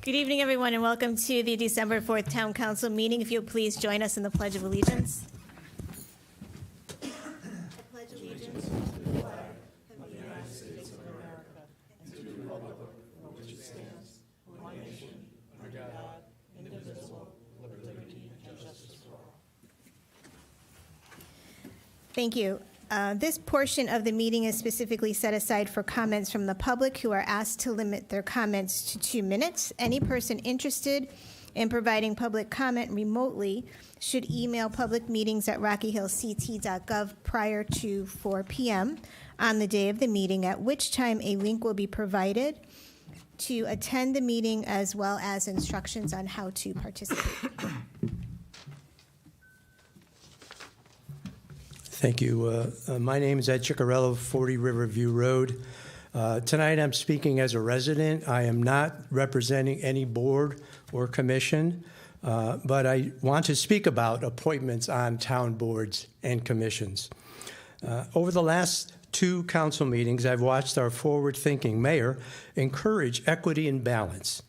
Good evening, everyone, and welcome to the December 4th Town Council meeting. If you'll please join us in the Pledge of Allegiance. I pledge allegiance to the flag of the United States of America and to the republic for which it stands, one nation, under God, indivisible, with liberty and justice for all. Thank you. This portion of the meeting is specifically set aside for comments from the public who are asked to limit their comments to 2 minutes. Any person interested in providing public comment remotely should email publicmeetings@rockyhillct.gov prior to 4 p.m. on the day of the meeting, at which time a link will be provided to attend the meeting as well as instructions on how to participate. Thank you. My name is Ed Ciccarello, 40 Riverview Road. Tonight I'm speaking as a resident. I am not representing any board or commission, but I want to speak about appointments on town boards and commissions. Over the last 2 council meetings, I've watched our forward-thinking mayor encourage equity and balance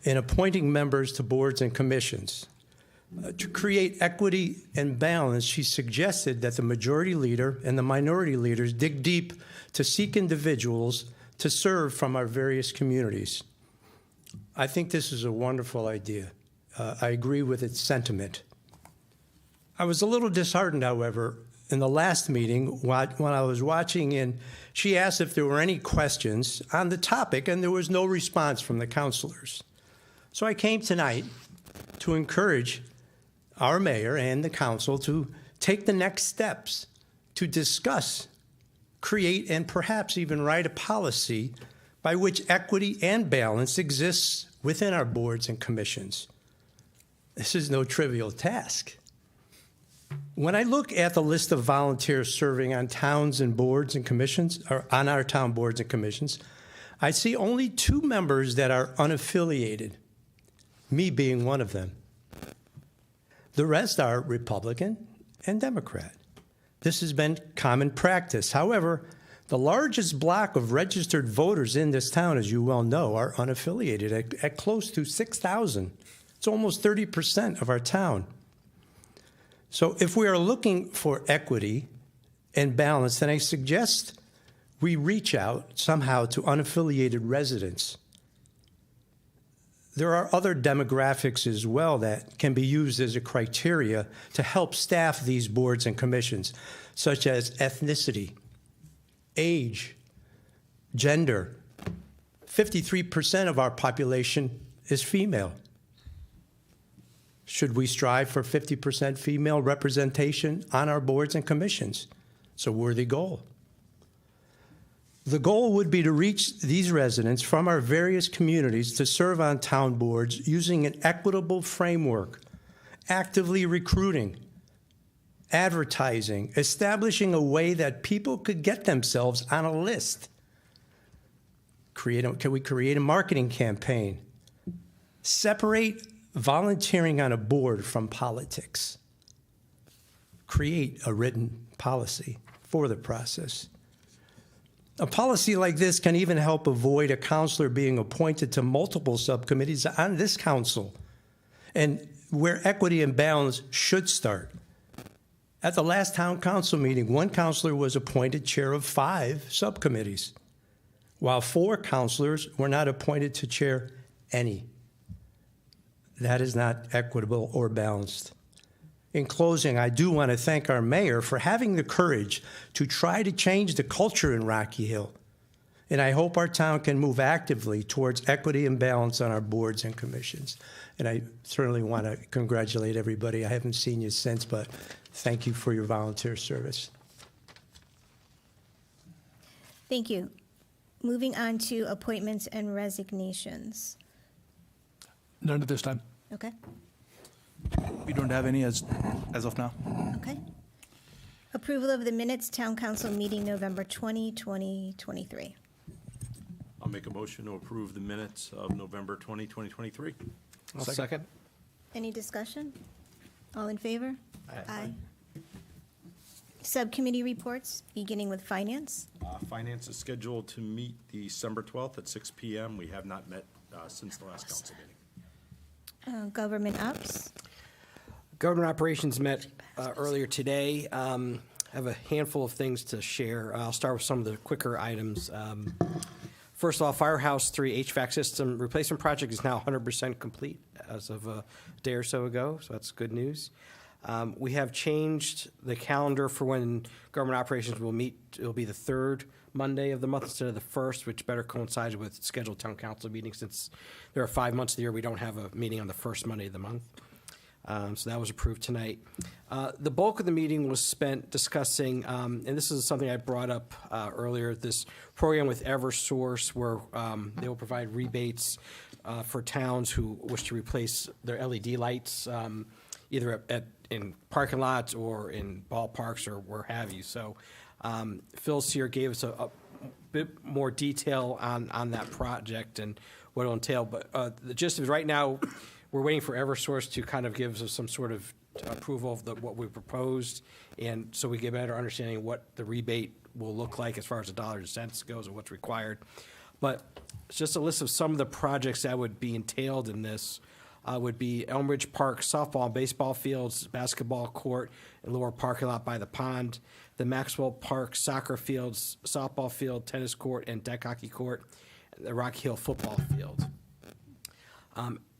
in appointing members to boards and commissions. To create equity and balance, she suggested that the majority leader and the minority leaders dig deep to seek individuals to serve from our various communities. I think this is a wonderful idea. I agree with its sentiment. I was a little disheartened, however, in the last meeting when I was watching, and she asked if there were any questions on the topic, and there was no response from the councilors. So I came tonight to encourage our mayor and the council to take the next steps to discuss, create, and perhaps even write a policy by which equity and balance exists within our boards and commissions. This is no trivial task. When I look at the list of volunteers serving on towns and boards and commissions, or on our town boards and commissions, I see only 2 members that are unaffiliated, me being one of them. The rest are Republican and Democrat. This has been common practice. However, the largest block of registered voters in this town, as you well know, are unaffiliated at close to 6,000. It's almost 30% of our town. So if we are looking for equity and balance, then I suggest we reach out somehow to unaffiliated residents. There are other demographics as well that can be used as a criteria to help staff these boards and commissions, such as ethnicity, age, gender. 53% of our population is female. Should we strive for 50% female representation on our boards and commissions? It's a worthy goal. The goal would be to reach these residents from our various communities to serve on town boards using an equitable framework, actively recruiting, advertising, establishing a way that people could get themselves on a list. Can we create a marketing campaign? Separate volunteering on a board from politics. Create a written policy for the process. A policy like this can even help avoid a counselor being appointed to multiple subcommittees on this council, and where equity and balance should start. At the last town council meeting, 1 counselor was appointed chair of 5 subcommittees, while 4 counselors were not appointed to chair any. That is not equitable or balanced. In closing, I do want to thank our mayor for having the courage to try to change the culture in Rocky Hill. And I hope our town can move actively towards equity and balance on our boards and commissions. And I certainly want to congratulate everybody. I haven't seen you since, but thank you for your volunteer service. Thank you. Moving on to appointments and resignations. None at this time. Okay. We don't have any as of now. Okay. Approval of the minutes, Town Council meeting November 20, 2023. I'll make a motion to approve the minutes of November 20, 2023. I'll second. Any discussion? All in favor? Aye. Subcommittee reports, beginning with Finance. Finance is scheduled to meet December 12th at 6 p.m. We have not met since the last council meeting. Government ops. Government operations met earlier today. I have a handful of things to share. I'll start with some of the quicker items. First of all, Firehouse 3 HVAC system replacement project is now 100% complete as of a day or so ago, so that's good news. We have changed the calendar for when government operations will meet. It'll be the third Monday of the month instead of the first, which better coincides with scheduled town council meetings since there are 5 months of the year we don't have a meeting on the first Monday of the month. So that was approved tonight. The bulk of the meeting was spent discussing, and this is something I brought up earlier, this program with Eversource where they will provide rebates for towns who wish to replace their LED lights, either in parking lots or in ballparks or where have you. So Phil Sear gave us a bit more detail on that project and what it'll entail. But the gist is right now, we're waiting for Eversource to kind of give us some sort of approval of what we proposed, and so we get a better understanding of what the rebate will look like as far as the dollars and cents goes and what's required. But it's just a list of some of the projects that would be entailed in this. Would be Elmridge Park softball and baseball fields, basketball court, and lower parking lot by the pond, the Maxwell Park soccer fields, softball field, tennis court, and deck hockey court, and the Rock Hill football field.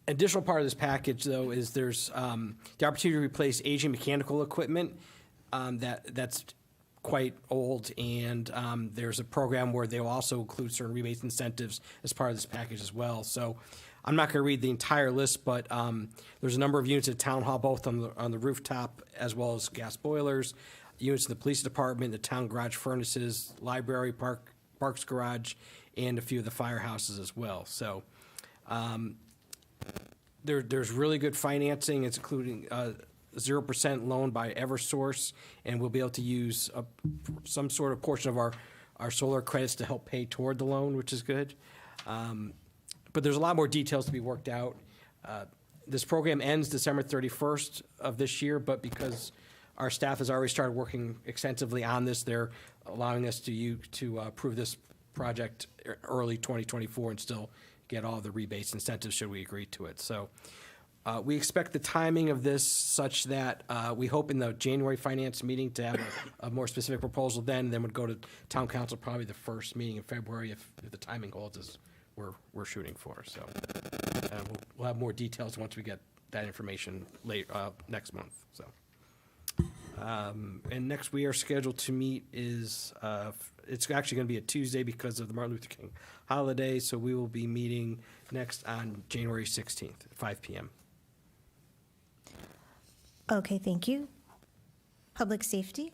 Additional part of this package, though, is there's the opportunity to replace aging mechanical equipment that's quite old, and there's a program where they will also include certain rebates and incentives as part of this package as well. So I'm not going to read the entire list, but there's a number of units at Town Hall, both on the rooftop as well as gas boilers, units in the police department, the town garage furnaces, library, parks garage, and a few of the firehouses as well. So there's really good financing. It's including 0% loan by Eversource, and we'll be able to use some sort of portion of our solar credits to help pay toward the loan, which is good. But there's a lot more details to be worked out. This program ends December 31st of this year, but because our staff has already started working extensively on this, they're allowing us to approve this project early 2024 and still get all the rebates incentives should we agree to it. So we expect the timing of this such that we hope in the January finance meeting to have a more specific proposal then would go to town council probably the first meeting in February if the timing holds as we're shooting for. So we'll have more details once we get that information next month. So and next we are scheduled to meet is it's actually going to be a Tuesday because of the Martin Luther King holiday. So we will be meeting next on January 16th at 5 p.m. Okay, thank you. Public safety.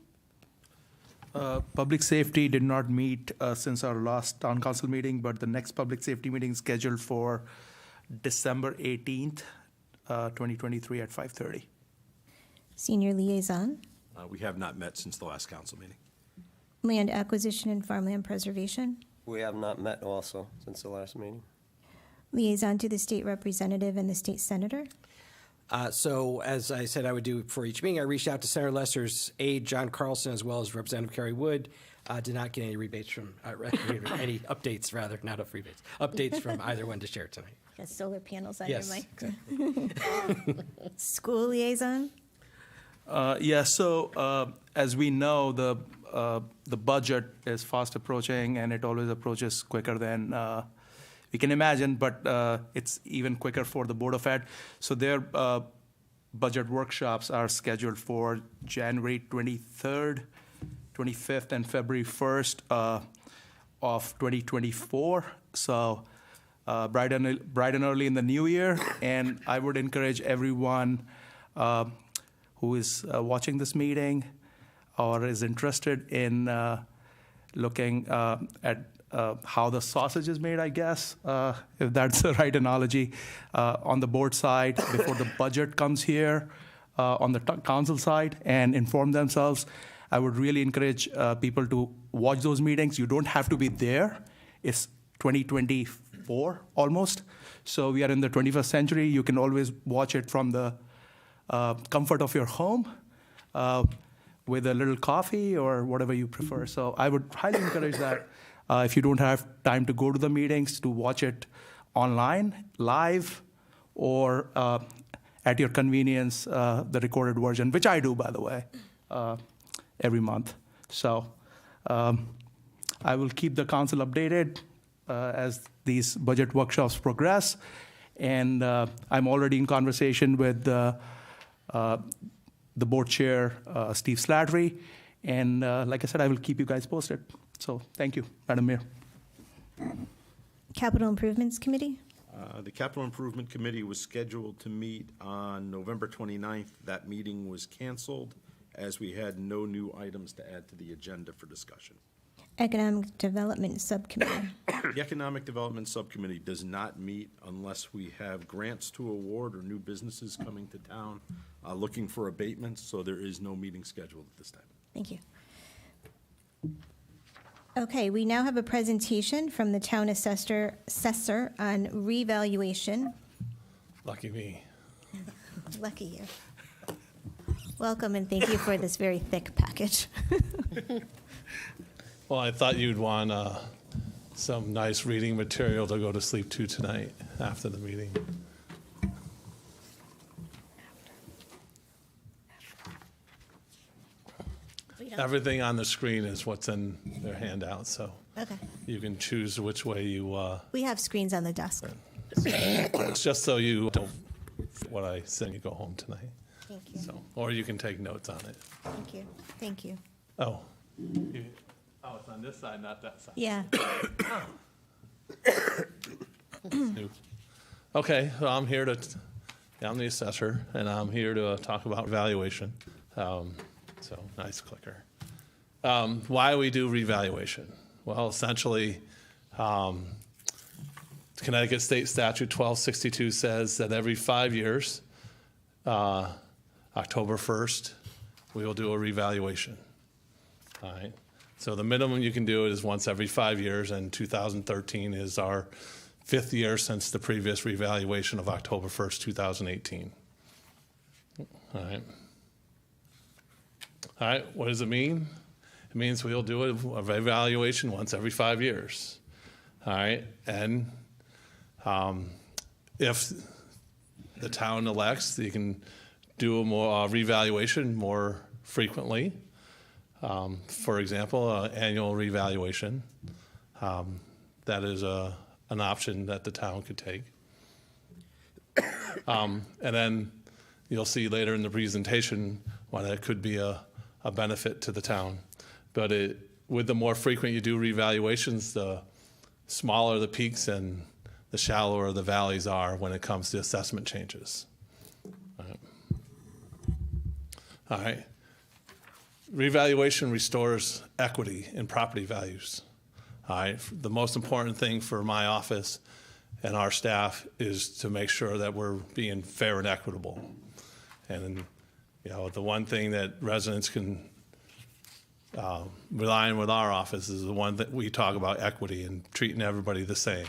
Public safety did not meet since our last town council meeting, but the next public safety meeting is scheduled for December 18th, 2023 at 5:30. Senior liaison. We have not met since the last council meeting. Land acquisition and farmland preservation. We have not met also since the last meeting. Liaison to the state representative and the state senator. So as I said I would do for each meeting, I reached out to Senator Lesser's aide, John Carlson, as well as Representative Kerry Wood. Did not get any rebates from, any updates, rather, not of rebates, updates from either one to share tonight. Got solar panels on your Yes. mic. School liaison. So as we know, the budget is fast approaching, and it always approaches quicker than we can imagine, but it's even quicker for the Board of Ed. So their budget workshops are scheduled for January 23rd, 25th, and February 1st of 2024. So bright and early in the new year, and I would encourage everyone who is watching this meeting or is interested in looking at how the sausage is made, I guess, if that's the right analogy, on the board side before the budget comes here, on the council side, and inform themselves. I would really encourage people to watch those meetings. You don't have to be there. It's 2024 almost. So we are in the 21st century. You can always watch it from the comfort of your home with a little coffee or whatever you prefer. So I would highly encourage that if you don't have time to go to the meetings, to watch it online, live, or at your convenience, the recorded version, which I do, by the way, every month. So I will keep the council updated as these budget workshops progress. And I'm already in conversation with the board chair, Steve Slattery. And like I said, I will keep you guys posted. So thank you, Madam Mayor. Capital Improvements Committee? The Capital Improvement Committee was scheduled to meet on November 29th. That meeting was canceled as we had no new items to add to the agenda for discussion. Economic Development Subcommittee? The Economic Development Subcommittee does not meet unless we have grants to award or new businesses coming to town looking for abatements, so there is no meeting scheduled at this time. Thank you. Okay, we now have a presentation from the town assessor on revaluation. Lucky me. Lucky you. Welcome and thank you for this very thick package. Well, I thought you'd want some nice reading material to go to sleep to tonight after the meeting. Everything on the screen is what's in their handout, so Okay. you can choose which way you, We have screens on the desk. it's just so you don't, what I send you go home tonight. Thank you. So, or you can take notes on it. Thank you. Thank you. Oh. Oh, it's on this side, not that side. Yeah. New. Okay, so I'm here to, I'm the assessor, and I'm here to talk about valuation. So, nice clicker. Why we do revaluation? Well, essentially, Connecticut State Statute 1262 says that every 5 years, October 1st, we will do a revaluation. All right. So the minimum you can do it is once every 5 years, and 2013 is our 5th year since the previous revaluation of October 1st, 2018. All right. All right, what does it mean? It means we'll do a revaluation once every 5 years. All right, and if the town elects, you can do a more revaluation more frequently. For example, annual revaluation. That is an option that the town could take. And then you'll see later in the presentation why that could be a benefit to the town. But with the more frequent you do revaluations, the smaller the peaks and the shallower the valleys are when it comes to assessment changes. All right. Revaluation restores equity in property values. All right. The most important thing for my office and our staff is to make sure that we're being fair and equitable. And you know, the one thing that residents can rely on with our office is the one that we talk about equity and treating everybody the same.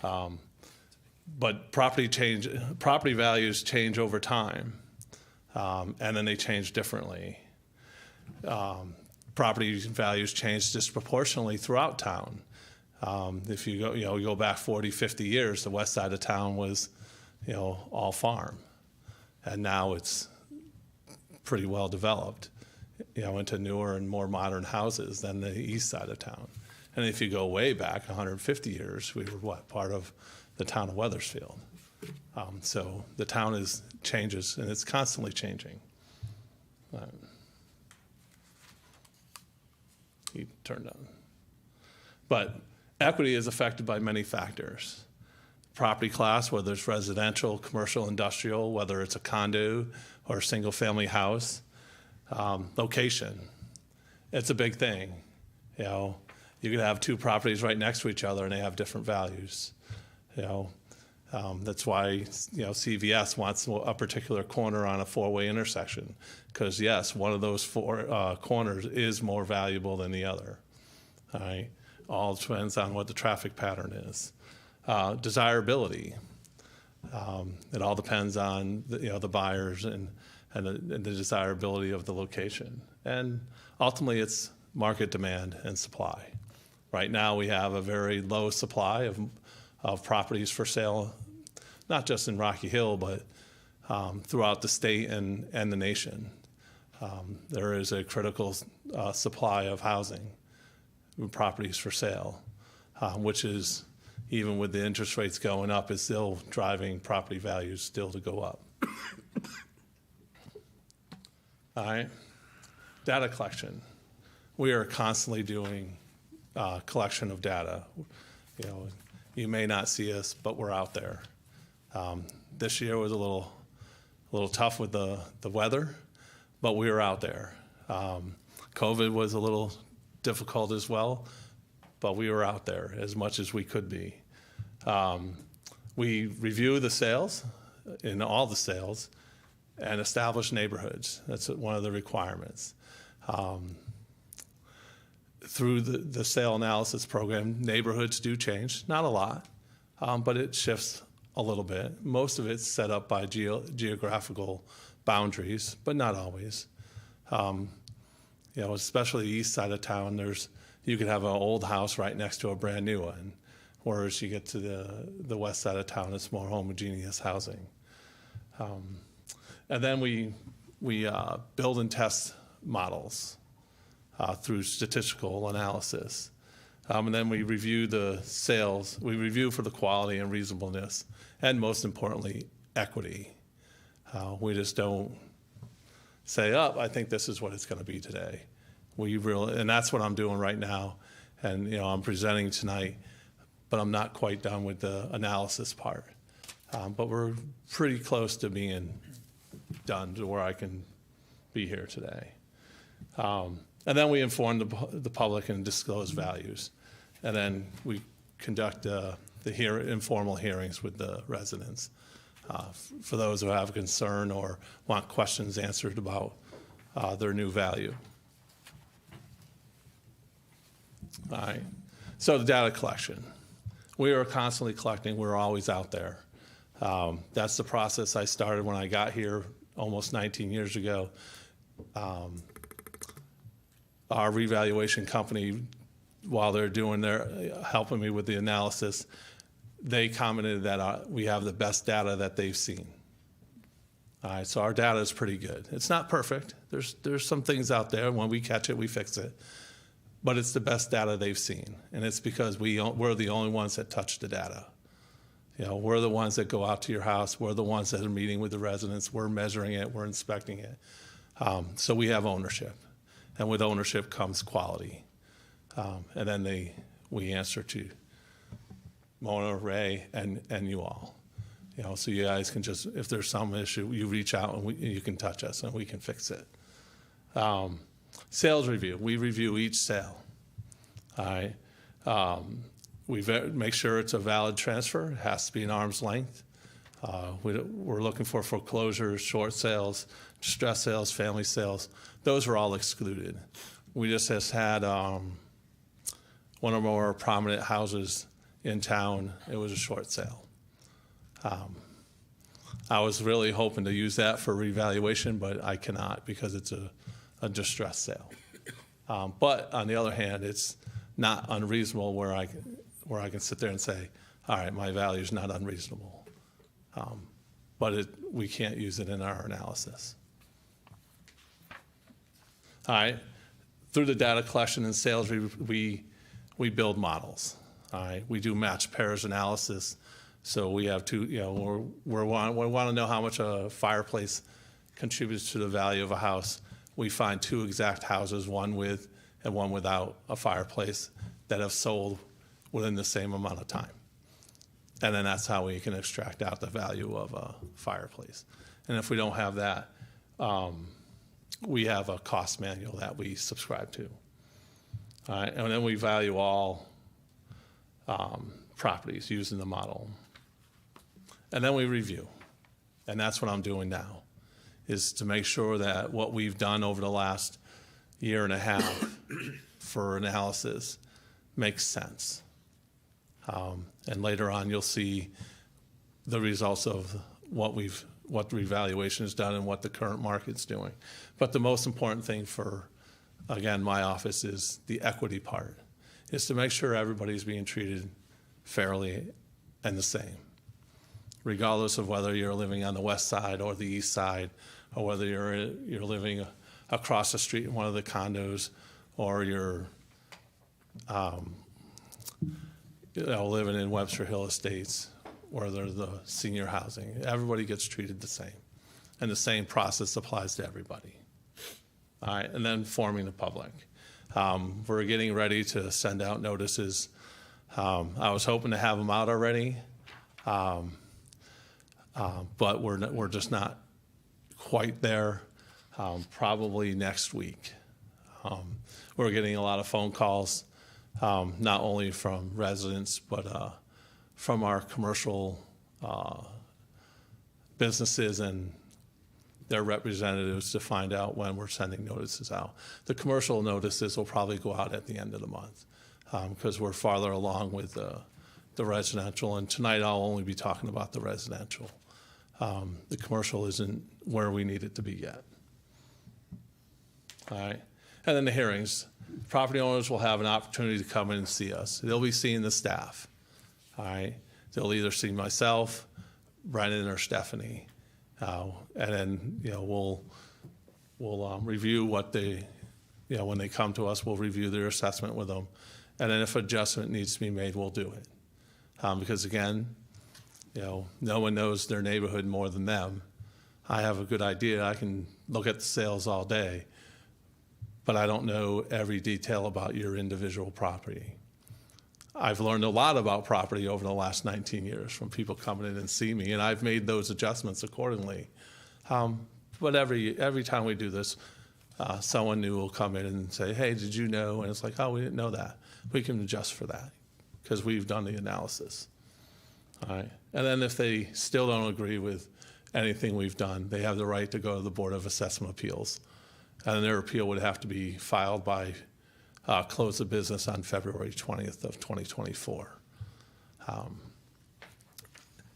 But property values change over time, and then they change differently. Property values change disproportionately throughout town. If you go back 40, 50 years, the west side of town was, all farm, and now it's pretty well developed, into newer and more modern houses than the east side of town. And if you go way back 150 years, we were part of the town of Weathersfield. So the town changes, and it's constantly changing. He turned on. But equity is affected by many factors. Property class, whether it's residential, commercial, industrial, whether it's a condo or a single-family house. Location, it's a big thing. You could have two properties right next to each other and they have different values. That's why CVS wants a particular corner on a four-way intersection, because yes, one of those four corners is more valuable than the other. All right, all depends on what the traffic pattern is. Desirability. It all depends on the buyers and the desirability of the location, and ultimately it's market demand and supply. Right now we have a very low supply of properties for sale, not just in Rocky Hill, but throughout the state and the nation. There is a critical supply of housing, properties for sale, which is, even with the interest rates going up, is still driving property values still to go up. All right, data collection. We are constantly doing collection of data. You know, you may not see us, but we're out there. This year was a little tough with the weather, but we were out there. COVID was a little difficult as well, but we were out there as much as we could be. We review the sales, in all the sales, and establish neighborhoods. That's one of the requirements. Through the sale analysis program, neighborhoods do change, not a lot, but it shifts a little bit. Most of it's set up by geographical boundaries, but not always. You know, especially the east side of town, you could have an old house right next to a brand new one, whereas you get to the west side of town, it's more homogeneous housing. And then we build and test models through statistical analysis. And then we review the sales. We review for the quality and reasonableness, and most importantly, equity. We just don't say, oh, I think this is what it's going to be today. And that's what I'm doing right now. And, you know, I'm presenting tonight, but I'm not quite done with the analysis part. But we're pretty close to being done to where I can be here today. And then we inform the public and disclose values. And then we conduct the informal hearings with the residents for those who have concern or want questions answered about their new value. All right. So the data collection. We are constantly collecting. We're always out there. That's the process I started when I got here almost 19 years ago. Our revaluation company, while they're helping me with the analysis, they commented that we have the best data that they've seen. All right, so our data is pretty good. It's not perfect. There's some things out there. When we catch it, we fix it. But it's the best data they've seen, and it's because we're the only ones that touch the data. You know, we're the ones that go out to your house. We're the ones that are meeting with the residents. We're measuring it. We're inspecting it. So we have ownership, and with ownership comes quality. And then we answer to Mona, Ray, and you all. You know, so you guys can just, if there's some issue, you reach out and you can touch us and we can fix it. Sales review. We review each sale. All right. We make sure it's a valid transfer. It has to be an arm's length. We're looking for foreclosures, short sales, distress sales, family sales. Those are all excluded. We just had one of our more prominent houses in town. It was a short sale. I was really hoping to use that for revaluation, but I cannot because it's a distressed sale. But on the other hand, it's not unreasonable where I can sit there and say, all right, my value is not unreasonable. But we can't use it in our analysis. All right. Through the data collection and sales, we build models. All right. We do match pairs analysis. So we have two, you know, we want to know how much a fireplace contributes to the value of a house. We find two exact houses, one with and one without a fireplace, that have sold within the same amount of time. And then that's how we can extract out the value of a fireplace. And if we don't have that, we have a cost manual that we subscribe to. All right, and then we value all properties using the model. And then we review. And that's what I'm doing now, is to make sure that what we've done over the last year and a half for analysis makes sense. And later on, you'll see the results of what the revaluation has done and what the current market's doing. But the most important thing for, again, my office is the equity part, is to make sure everybody's being treated fairly and the same, regardless of whether you're living on the west side or the east side, or whether you're living across the street in one of the condos, or you're living in Webster Hill Estates, or they're the senior housing. Everybody gets treated the same, and the same process applies to everybody. All right, and then forming the public. We're getting ready to send out notices. I was hoping to have them out already, but we're just not quite there. Probably next week. We're getting a lot of phone calls, not only from residents, but from our commercial businesses and their representatives to find out when we're sending notices out. The commercial notices will probably go out at the end of the month because we're farther along with the residential. And tonight I'll only be talking about the residential. The commercial isn't where we need it to be yet. All right. And then the hearings. Property owners will have an opportunity to come in and see us. They'll be seeing the staff. All right. They'll either see myself, Brendan, or Stephanie. And then, we'll review what they, when they come to us, we'll review their assessment with them. And then if adjustment needs to be made, we'll do it. Because again, no one knows their neighborhood more than them. I have a good idea. I can look at the sales all day, but I don't know every detail about your individual property. I've learned a lot about property over the last 19 years from people coming in and see me, and I've made those adjustments accordingly. But every time we do this, someone new will come in and say, hey, did you know? And it's like, oh, we didn't know that. We can adjust for that because we've done the analysis. All right. And then if they still don't agree with anything we've done, they have the right to go to the Board of Assessment Appeals. And their appeal would have to be filed by close of business on February 20th of 2024. And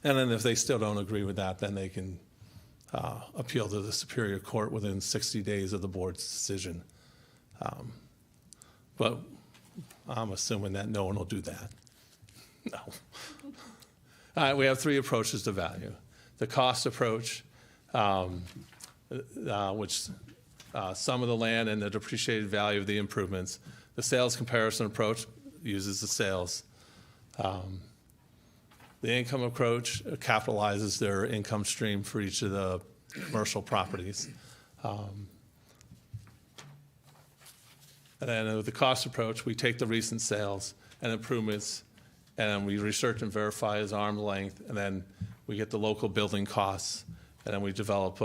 then if they still don't agree with that, then they can appeal to the Superior Court within 60 days of the board's decision. But I'm assuming that no one will do that. No. All right, we have three approaches to value. The cost approach, which sum of the land and the depreciated value of the improvements. The sales comparison approach uses the sales. The income approach capitalizes their income stream for each of the commercial properties. And then with the cost approach, we take the recent sales and improvements and we research and verify as arm's length, and then we get the local building costs, and then we develop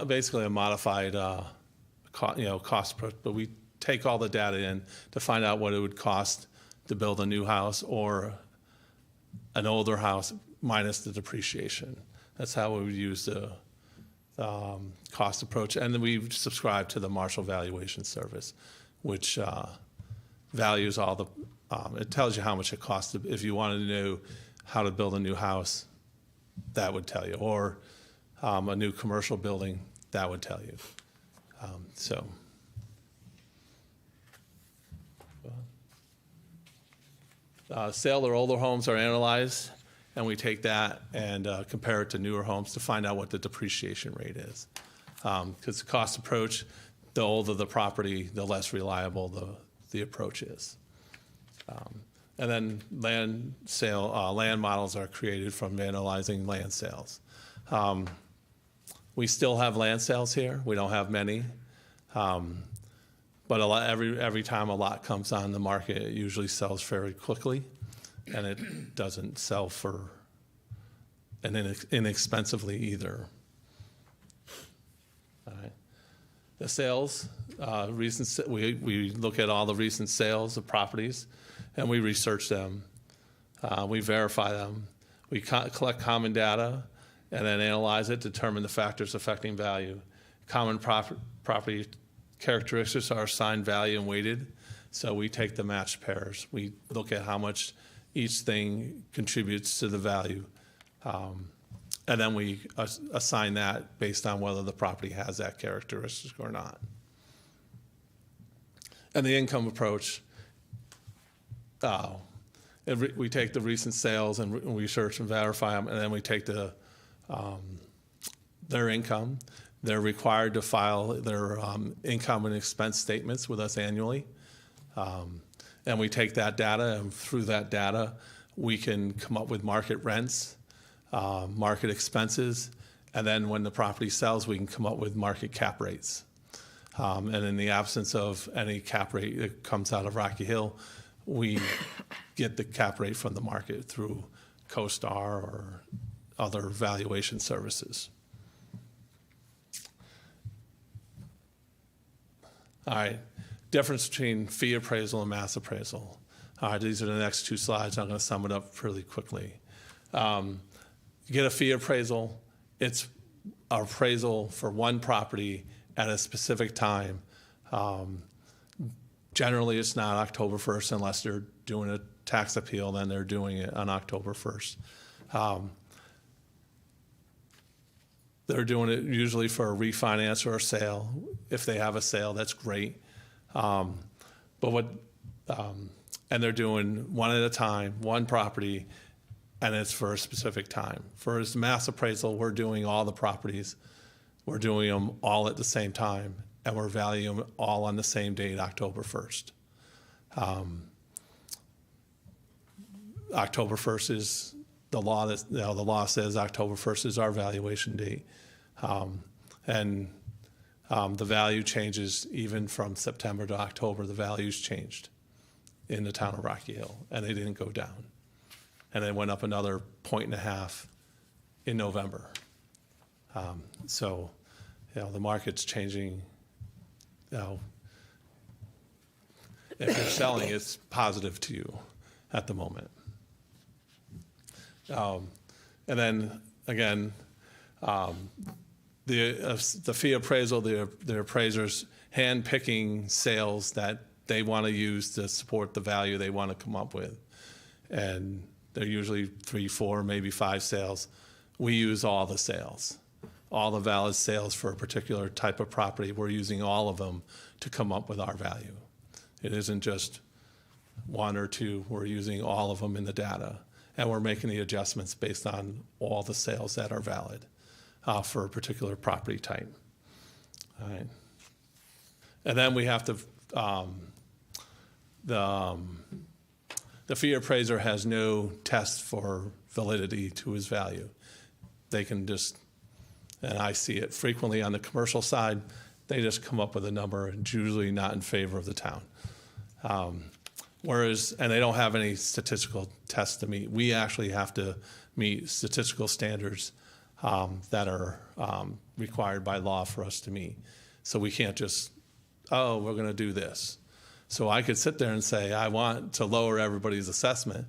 basically a modified cost approach. But we take all the data in to find out what it would cost to build a new house or an older house minus the depreciation. That's how we would use the cost approach. And then we subscribe to the Marshall Valuation Service, which values all the, it tells you how much it costs. If you wanted to know how to build a new house, that would tell you. Or a new commercial building, that would tell you. Sale or older homes are analyzed, and we take that and compare it to newer homes to find out what the depreciation rate is. Because the cost approach, the older the property, the less reliable the approach is. And then land models are created from analyzing land sales. We still have land sales here. We don't have many. But every time a lot comes on the market, it usually sells very quickly, and it doesn't sell for inexpensively either. All right. The sales, we look at all the recent sales of properties, and we research them. We verify them. We collect common data, and then analyze it, determine the factors affecting value. Common property characteristics are assigned value and weighted. So we take the matched pairs. We look at how much each thing contributes to the value. And then we assign that based on whether the property has that characteristic or not. And the income approach we take the recent sales and we search and verify them, and then we take their income. They're required to file their income and expense statements with us annually. And we take that data, and through that data, we can come up with market rents, market expenses, and then when the property sells, we can come up with market cap rates. And in the absence of any cap rate that comes out of Rocky Hill, we get the cap rate from the market through CoStar or other valuation services. All right, difference between fee appraisal and mass appraisal. All right, these are the next two slides. I'm going to sum it up pretty quickly. You get a fee appraisal. It's an appraisal for one property at a specific time. Generally, it's not October 1st unless they're doing a tax appeal, then they're doing it on October 1st. They're doing it usually for a refinance or a sale. If they have a sale, that's great. And they're doing one at a time, one property, and it's for a specific time. For his mass appraisal, we're doing all the properties. We're doing them all at the same time, and we're valuing them all on the same date, October 1st. October 1st is the law that, the law says October 1st is our valuation date. The value changes even from September to October. The values changed in the town of Rocky Hill, and they didn't go down. And they went up another 1.5 in November. So, the market's changing. If you're selling, it's positive to you at the moment. And then again, the fee appraisal, the appraisers hand-picking sales that they want to use to support the value they want to come up with. And they're usually 3, 4, maybe 5 sales. We use all the sales, all the valid sales for a particular type of property. We're using all of them to come up with our value. It isn't just 1 or 2. We're using all of them in the data, and we're making the adjustments based on all the sales that are valid for a particular property type. All right. And then we have to, the fee appraiser has no test for validity to his value. They can just, and I see it frequently on the commercial side, they just come up with a number, and it's usually not in favor of the town. Whereas, and they don't have any statistical tests to meet. We actually have to meet statistical standards that are required by law for us to meet. So we can't just, we're going to do this. So I could sit there and say, I want to lower everybody's assessment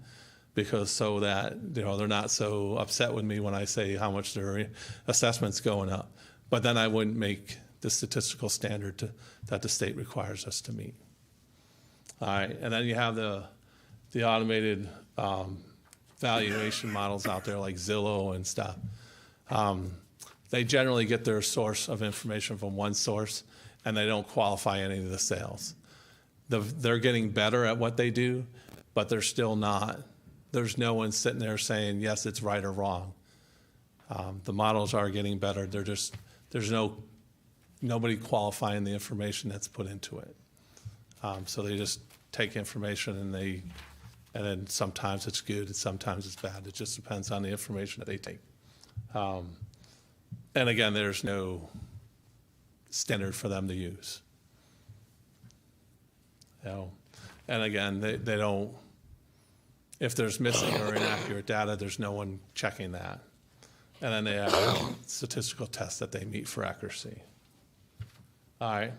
because so that they're not so upset with me when I say how much their assessment's going up. But then I wouldn't make the statistical standard that the state requires us to meet. All right, and then you have the automated valuation models out there like Zillow and stuff. They generally get their source of information from one source, and they don't qualify any of the sales. They're getting better at what they do, but they're still not. There's no one sitting there saying, yes, it's right or wrong. The models are getting better. There's nobody qualifying the information that's put into it. So they just take information and then sometimes it's good and sometimes it's bad. It just depends on the information that they take. And again, there's no standard for them to use. And again, they don't, if there's missing or inaccurate data, there's no one checking that. And then they have statistical tests that they meet for accuracy. All right.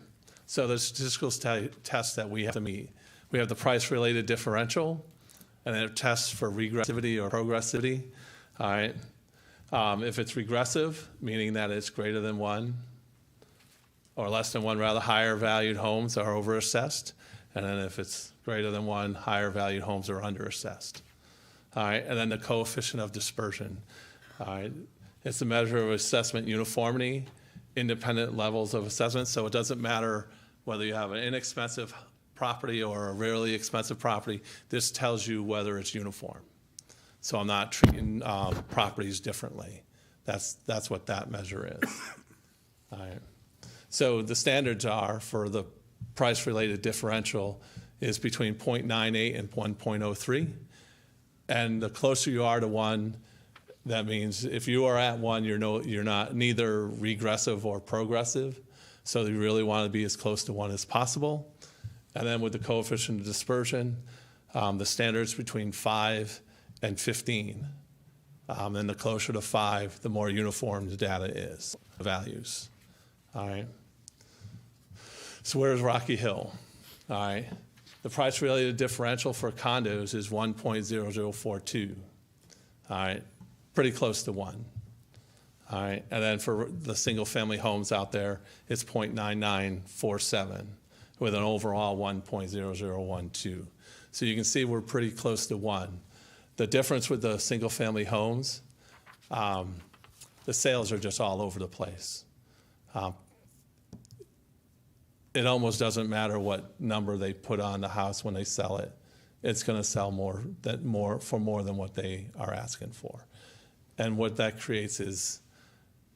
So the statistical tests that we have to meet, we have the price-related differential, and then tests for regressivity or progressivity. All right. If it's regressive, meaning that it's greater than 1, or less than 1, rather, higher valued homes are overassessed. And then if it's greater than 1, higher valued homes are underassessed. All right. And then the coefficient of dispersion. All right. It's a measure of assessment uniformity, independent levels of assessment. So it doesn't matter whether you have an inexpensive property or a really expensive property, this tells you whether it's uniform. So I'm not treating properties differently. That's what that measure is. All right. So the standards are for the price-related differential is between 0.98 and 1.03. And the closer you are to 1, that means if you are at 1, you're not neither regressive or progressive. So you really want to be as close to 1 as possible. And then with the coefficient of dispersion, the standard's between 5 and 15. And the closer to 5, the more uniform the data is, the values. All right. So where's Rocky Hill? All right. The price-related differential for condos is 1.0042. All right. Pretty close to 1. All right. And then for the single-family homes out there, it's 0.9947 with an overall 1.0012. So you can see we're pretty close to 1. The difference with the single-family homes, the sales are just all over the place. It almost doesn't matter what number they put on the house when they sell it. It's going to sell more for more than what they are asking for. And what that creates is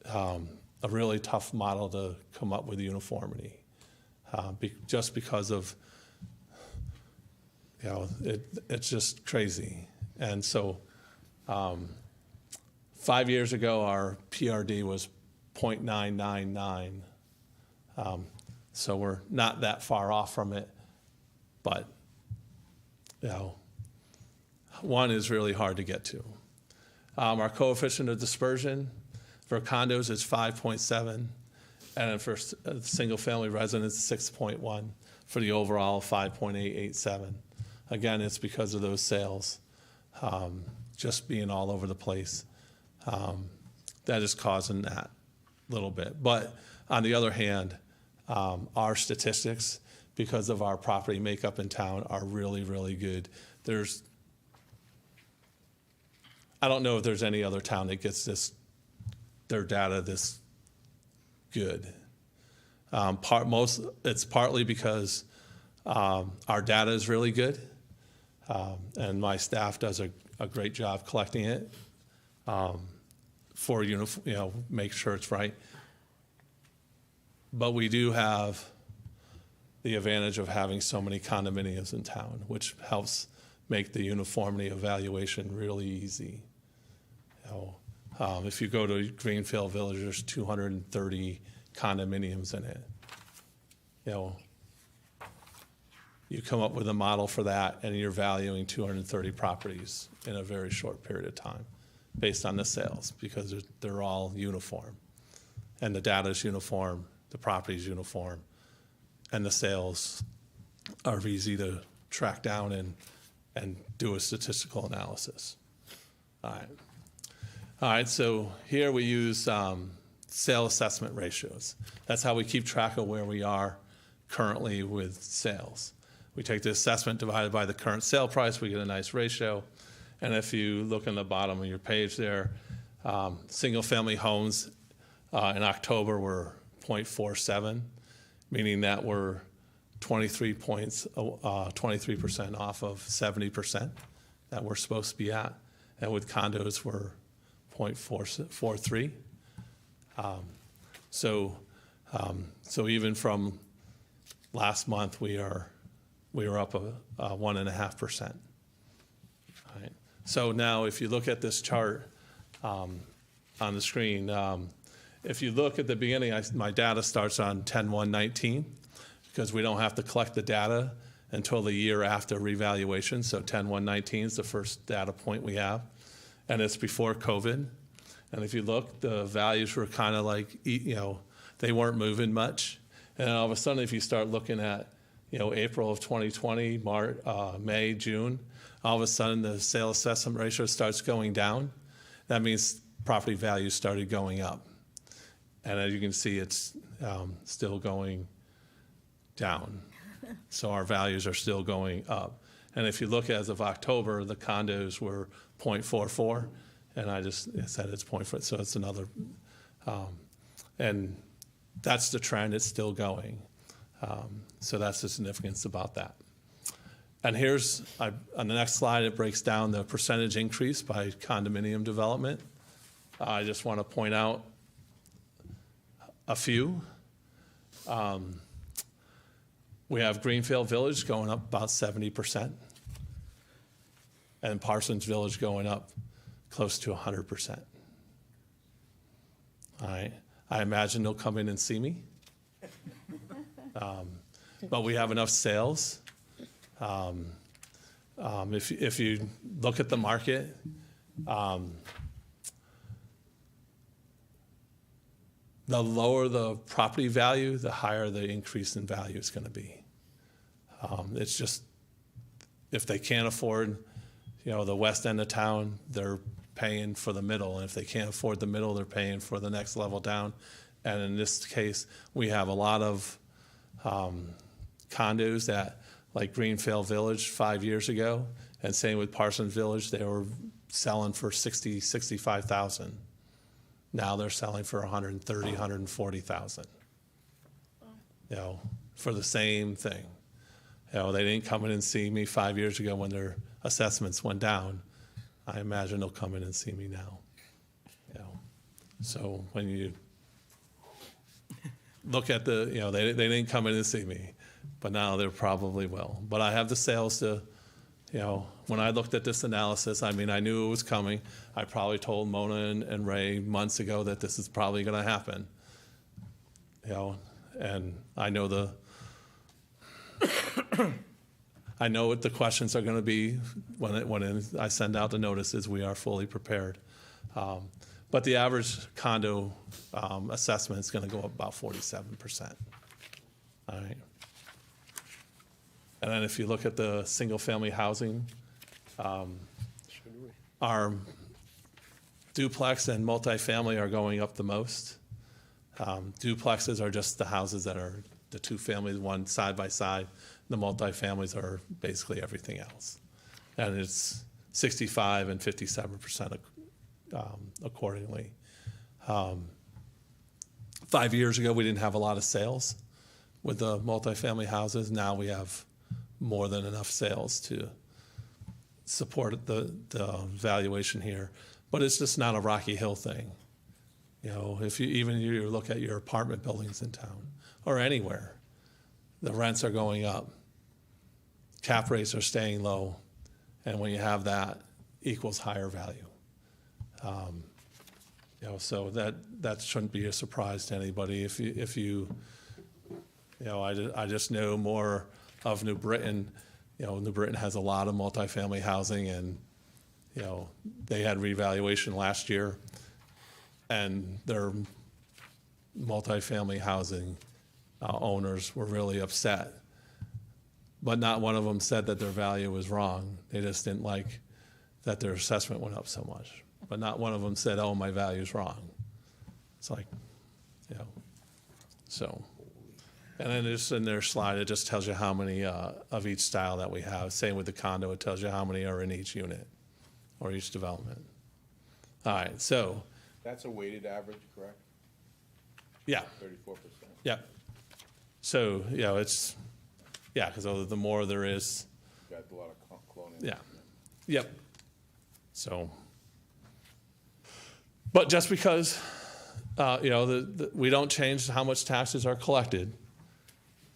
a really tough model to come up with uniformity, just because of, it's just crazy. And so 5 years ago, our PRD was 0.999. So we're not that far off from it, but 1 is really hard to get to. Our coefficient of dispersion for condos is 5.7, and for single-family residents, 6.1. For the overall, 5.887. Again, it's because of those sales just being all over the place. That is causing that little bit. But on the other hand, our statistics, because of our property makeup in town, are really, really good. I don't know if there's any other town that gets their data this good. It's partly because our data is really good, and my staff does a great job collecting it for make sure it's right. But we do have the advantage of having so many condominiums in town, which helps make the uniformity evaluation really easy. If you go to Greenfield Village, there's 230 condominiums in it. You come up with a model for that, and you're valuing 230 properties in a very short period of time based on the sales, because they're all uniform. And the data is uniform, the property is uniform, and the sales are easy to track down and do a statistical analysis. All right, so here we use sale assessment ratios. That's how we keep track of where we are currently with sales. We take the assessment divided by the current sale price, we get a nice ratio. And if you look on the bottom of your page there, single-family homes in October were 0.47, meaning that we're 23% off of 70% that we're supposed to be at. And with condos, we're 0.43. So even from last month, we were up 1.5%. Right. So now, if you look at this chart on the screen, if you look at the beginning, my data starts on 10/1/19 because we don't have to collect the data until the year after revaluation. So 10/1/19 is the first data point we have, and it's before COVID. And if you look, the values were kind of like, they weren't moving much. And then all of a sudden, if you start looking at, April of 2020, May, June, all of a sudden the sale assessment ratio starts going down. That means property values started going up. And as you can see, it's still going down. So our values are still going up. And if you look as of October, the condos were 0.44, and I said it's 0.4, so it's another, and that's the trend, it's still going. So that's the significance about that. And here's, on the next slide, it breaks down the percentage increase by condominium development. I just want to point out a few. We have Greenfield Village going up about 70%, and Parsons Village going up close to 100%. All right, I imagine they'll come in and see me. But we have enough sales. If you look at the market, the lower the property value, the higher the increase in value is going to be. It's just, if they can't afford, the west end of town, they're paying for the middle. And if they can't afford the middle, they're paying for the next level down. And in this case, we have a lot of condos that, like Greenfield Village 5 years ago, and same with Parsons Village, they were selling for $60,000, $65,000. Now they're selling for $130,000, $140,000. For the same thing. They didn't come in and see me 5 years ago when their assessments went down. I imagine they'll come in and see me now. So when you look at they didn't come in and see me, but now they probably will. But I have the sales to, when I looked at this analysis, I knew it was coming. I probably told Mona and Ray months ago that this is probably going to happen. And I know I know what the questions are going to be when I send out the notices. We are fully prepared. But the average condo assessment is going to go up about 47%. All right. And then if you look at the single-family housing, our duplex and multifamily are going up the most. Duplexes are just the houses that are the two families, one side by side. The multifamilies are basically everything else. And it's 65 and 57% accordingly. 5 years ago, we didn't have a lot of sales with the multifamily houses. Now we have more than enough sales to support the valuation here. But it's just not a Rocky Hill thing. If you look at your apartment buildings in town or anywhere, the rents are going up, cap rates are staying low, and when you have that, equals higher value. So that shouldn't be a surprise to anybody. I just know more of New Britain. New Britain has a lot of multifamily housing, and they had revaluation last year, and their multifamily housing owners were really upset. But not one of them said that their value was wrong. They just didn't like that their assessment went up so much. But not one of them said, "Oh, my value's wrong." It's like, so. And then just in their slide, it just tells you how many of each style that we have. Same with the condo, it tells you how many are in each unit or each development. All right, so. That's a weighted average, correct? Yeah. 34%. Yeah. So, it's, because the more there is. Got a lot of colonial. Yeah. Yep. So, but just because, we don't change how much taxes are collected,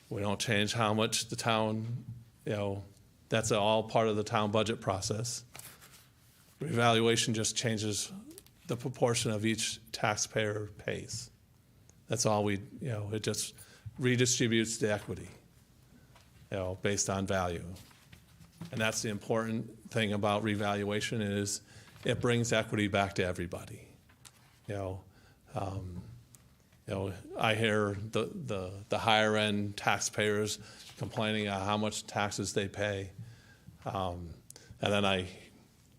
we don't change how much the town, that's all part of the town budget process. Revaluation just changes the proportion of each taxpayer pays. That's all it just redistributes the equity, based on value. And that's the important thing about revaluation is it brings equity back to everybody. I hear the higher end taxpayers complaining on how much taxes they pay. And then I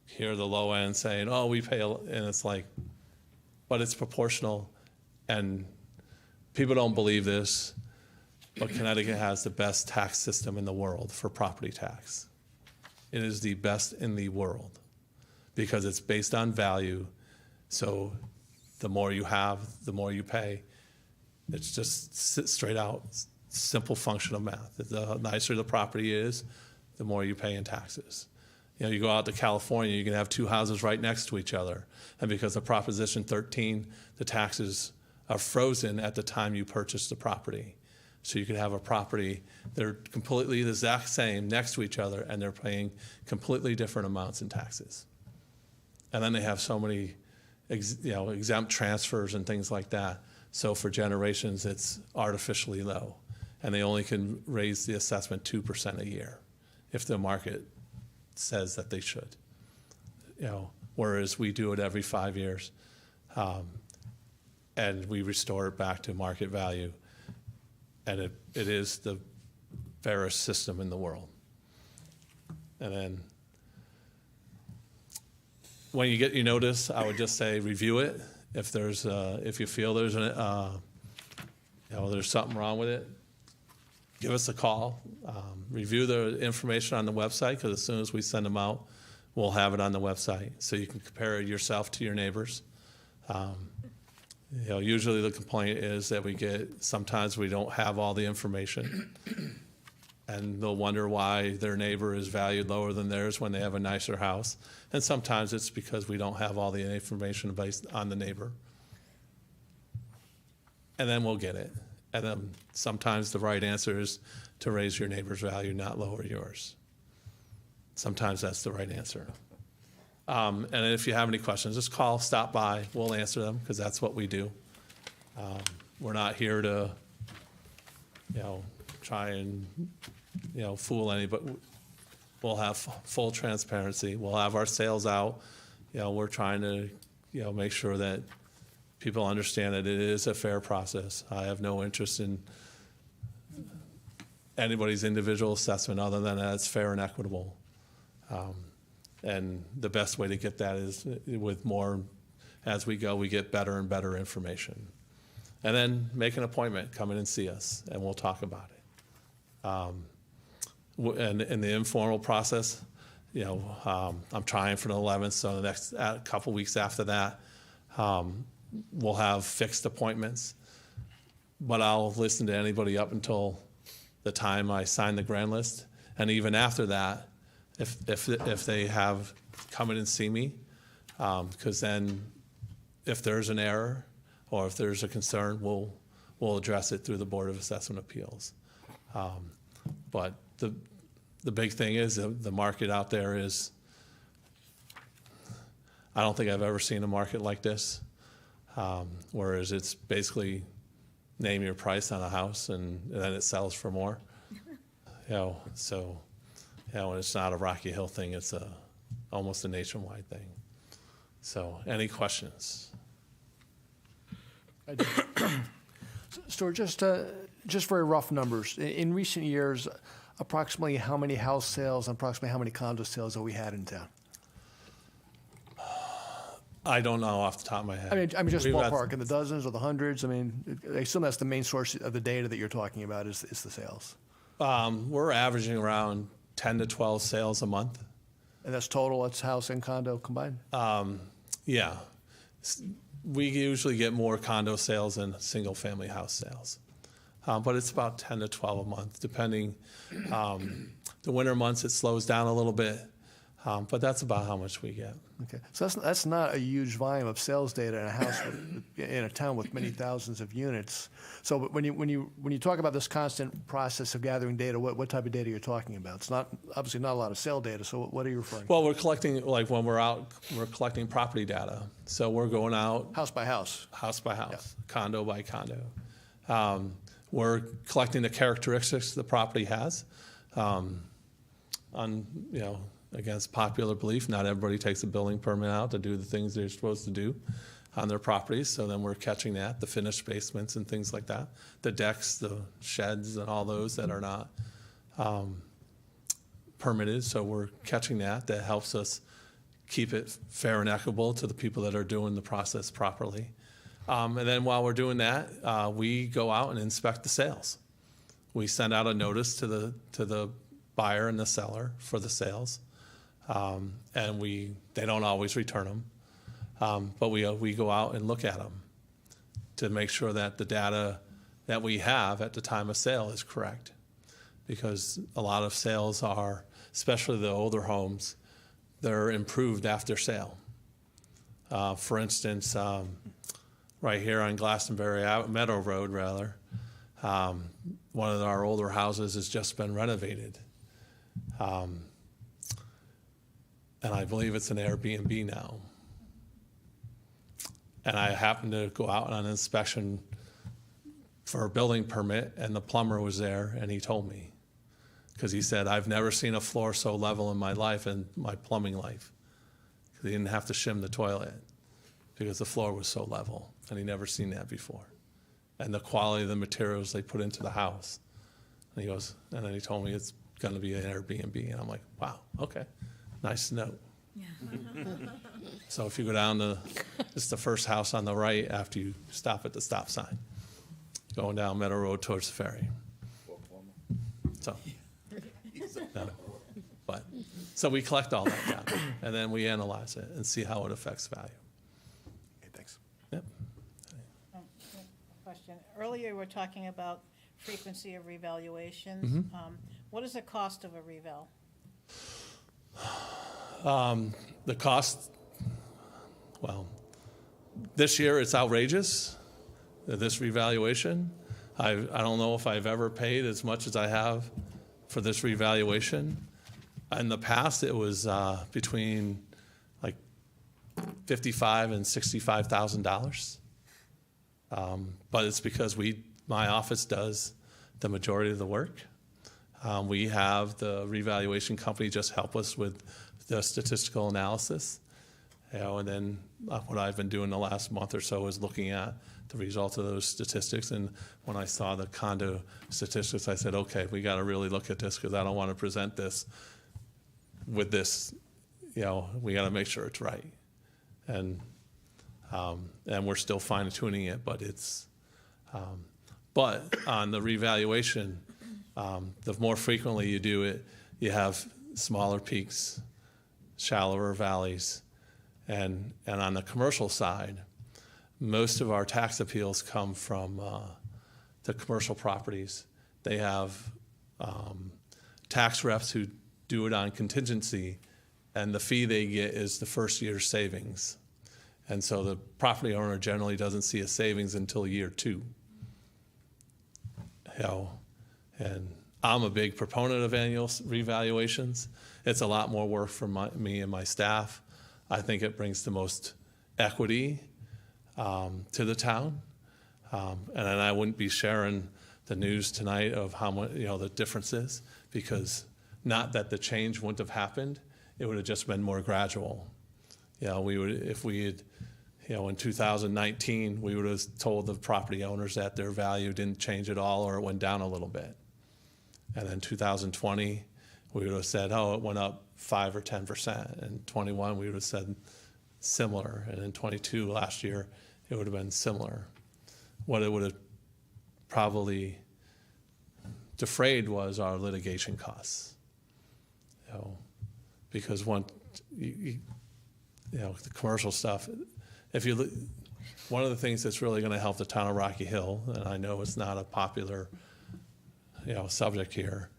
hear the low end saying, "Oh, we pay," and it's like, but it's proportional. And people don't believe this, but Connecticut has the best tax system in the world for property tax. It is the best in the world because it's based on value. So the more you have, the more you pay. It's just straight out simple function of math. The nicer the property is, the more you pay in taxes. You go out to California, you can have two houses right next to each other. And because of Proposition 13, the taxes are frozen at the time you purchase the property. So you could have a property, they're completely the exact same next to each other, and they're paying completely different amounts in taxes. And then they have so many exempt transfers and things like that. So for generations, it's artificially low. And they only can raise the assessment 2% a year if the market says that they should. Whereas we do it every 5 years, and we restore it back to market value. And it is the fairest system in the world. And then when you get your notice, I would just say review it. If you feel there's there's something wrong with it, give us a call. Review the information on the website, because as soon as we send them out, we'll have it on the website so you can compare yourself to your neighbors. Usually the complaint is that sometimes we don't have all the information, and they'll wonder why their neighbor is valued lower than theirs when they have a nicer house. And sometimes it's because we don't have all the information based on the neighbor. And then we'll get it. And then sometimes the right answer is to raise your neighbor's value, not lower yours. Sometimes that's the right answer. And if you have any questions, just call, stop by. We'll answer them, because that's what we do. We're not here to, try and, fool anybody. We'll have full transparency. We'll have our sales out. We're trying to, make sure that people understand that it is a fair process. I have no interest in anybody's individual assessment other than that it's fair and equitable. And the best way to get that is with more, as we go, we get better and better information. And then make an appointment, come in and see us, and we'll talk about it. And in the informal process, I'm trying for the 11th, so the next couple weeks after that, we'll have fixed appointments. But I'll listen to anybody up until the time I sign the grand list. And even after that, if they have come in and see me, because then if there's an error or if there's a concern, we'll address it through the Board of Assessment Appeals. But the big thing is the market out there is, I don't think I've ever seen a market like this, whereas it's basically name your price on a house and then it sells for more. And it's not a Rocky Hill thing, it's almost a nationwide thing. So, any questions? I do. Stuart, just very rough numbers. In recent years, approximately how many house sales and approximately how many condo sales have we had in town? I don't know off the top of my head. I mean, just We've had- ballpark, in the dozens or the hundreds? I mean, I assume that's the main source of the data that you're talking about is the sales. We're averaging around 10 to 12 sales a month. And that's total, that's house and condo combined? Yeah. We usually get more condo sales than single-family house sales. But it's about 10 to 12 a month, depending. The winter months, it slows down a little bit, but that's about how much we get. Okay, so that's not a huge volume of sales data in a house in a town with many thousands of units. So when you talk about this constant process of gathering data, what type of data you're talking about? It's not obviously not a lot of sale data. So what are you referring to? Well, we're collecting, like when we're out, we're collecting property data. So we're going out House by house. house by house, condo by condo. We're collecting the characteristics the property has. Against popular belief, not everybody takes a building permit out to do the things they're supposed to do on their properties. So then we're catching that, the finished basements and things like that, the decks, the sheds, and all those that are not permitted. So we're catching that. That helps us keep it fair and equitable to the people that are doing the process properly. And then while we're doing that, we go out and inspect the sales. We send out a notice to the buyer and the seller for the sales. And they don't always return them, but we go out and look at them to make sure that the data that we have at the time of sale is correct. Because a lot of sales are, especially the older homes, they're improved after sale. For instance, right here on Glastonbury Meadow Road, one of our older houses has just been renovated. And I believe it's an Airbnb now. And I happened to go out on an inspection for a building permit, and the plumber was there, and he told me. Because he said, I've never seen a floor so level in my life, in my plumbing life. Because he didn't have to shim the toilet, because the floor was so level, and he'd never seen that before. And the quality of the materials they put into the house. And he goes, and then he told me it's going to be an Airbnb. And I'm like, wow, okay, nice to know. So if you go down it's the first house on the right after you stop at the stop sign, going down Meadow Road towards the ferry. So, no. But, so we collect all that data, and then we analyze it and see how it affects value. Okay, thanks. Yep. Question. Earlier, we were talking about frequency of revaluations. What is the cost of a reval? The cost, well, this year it's outrageous, this revaluation. I don't know if I've ever paid as much as I have for this revaluation. In the past, it was between like $55,000 and $65,000. But it's because my office does the majority of the work. We have the revaluation company just help us with the statistical analysis. And then what I've been doing the last month or so is looking at the results of those statistics. And when I saw the condo statistics, I said, okay, we got to really look at this, because I don't want to present this with this, we got to make sure it's right. And we're still fine tuning it, but but on the revaluation, the more frequently you do it, you have smaller peaks, shallower valleys. And on the commercial side, most of our tax appeals come from the commercial properties. They have tax reps who do it on contingency, and the fee they get is the first year's savings. And so the property owner generally doesn't see a savings until year 2. And I'm a big proponent of annual revaluations. It's a lot more work for me and my staff. I think it brings the most equity to the town. And then I wouldn't be sharing the news tonight of how much, the difference is, because not that the change wouldn't have happened, it would have just been more gradual. If we had, in 2019, we would have told the property owners that their value didn't change at all, or it went down a little bit. And then 2020, we would have said, oh, it went up 5 or 10%. And 21, we would have said similar. And in 22, last year, it would have been similar. What it would have probably defrayed was our litigation costs. Because the commercial stuff, one of the things that's really going to help the town of Rocky Hill, and I know it's not a popular subject here,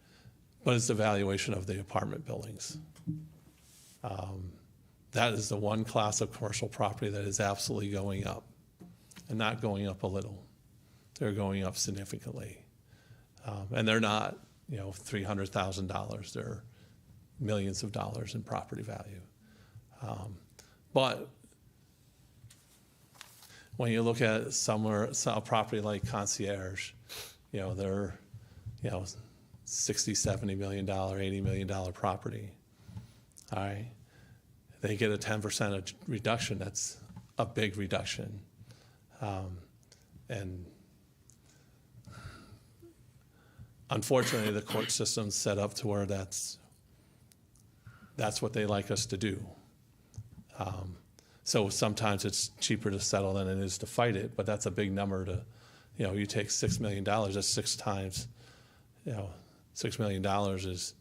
but it's the valuation of the apartment buildings. That is the one class of commercial property that is absolutely going up, and not going up a little. They're going up significantly. And they're not, $300,000. They're millions of dollars in property value. But when you look at a property like Concierge, they're, $60, $70 million, $80 million property. All right. They get a 10% reduction. That's a big reduction. And unfortunately, the court system's set up to where that's what they like us to do. So sometimes it's cheaper to settle than it is to fight it, but that's a big number to, you take $6 million, that's 6 times, $6 million is,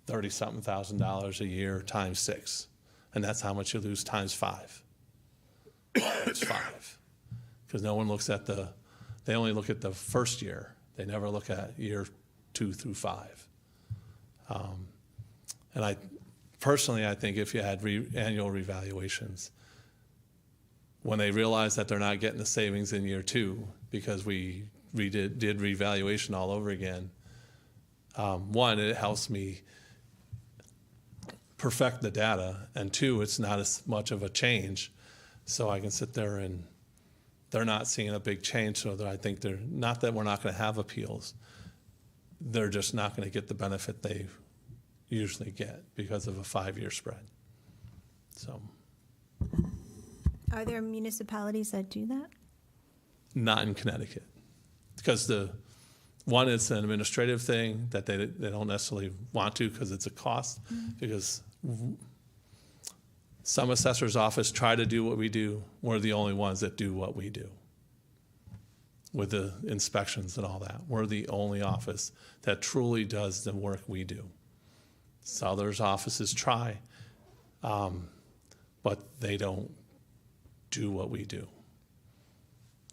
$30-something thousand a year times 6. And that's how much you lose times 5. It's 5. Because no one looks at the They only look at the first year. They never look at year 2 through 5. And I think if you had annual revaluations, when they realize that they're not getting the savings in year 2 because we did revaluation all over again, one, it helps me perfect the data, and 2, it's not as much of a change, so I can sit there and they're not seeing a big change, so that I think they're, not that we're not going to have appeals, they're just not going to get the benefit they usually get because of a 5-year spread. So, Are there municipalities that do that? not in Connecticut. Because one, it's an administrative thing that they don't necessarily want to because it's a cost. Because some assessor's office try to do what we do. We're the only ones that do what we do with the inspections and all that. We're the only office that truly does the work we do. So others offices try, but they don't do what we do.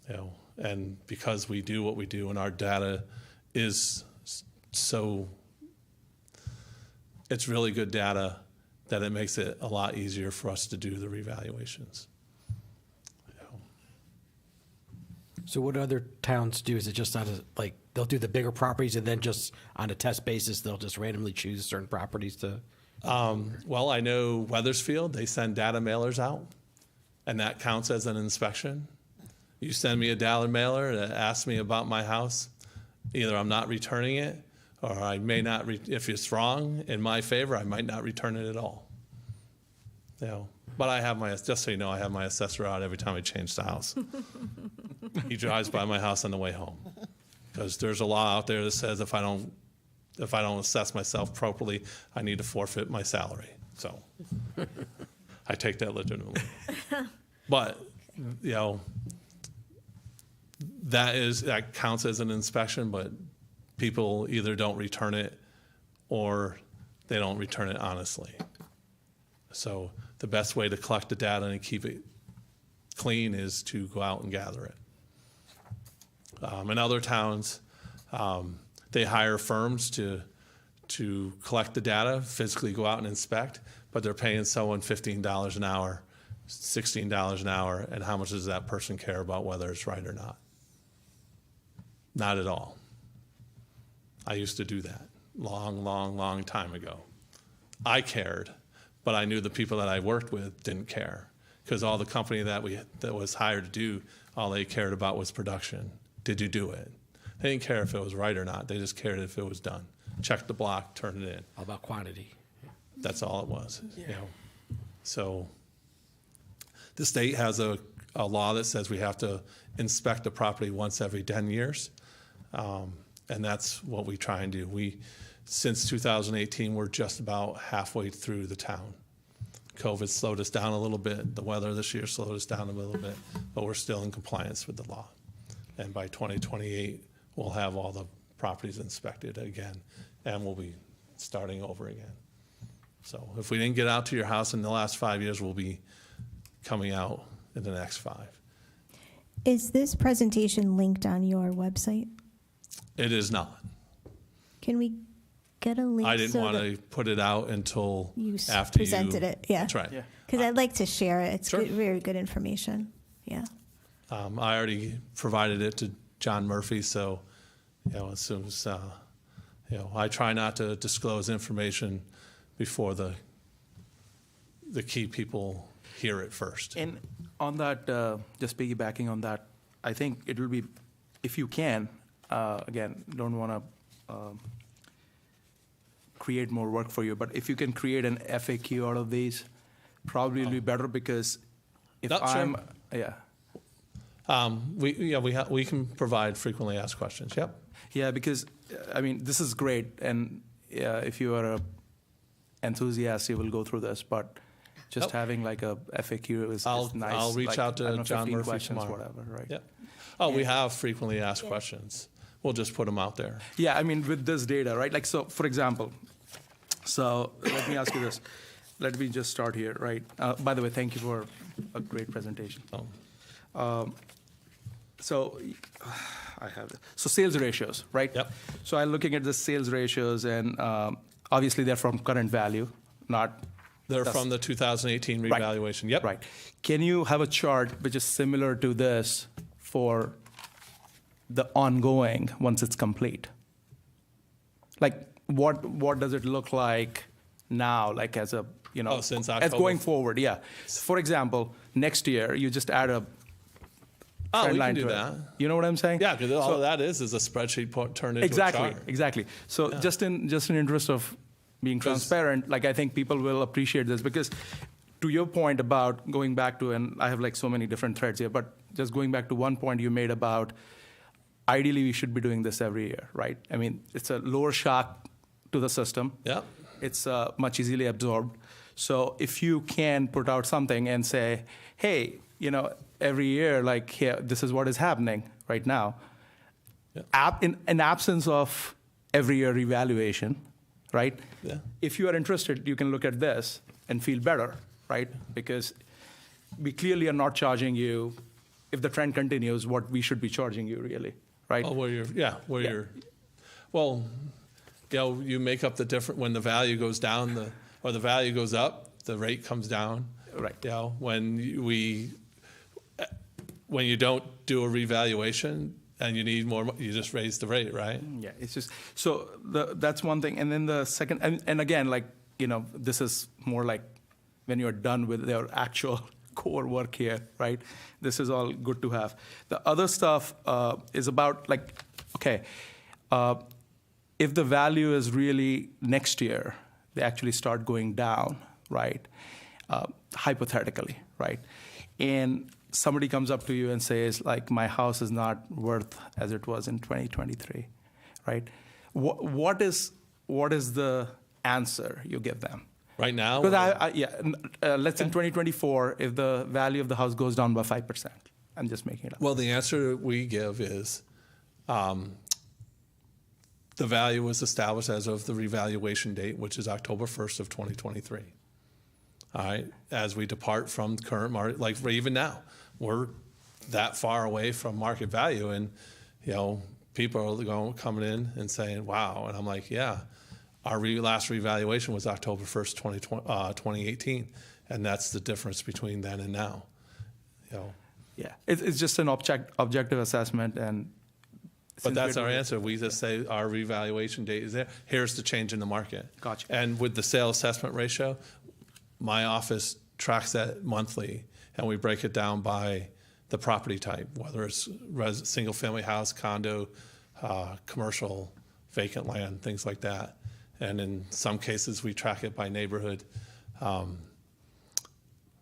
You know, and because we do what we do and our data is so, it's really good data that it makes it a lot easier for us to do the revaluations. You know. So what other towns do? Is it just like they'll do the bigger properties and then just on a test basis they'll just randomly choose certain properties to? Well, I know Weathersfield, they send data mailers out, and that counts as an inspection. You send me a data mailer that asks me about my house, either I'm not returning it, or I may not, if it's wrong in my favor, I might not return it at all. You know, but I have just so you know, I have my assessor out every time I change the house. He drives by my house on the way home, because there's a law out there that says if I don't assess myself properly, I need to forfeit my salary. So I take that legitimately. But, you know, that counts as an inspection, but people either don't return it or they don't return it honestly. So the best way to collect the data and keep it clean is to go out and gather it. In other towns, they hire firms to collect the data, physically go out and inspect, but they're paying someone $15 an hour, $16 an hour, and how much does that person care about whether it's right or not? Not at all. I used to do that long time ago. I cared, but I knew the people that I worked with didn't care, because all the company that was hired to do, all they cared about was production. Did you do it? They didn't care if it was right or not. They just cared if it was done. Check the block, turn it in. All about quantity. That's all it was. You know. So the state has a law that says we have to inspect a property once every 10 years. And that's what we try and do. Since 2018, we're just about halfway through the town. COVID slowed us down a little bit. The weather this year slowed us down a little bit, but we're still in compliance with the law. And by 2028, we'll have all the properties inspected again, and we'll be starting over again. So if we didn't get out to your house in the last 5 years, we'll be coming out in the next 5. Is this presentation linked on your website? It is not. Can we get a link? I didn't so want that to put it out until you after presented it. Yeah. That's right. Yeah. Because I'd like to share it. It's Sure. very good information. Yeah. I already provided it to John Murphy, so, you know, as soon as, you know, I try not to disclose information before the key people hear it first. And on that, just piggybacking on that, I think it will be, if you can, again, don't want to create more work for you, but if you can create an FAQ out of these, probably will be better, because if Sure. I'm, yeah. We can provide frequently asked questions, yep. Yeah, because, I mean, this is great, and if you are a enthusiast, you will go through this, but just having like a FAQ is nice. I'll reach like, out to I don't know, John 15 Murphy questions, tomorrow. whatever, right? Yep. Oh, we have frequently asked questions. We'll just put them out there. Yeah, I mean, with this data, right? Like, so, for example, so let me ask you this. Let me just start here, right? By the way, thank you for a great presentation. So I have, so sales ratios, right? Yep. So I'm looking at the sales ratios, and obviously they're from current value, not. They're that's- from the 2018 Right. revaluation. Yep. Right. Can you have a chart which is similar to this for the ongoing once it's complete? Like, what does it look like now, like as a, you know, Oh, since as October. going forward, yeah. For example, next year, you just add a Oh, trend we line can do to it. that. You know what I'm saying? Yeah, because all of that is a spreadsheet turned into Exactly, a chart. exactly. So just in interest of being transparent, like I think people will appreciate this, because to your point about going back to, and I have like so many different threads here, but just going back to one point you made about ideally we should be doing this every year, right? I mean, it's a lower shock to the system. Yep. It's much easily absorbed. So if you can put out something and say, hey, you know, every year, like, here, this is what is happening right now. Yeah. In absence of every year revaluation, right? Yeah. If you are interested, you can look at this and feel better, right? Because we clearly are not charging you, if the trend continues, what we should be charging you, really, right? Oh, where Yeah. you're, well, you know, you make up the difference when the value goes down, or the value goes up, the rate comes down. Right. You know, when you don't do a revaluation and you need more, you just raise the rate, right? Yeah, it's just, so that's one thing. And then the second, and again, like, you know, this is more like when you're done with their actual core work here, right? This is all good to have. The other stuff is about, like, okay, if the value is really next year, they actually start going down, right? Hypothetically, right? And somebody comes up to you and says, like, my house is not worth as it was in 2023, right? What is the answer you give them? Right now? Because let's in 2024, if the value of the house goes down by 5%, I'm just making it up. Well, the answer we give is the value was established as of the revaluation date, which is October 1st of 2023. All right, as we depart from current market, like even now, we're that far away from market value, and you know, people are coming in and saying, "Wow," and I'm like, "Yeah, our last revaluation was October 1st, 2018, and that's the difference between then and now." You know, Yeah, it's just an objective assessment, and but that's our answer. We just say our revaluation date is there. Here's the change in the market. Gotcha. And with the sale assessment ratio, my office tracks that monthly, and we break it down by the property type, whether it's single-family house, condo, commercial, vacant land, things like that. And in some cases, we track it by neighborhood,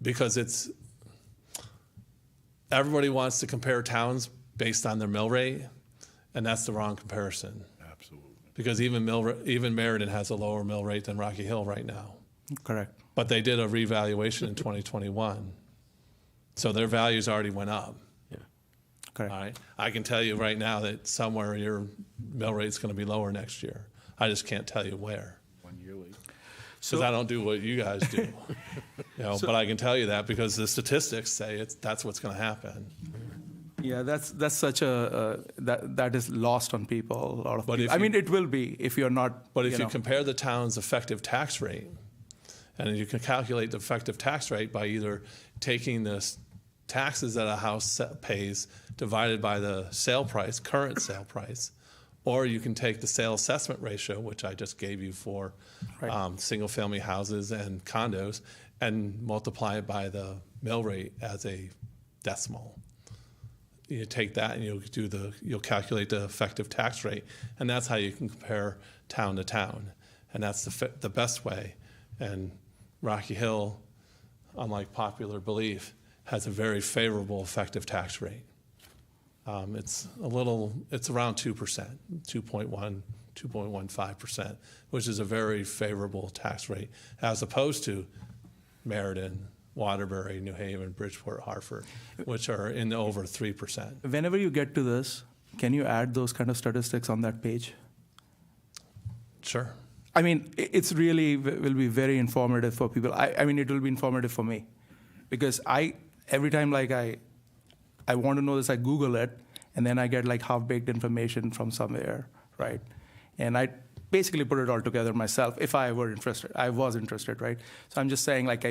because everybody wants to compare towns based on their mill rate, and that's the wrong comparison. Absolutely. Because even Meriden has a lower mill rate than Rocky Hill right now. correct. But they did a revaluation in 2021, so their values already went up. Correct. All right, I can tell you right now that somewhere your mill rate's going to be lower next year. I just can't tell you where, 1 year late. because I don't do what you guys do. But I can tell you that because the statistics say that's what's going to happen. Yeah, that's such that is lost on people. A lot of But people. if I you- mean, it will be if you're not. But if you know. compare the town's effective tax rate, and you can calculate the effective tax rate by either taking the taxes that a house pays divided by the sale price, current sale price, or you can take the sale assessment ratio, which I just gave you for Right. single-family houses and condos, and multiply it by the mill rate as a decimal. You take that and you'll calculate the effective tax rate, and that's how you can compare town to town, and that's the best way. And Rocky Hill, unlike popular belief, has a very favorable effective tax rate. It's around 2%, 2.1, 2.15%, which is a very favorable tax rate, as opposed to Meriden, Waterbury, New Haven, Bridgeport, Hartford, which are in the over 3%. Whenever you get to this, can you add those kind of statistics on that page? Sure. I mean, it's really will be very informative for people. I mean, it will be informative for me, because every time like I want to know this, I Google it, and then I get like half-baked information from somewhere, right? And I basically put it all together myself if I were interested. I was interested, right? So I'm just saying, like,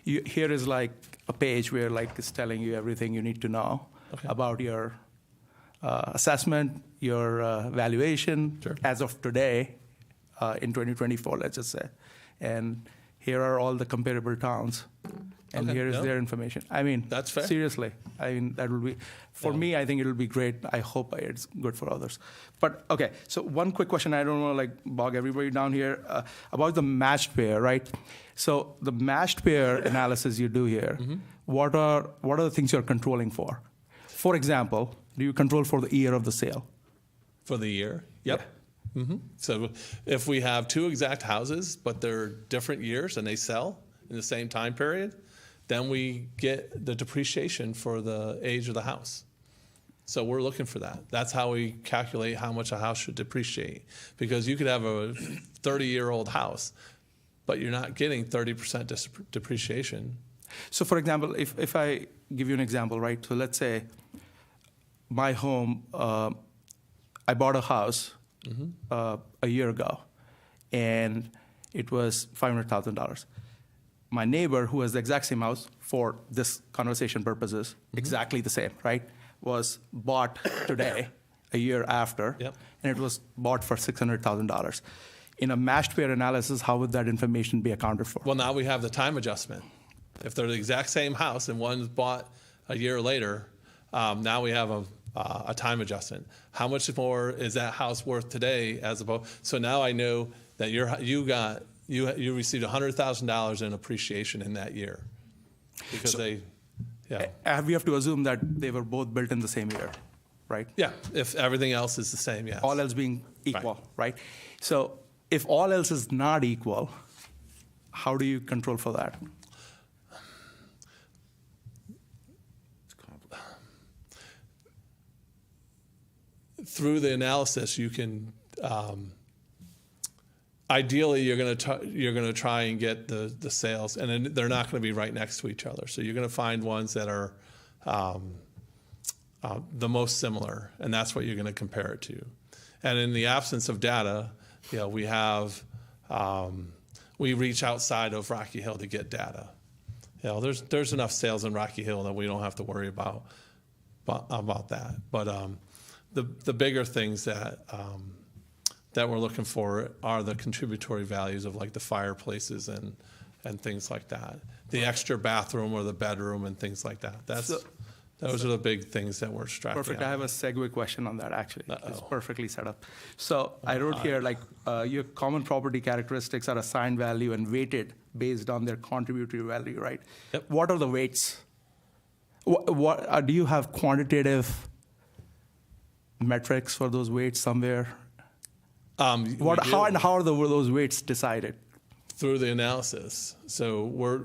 here is like a page where like it's telling you everything you need to know about your assessment, your valuation as of today in 2024, let's just say. And here are all the comparable towns. And Okay, here is yeah. their information. I mean, That's fair. Seriously, I mean, that will be, for me, I think it will be great. I hope it's good for others. But, okay, so one quick question. I don't want to, like, bog everybody down here. About the matched pair, right? So the matched pair analysis you do here, what are the things you're controlling for? For example, do you control for the year of the sale? For the year? Yep. So if we have two exact houses, but they're different years and they sell in the same time period, then we get the depreciation for the age of the house. So we're looking for that. That's how we calculate how much a house should depreciate. Because you could have a 30-year-old house, but you're not getting 30% depreciation. So, for example, if I give you an example, right? So let's say my home, I bought a house a year ago, and it was $500,000. My neighbor, who has the exact same house for this conversation purposes, exactly the same, right, was bought today, a year after, and it was bought for $600,000. In a matched pair analysis, how would that information be accounted for? Well, now we have the time adjustment. If they're the exact same house and one's bought a year later, now we have a time adjustment. How much more is that house worth today as opposed? So now I know that you received $100,000 in appreciation in that year because we have to assume that they were both built in the same year, right? Yeah, if everything else is the same, yes. All else being equal, right? So if all else is not equal, how do you control for that? Through the analysis, you can. Ideally, you're going to try and get the sales, and then they're not going to be right next to each other. So you're going to find ones that are the most similar, and that's what you're going to compare it to. And in the absence of data, we have we reach outside of Rocky Hill to get data. There's enough sales in Rocky Hill that we don't have to worry about that. But the bigger things that we're looking for are the contributory values of like the fireplaces and things like that. The extra bathroom or the bedroom and things like that. Those are the big things that we're tracking. Perfect. I have a segue question on that, actually. It's perfectly set up. So I wrote here, like, your common property characteristics are assigned value and weighted based on their contributory value, right? Yep. What are the weights? What do you have quantitative metrics for those weights somewhere? How are those weights decided? Through the analysis. So we're,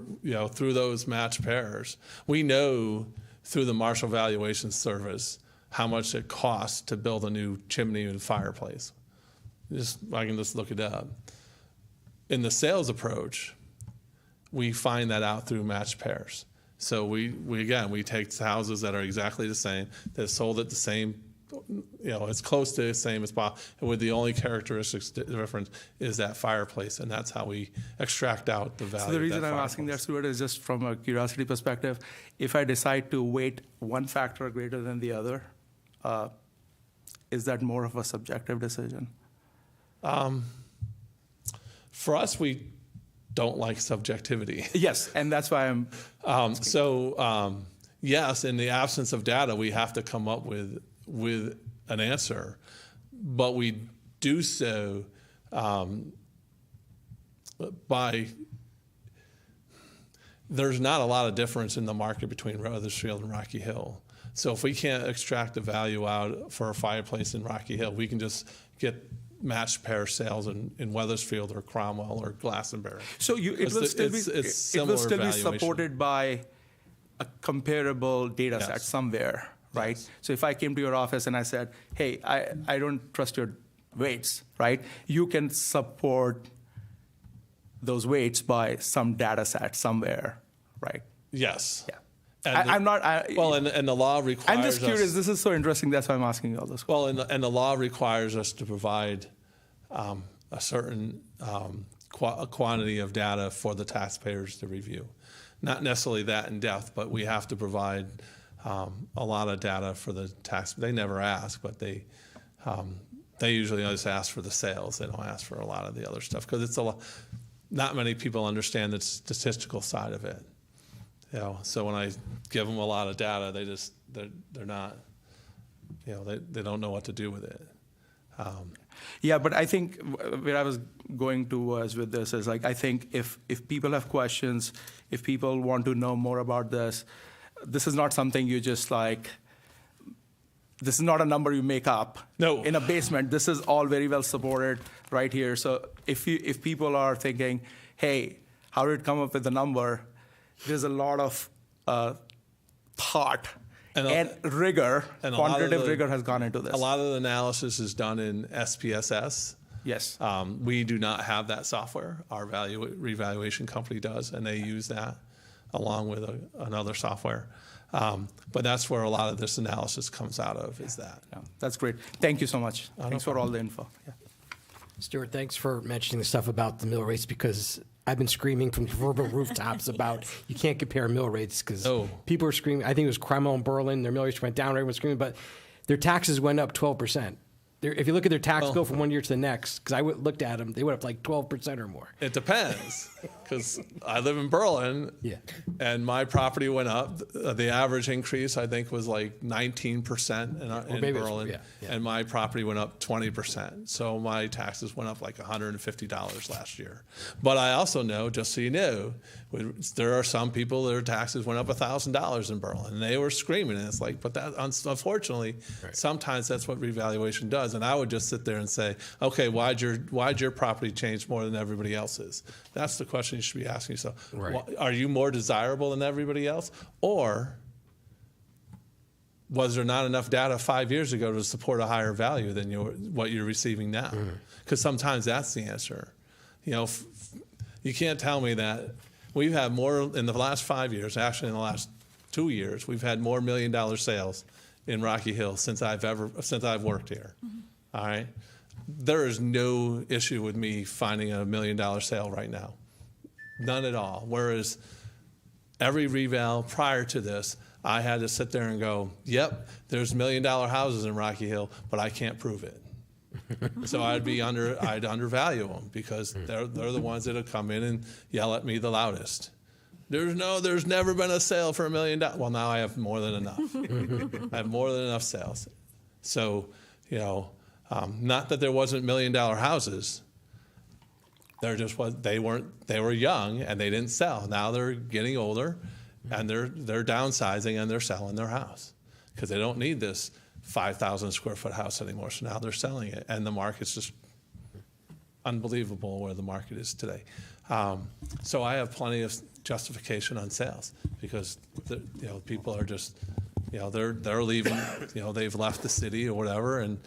through those matched pairs, we know through the Marshall Valuation Service how much it costs to build a new chimney and fireplace. I can just look it up. In the sales approach, we find that out through matched pairs. So we take houses that are exactly the same, that sold at the same, as close to the same as possible. And with the only characteristics difference is that fireplace, and that's how we extract out the value. So the reason of that I'm asking that, fireplace. Stuart, is just from a curiosity perspective. If I decide to weight one factor greater than the other, is that more of a subjective decision? For us, we don't like subjectivity. Yes, and that's why I'm. Yes, in the absence of data, we have to come up with an answer, but we do so by. There's not a lot of difference in the market between Wethersfield and Rocky Hill. So if we can't extract the value out for a fireplace in Rocky Hill, we can just get matched pair sales in Wethersfield or Cromwell or Glastonbury. So it will still be supported by a comparable data set somewhere, right? Yes. So if I came to your office and I said, hey, I don't trust your weights, right? You can support those weights by some data set somewhere, right? Yes. Yeah. I'm not. Well, and the law requires I'm just curious. us- This is so interesting. That's why I'm asking you all this. Well, and the law requires us to provide a certain a quantity of data for the taxpayers to review. Not necessarily that in depth, but we have to provide a lot of data for the tax. They never ask, but they usually just ask for the sales. They don't ask for a lot of the other stuff because it's a lot. Not many people understand the statistical side of it. You know, so when I give them a lot of data, they're not, you know, they don't know what to do with it. Yeah, but I think where I was going to was with this is like I think if people have questions, if people want to know more about this, this is not something you just like. This is not a number you make up. No. In a basement, this is all very well supported right here. So if people are thinking, hey, how did it come up with the number? There's a lot of thought and rigor, and a lot of quantitative the- rigor has gone into this. A lot of the analysis is done in SPSS. Yes. We do not have that software. Our revaluation company does, and they use that along with another software. But that's where a lot of this analysis comes out of, is that. Yeah, that's great. Thank you so much. Thanks for all the info. Yeah. Stuart, thanks for mentioning the stuff about the mill rates, because I've been screaming from proverbial rooftops about you can't compare mill rates because Oh. people are screaming. I think it was Cromwell and Berlin, their mill rates went down, everyone was screaming, but their taxes went up 12%. If you look at their tax bill from one year to the next, because I looked at them, they went up like 12% or more. It depends, because I live in Berlin, Yeah. and my property went up. The average increase, I think, was like 19% in maybe it's- Berlin, yeah, yeah. and my property went up 20%. So my taxes went up like $150 last year. But I also know, just so you know, there are some people their taxes went up $1,000 in Berlin, and they were screaming. And it's like, but that unfortunately, sometimes that's what revaluation does. And I would just sit there and say, okay, why'd your property change more than everybody else's? That's the question you should be asking yourself. Right. Are you more desirable than everybody else? Or was there not enough data 5 years ago to support a higher value than what you're receiving now? Because sometimes that's the answer. You know, you can't tell me that we've had more in the last 5 years, actually in the last 2 years, we've had more $1 million sales in Rocky Hill since I've worked here. All right? There is no issue with me finding a $1 million sale right now. None at all. Whereas every reval prior to this, I had to sit there and go, yep, there's $1 million houses in Rocky Hill, but I can't prove it. So I'd undervalue them because they're the ones that have come in and yell at me the loudest. There's never been a sale for $1 million. Well, now I have more than enough. I have more than enough sales. So, you know, not that there wasn't $1 million houses. There just was. They were young and they didn't sell. Now they're getting older, and they're downsizing and they're selling their house because they don't need this 5,000 square foot house anymore. So now they're selling it, and the market's just unbelievable where the market is today. So I have plenty of justification on sales because people are just they're leaving. They've left the city or whatever, and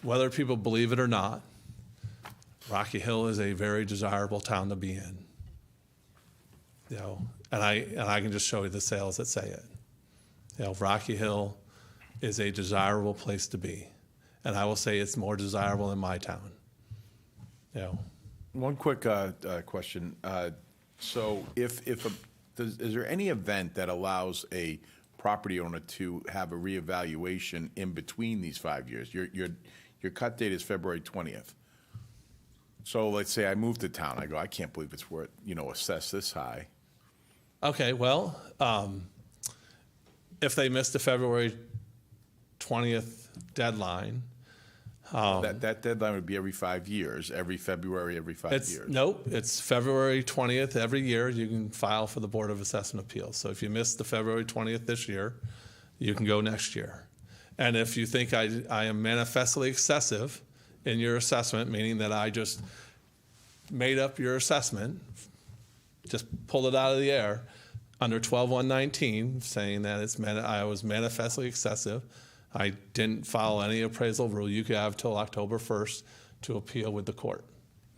whether people believe it or not, Rocky Hill is a very desirable town to be in. And I can just show you the sales that say it. Rocky Hill is a desirable place to be, and I will say it's more desirable than my town. One quick question. So is there any event that allows a property owner to have a reevaluation in between these 5 years? Your cut date is February 20th. So let's say I move to town. I go, I can't believe it's worth, assessed this high. Okay, well, if they missed the February 20th deadline, That deadline would be every 5 years, every February, every 5 years. Nope, it's February 20th every year. You can file for the Board of Assessment Appeals. So if you missed the February 20th this year, you can go next year. And if you think I am manifestly excessive in your assessment, meaning that I just made up your assessment, just pulled it out of the air, under 12-119, saying that I was manifestly excessive, I didn't follow any appraisal rule, you could have till October 1st to appeal with the court.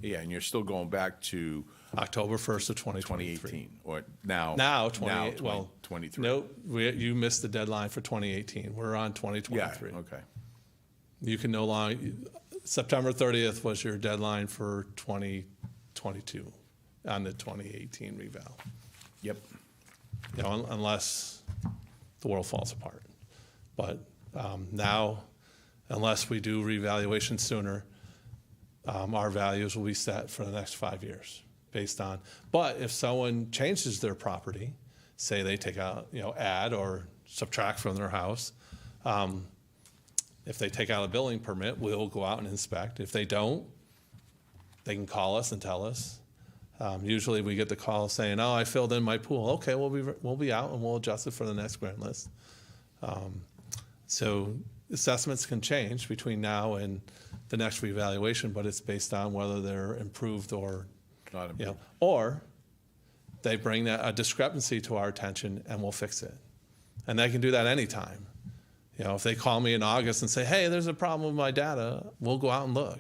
Yeah, and you're still going back to October 1st of 2023. 2018, or now? Now, 23. 23. Nope, you missed the deadline for 2018. We're on 2023. Yeah, okay. You can no longer, September 30th was your deadline for 2022 on the 2018 reval. Yep. You know, unless the world falls apart. But now, unless we do revaluation sooner, our values will be set for the next 5 years based on, but if someone changes their property, say they take out, add or subtract from their house, if they take out a building permit, we'll go out and inspect. If they don't, they can call us and tell us. Usually we get the call saying, oh, I filled in my pool. Okay, we'll be out and we'll adjust it for the next grant list. So assessments can change between now and the next revaluation, but it's based on whether they're improved or, Not improved. or they bring a discrepancy to our attention and we'll fix it. And they can do that anytime. If they call me in August and say, hey, there's a problem with my data, we'll go out and look.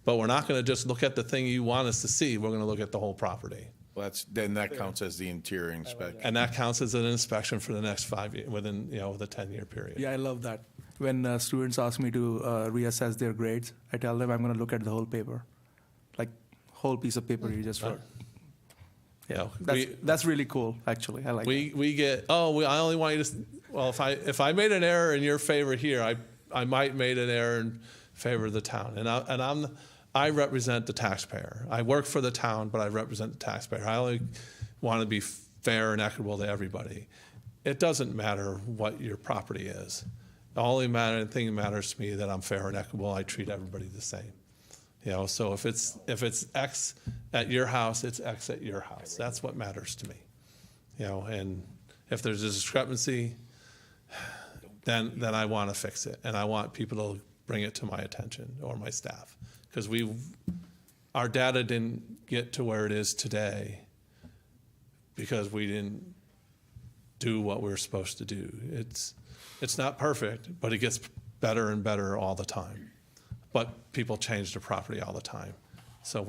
But we're not going to just look at the thing you want us to see. We're going to look at the whole property. Well, then that counts as the interior inspection. And that counts as an inspection for the next 5 years, within, the 10-year period. Yeah, I love that. When students ask me to reassess their grades, I tell them I'm going to look at the whole paper, like whole piece of paper you just wrote. Yeah, that's really cool. Actually, I like. We get I only want you to. Well, if I made an error in your favor here, I might made an error in favor of the town, and I represent the taxpayer. I work for the town, but I represent the taxpayer. I only want to be fair and equitable to everybody. It doesn't matter what your property is. The only thing that matters to me is that I'm fair and equitable. I treat everybody the same. So if it's X at your house, it's X at your house. That's what matters to me. And if there's a discrepancy, then I want to fix it, and I want people to bring it to my attention or my staff, because our data didn't get to where it is today because we didn't do what we were supposed to do. It's not perfect, but it gets better and better all the time. But people change their property all the time. So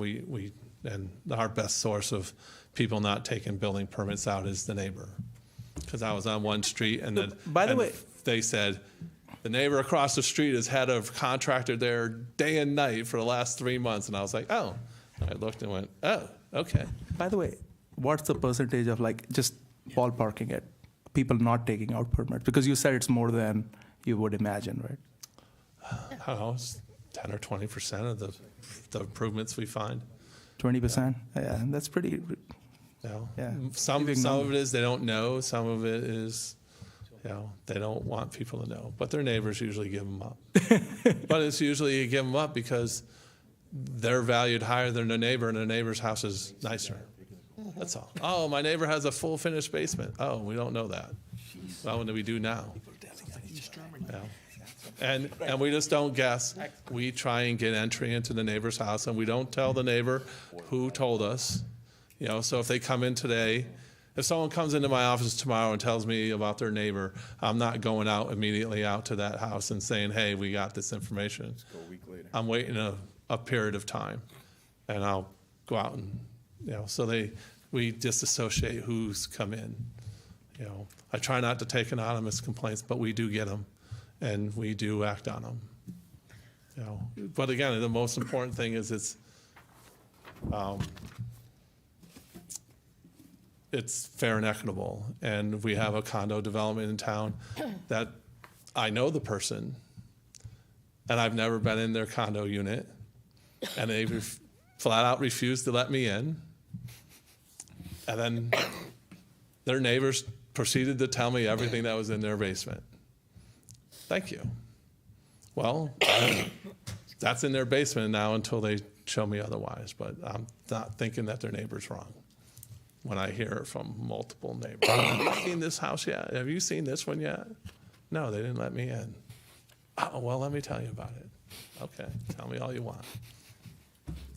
and our best source of people not taking building permits out is the neighbor. Because I was on one street and then By the way, they said, the neighbor across the street has had a contractor there day and night for the last 3 months. And I was like, oh. And I looked and went, oh, okay. by the way, what's the percentage of just ballparking it, people not taking out permits? Because you said it's more than you would imagine, right? I don't know, it's 10 or 20% of the improvements we find. 20%. Yeah, that's pretty. Yeah. Some Big of number. it is they don't know. Some of it is, they don't want people to know. But their neighbors usually give them up. But it's usually you give them up because they're valued higher than their neighbor, and their neighbor's house is nicer. That's all. Oh, my neighbor has a full finished basement. Oh, we don't know that. Well, what do we do now? And we just don't guess. We try and get entry into the neighbor's house, and we don't tell the neighbor who told us. So if they come in today, if someone comes into my office tomorrow and tells me about their neighbor, I'm not going out immediately out to that house and saying, hey, we got this information. Go a week later. I'm waiting a period of time, and I'll go out and, so we disassociate who's come in. I try not to take anonymous complaints, but we do get them, and we do act on them. But again, the most important thing is it's fair and equitable. And we have a condo development in town that I know the person, and I've never been in their condo unit, and they flat out refused to let me in. And then their neighbors proceeded to tell me everything that was in their basement. Thank you. Well, that's in their basement now until they show me otherwise, but I'm not thinking that their neighbor's wrong when I hear it from multiple neighbors. Have you seen this house yet? Have you seen this one yet? No, they didn't let me in. Oh, well, let me tell you about it. Okay, tell me all you want.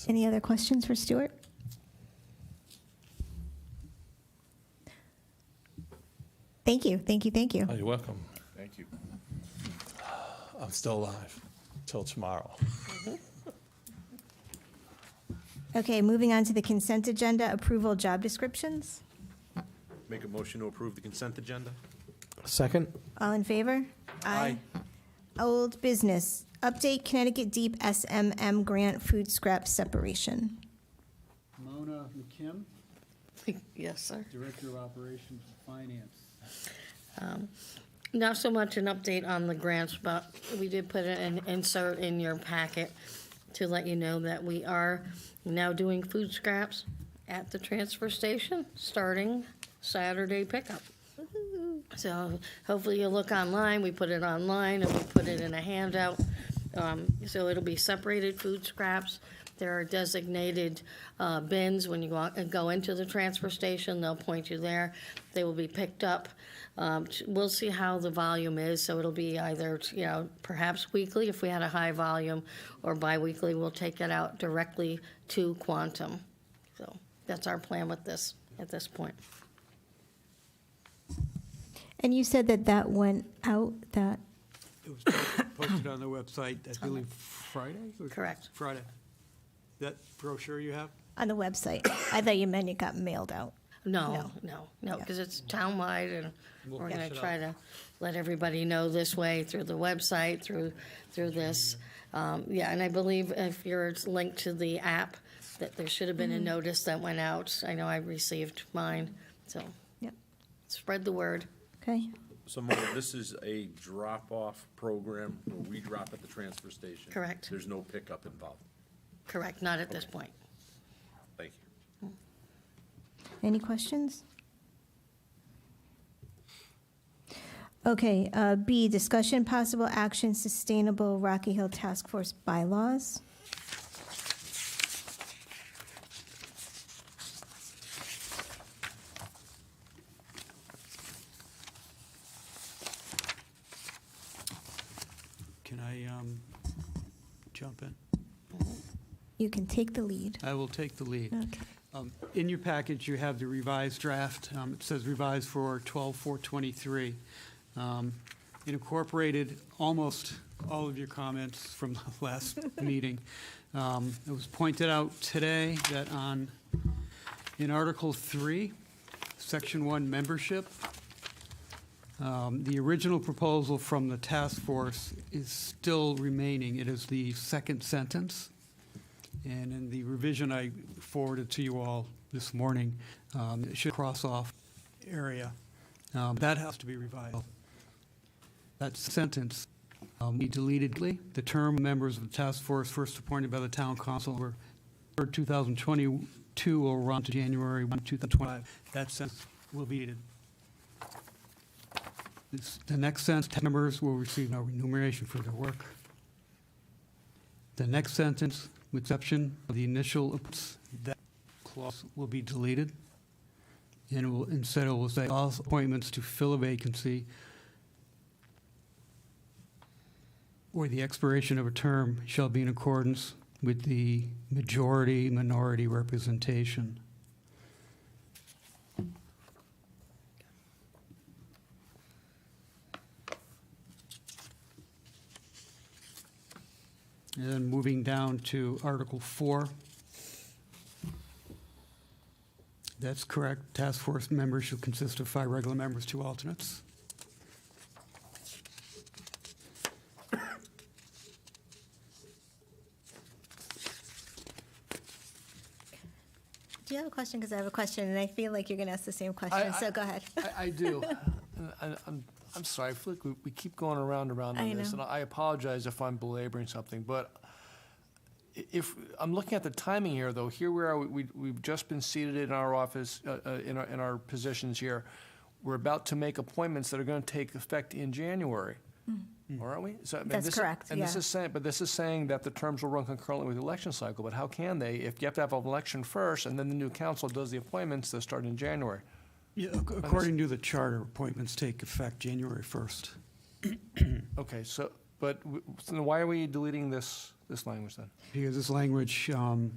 Any other questions for Stuart? Thank you. Oh, you're welcome. Thank you. I'm still alive till tomorrow. Okay, moving on to the consent agenda, approval of job descriptions. Make a motion to approve the consent agenda? Second? All in favor? Aye. Old business, update Connecticut Deep SMM grant food scrap separation. Mona McKim, Yes, sir. Director of Operations and Finance. Not so much an update on the grants, but we did put an insert in your packet to let you know that we are now doing food scraps at the transfer station, starting Saturday pickup. So hopefully you'll look online. We put it online and we put it in a handout. So it'll be separated food scraps. There are designated bins when you go into the transfer station. They'll point you there. They will be picked up. We'll see how the volume is. So it'll be either, perhaps weekly if we had a high volume, or biweekly. We'll take it out directly to Quantum. So that's our plan with this at this point. And you said that went out, that, It was posted on the website, I believe, Friday? Correct. Friday. That brochure you have? on the website. I thought you meant it got mailed out. No, Yeah. because it's townwide, and We'll we're push going to it try out. to let everybody know this way through the website, through this. Yeah, and I believe if you're linked to the app, that there should have been a notice that went out. I know I received mine, so Yep. spread the word. Okay. So Mona, this is a drop-off program where we drop at the transfer station? Correct. There's no pickup involved? Correct, not at this point. Thank you. Any questions? Okay, B, discussion possible action, sustainable Rocky Hill Task Force bylaws. Can I jump in? You can take the lead. I will take the lead. Okay. In your package, you have the revised draft. It says revised for 12/4/23. It incorporated almost all of your comments from the last meeting. It was pointed out today that in Article 3, Section 1, membership, the original proposal from the task force is still remaining. It is the second sentence. And in the revision I forwarded to you all this morning, it should cross off area. That has to be revised. That sentence be deleted. The term members of the task force first appointed by the town council were 2022 will run to January 1, 2025. That sentence will be deleted. The next sentence, members will receive no remuneration for their work. The next sentence, with exception of the initial, that clause will be deleted. And instead it will say, all appointments to fill a vacancy or the expiration of a term shall be in accordance with the majority-minority representation. And then moving down to Article 4. That's correct. Task force members shall consist of 5 regular members, 2 alternates. Do you have a question? Because I have a question, and I feel like you're going to ask the same question, so go ahead. I do. I'm sorry, I feel like we keep going around and around I on this, know. and I apologize if I'm belaboring something, but if, I'm looking at the timing here, though, here we are, we've just been seated in our office, in our positions here. We're about to make appointments that are going to take effect in January, aren't we? So, I mean, That's this- correct, And this yeah. is saying, but this is saying that the terms will run concurrently with the election cycle, but how can they, if you have to have an election first, and then the new council does the appointments that start in January? Yeah, according to the charter, appointments take effect January 1st. Okay, so, but, so then why are we deleting this language then? Because this language the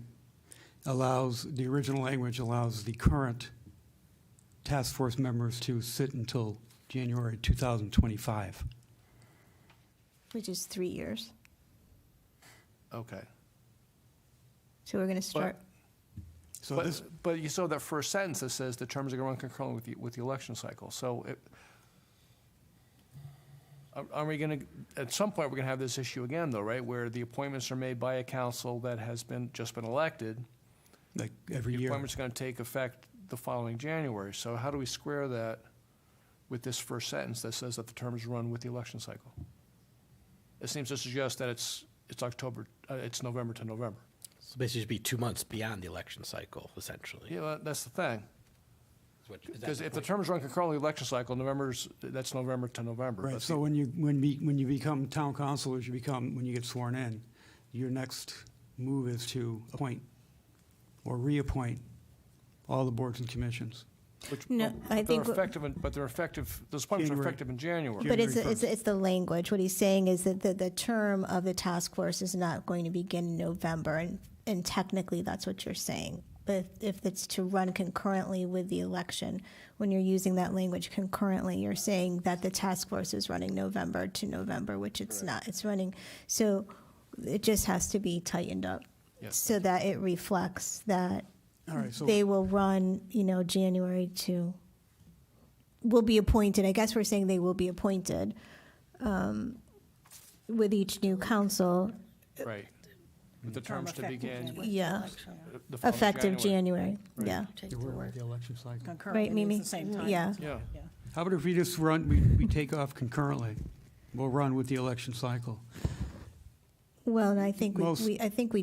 original language allows the current task force members to sit until January 2025. Which is 3 years. Okay. So we're going to start. So this, But you saw that first sentence that says the terms are going to run concurrently with the election cycle. So are we going to, at some point, we're going to have this issue again, though, right? Where the appointments are made by a council that has just been elected. like every The year. appointment's going to take effect the following January. So how do we square that with this first sentence that says that the terms run with the election cycle? It seems to suggest that it's November to November. So basically, it'd be 2 months beyond the election cycle, essentially. Yeah, well, that's the thing. Is that Because the if the point? terms run concurrently with the election cycle, that's November to November. Right, But so when you become town councilors, when you get sworn in, your next move is to appoint or reappoint all the boards and commissions. No, I think. those appointments are January. effective in January. But it's, January it's the language. What he's saying is that the term of the task force is not going to begin in November, and technically that's what you're saying. But if it's to run concurrently with the election, when you're using that language concurrently, you're saying that the task force is running November to November, which it's not. It's running, so it just has to be tightened up Yes. so that it reflects that All right, so they will run, January to, will be appointed, I guess we're saying they will be appointed with each new council, Right. With the terms to effective begin. January. yeah, the following effective January. January, yeah. Take you're the worried word. about the election cycle. Concurrently Right, means Mimi? the same time. Yeah. Yeah. Yeah. How about if we just we take off concurrently? We'll run with the election cycle. Well, and I think Most- I think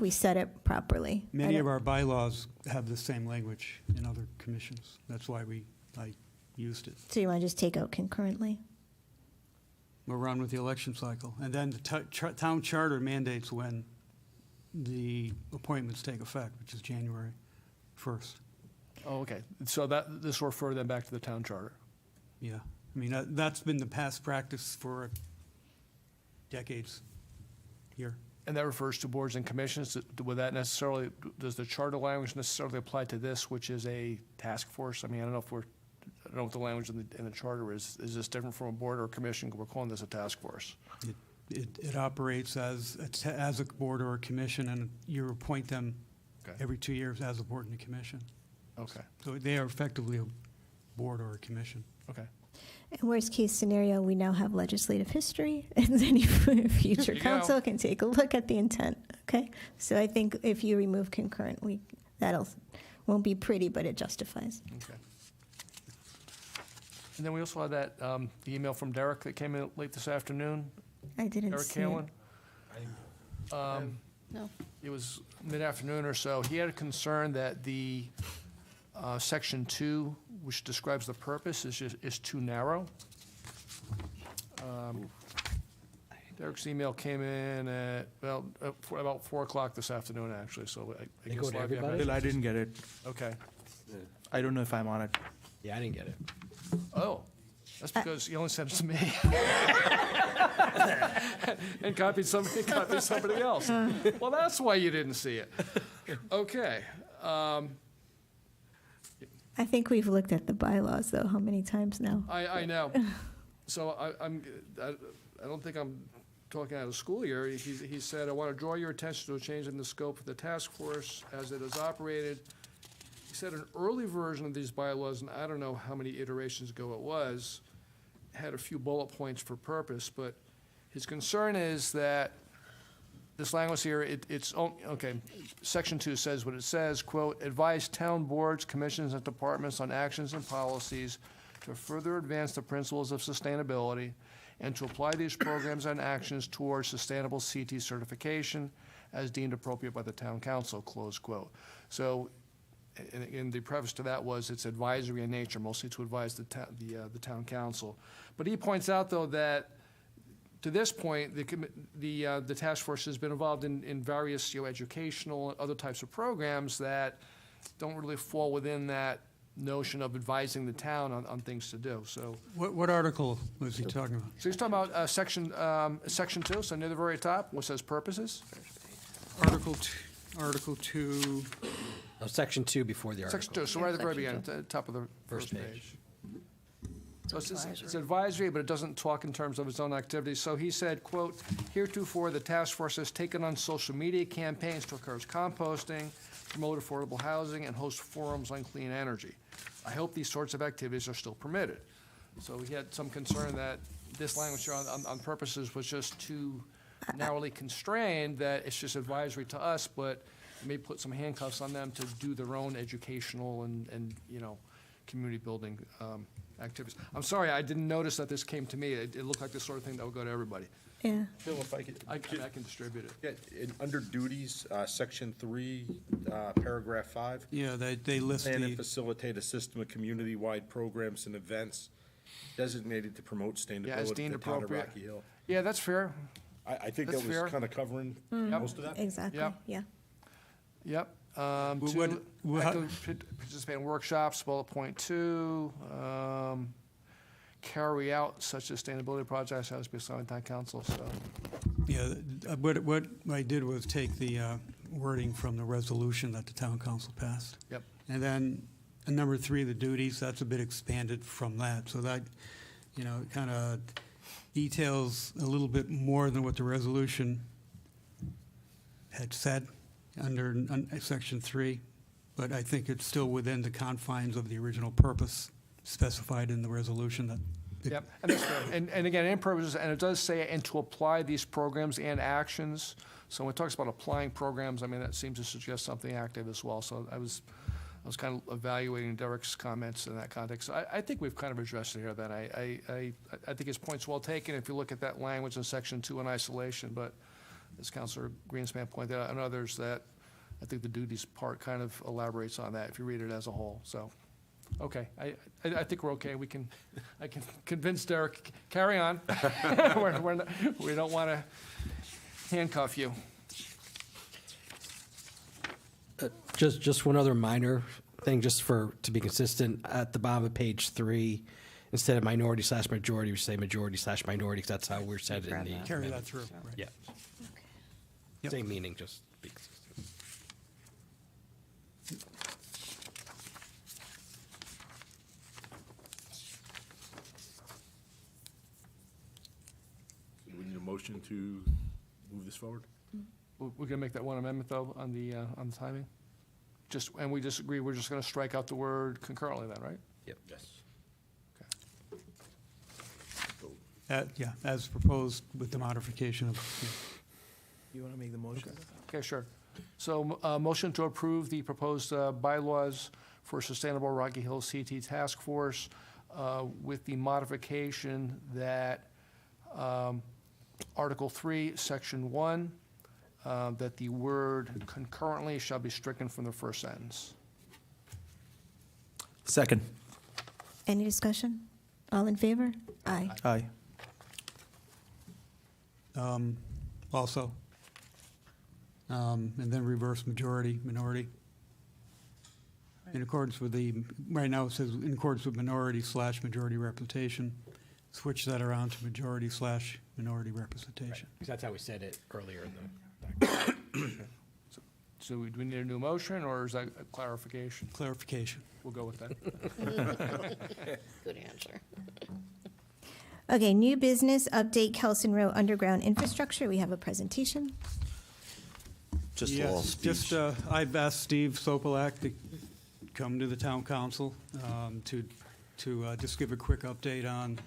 we said it properly. Many of our bylaws have the same language in other commissions. That's why I used it. So you want to just take out concurrently? We'll run with the election cycle. And then the town charter mandates when the appointments take effect, which is January 1st. Oh, okay. So this will refer then back to the town charter. Yeah. I mean, that's been the past practice for decades here. And that refers to boards and commissions. Would that necessarily, does the charter language necessarily apply to this, which is a task force? I mean, I don't know what the language in the charter is. Is this different from a board or a commission? We're calling this a task force. It operates as a board or a commission, and you appoint them Okay. every 2 years as a board and a commission. Okay, So they are effectively a board or a commission. okay. In worst case scenario, we now have legislative history, and any future you go. council can take a look at the intent. Okay, so I think if you remove concurrent, won't be pretty, but it justifies. Okay. And then we also had that the email from Derek that came in late this afternoon. I didn't Derek see it. Kalin. No. It was mid-afternoon or so. He had a concern that the section 2, which describes the purpose, is too narrow. Derek's email came in at, about 4 o'clock this afternoon, actually, so I They guess. go to a lot of you have everybody? Bill, I didn't get it. Okay. I don't know if I'm on it. Yeah, I didn't get it. Oh, that's because you only sent it to me. And copied somebody else. Well, that's why you didn't see it. Okay. I think we've looked at the bylaws, though, how many times now? I know. So I don't think I'm talking out of school here. He said, I want to draw your attention to a change in the scope of the task force as it is operated. He said an early version of these bylaws, and I don't know how many iterations ago it was, had a few bullet points for purpose, but his concern is that this language here, section 2 says what it says, quote, advise town boards, commissions, and departments on actions and policies to further advance the principles of sustainability and to apply these programs and actions towards sustainable CT certification as deemed appropriate by the town council, close quote. So, and the preface to that was it's advisory in nature, mostly to advise the town council. But he points out, though, that to this point, the task force has been involved in various educational and other types of programs that don't really fall within that notion of advising the town on things to do. So, What article was he talking about? so he's talking about section 2, so near the very top, which says purposes. Article 2, Oh, section 2 before the article. Section 2, so right at the very Section beginning, at the top of the first First page. page. So it's advisory, but it doesn't talk in terms of its own activities. So he said, quote, heretofore, the task force has taken on social media campaigns to encourage composting, promote affordable housing, and host forums on clean energy. I hope these sorts of activities are still permitted. So we had some concern that this language here on purposes was just too narrowly constrained, that it's just advisory to us, but may put some handcuffs on them to do their own educational and community building activities. I'm sorry, I didn't notice that this came to me. It looked like the sort of thing that would go to everybody. Yeah. Phil, if I could. I can distribute it. Yeah, under duties, section 3, paragraph 5. Yeah, they list Plan and the, facilitate a system of community-wide programs and events designated to promote Yeah, as sustainability deemed in the town of appropriate. Rocky Hill. Yeah, that's fair. I think That's that fair. was kind of covering most of that. Exactly, Yep. yeah. Yep. what- Participate in workshops, bullet point 2. Carry out such sustainability projects has to be assigned to town council, so. yeah, what I did was take the wording from the resolution that the town council passed. Yep. And then, number 3, the duties, that's a bit expanded from that. So that, kind of details a little bit more than what the resolution had said under section 3. But I think it's still within the confines of the original purpose specified in the resolution that. Yep, and that's fair. And again, in purposes, and it does say, and to apply these programs and actions. So when it talks about applying programs, I mean, that seems to suggest something active as well. So I was kind of evaluating Derek's comments in that context. I think we've kind of addressed it here then. I think his point's well taken if you look at that language in section 2 in isolation, but as Councilor Greenspan pointed out, and others, that I think the duties part kind of elaborates on that if you read it as a whole, so. Okay, I think we're okay. I can convince Derek, carry on. We don't want to handcuff you. Just one other minor thing, just to be consistent, at the bottom of page 3, instead of minority/majority, we say majority/minority, 'cause that's how we're set in the. Carry that through, right. Yeah. Yep. Same meaning, just be consistent. Do we need a motion to move this forward? We're going to make that one amendment, though, on the timing? And we disagree, we're just going to strike out the word concurrently then, right? Yep. Yes. Yeah, as proposed with the modification of, You want to make the motion? Okay, sure. So, motion to approve the proposed bylaws for Sustainable Rocky Hill CT Task Force with the modification that Article 3, Section 1, that the word concurrently shall be stricken from the first sentence. Second. Any discussion? All in favor? Aye. Aye. also. And then reverse majority, minority. In accordance with right now it says in accordance with minority/majority representation. Switch that around to majority/minority representation. Because that's how we said it earlier in the document. So do we need a new motion, or is that a clarification? Clarification. We'll go with that. Good answer. Okay, new business, update Kelson Road underground infrastructure. We have a presentation. Just a little Yes, speech. just, I've asked Steve Sopelak to come to the town council to just give a quick update on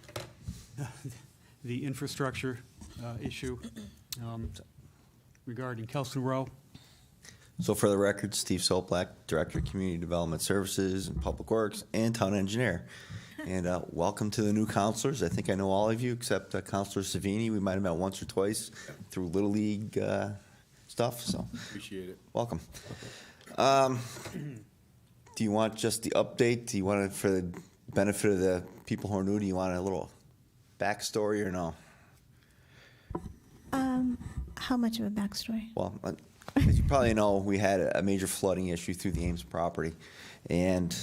the infrastructure issue regarding Kelson Row. So for the record, Steve Soplak, Director of Community Development Services and Public Works and Town Engineer. And welcome to the new counselors. I think I know all of you except Counselor Savini. We might have met once or twice through Little League stuff, so Appreciate it. welcome. Do you want just the update? Do you want it for the benefit of the people who are new? Do you want a little backstory or no? How much of a backstory? Well, as you probably know, we had a major flooding issue through the Ames property, and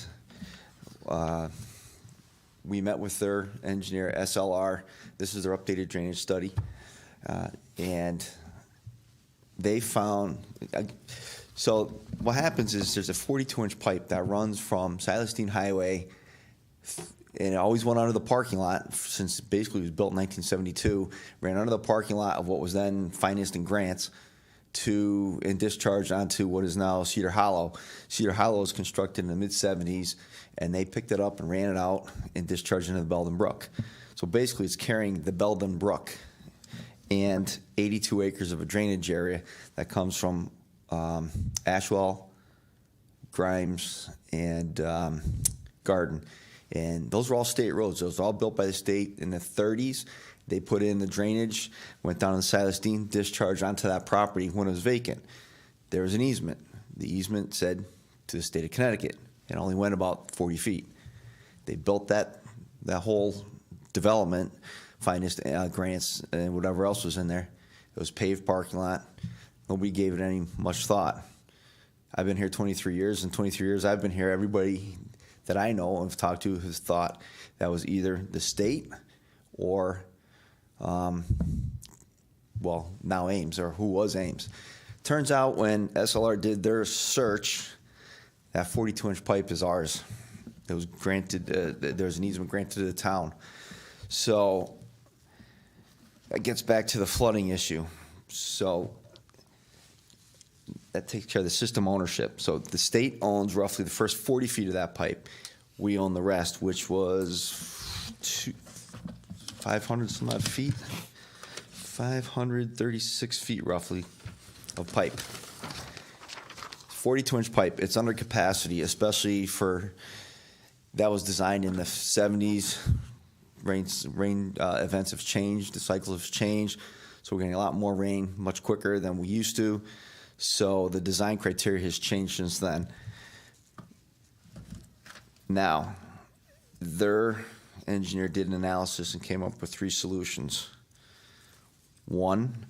we met with their engineer, SLR. This is their updated drainage study, and they found. So what happens is there's a 42-inch pipe that runs from Silas Deane Highway, and it always went under the parking lot since basically it was built in 1972. Ran under the parking lot of what was then Finest and Grants and discharged onto what is now Cedar Hollow. Cedar Hollow was constructed in the mid-'70s, and they picked it up and ran it out and discharged into the Belden Brook. So basically, it's carrying the Belden Brook and 82 acres of a drainage area that comes from Ashwell, Grimes, and Garden. And those were all state roads. Those were all built by the state in the 30s. They put in the drainage, went down to the Silas Dean, discharged onto that property when it was vacant. There was an easement. The easement said to the state of Connecticut. It only went about 40 feet. They built that whole development, finest grants and whatever else was in there. It was paved parking lot. Nobody gave it any much thought. I've been here 23 years, and 23 years I've been here, everybody that I know and have talked to has thought that was either the state or well, now Ames, or who was Ames. Turns out when SLR did their search, that 42-inch pipe is ours. It was granted, there's an easement granted to the town. So that gets back to the flooding issue. So that takes care of the system ownership. So the state owns roughly the first 40 feet of that pipe. We own the rest, which was 500 some odd feet, 536 feet roughly of pipe. 42-inch pipe. It's under capacity, especially for, that was designed in the 70s. Rain events have changed, the cycles have changed, so we're getting a lot more rain much quicker than we used to. So the design criteria has changed since then. Now, their engineer did an analysis and came up with 3 solutions. One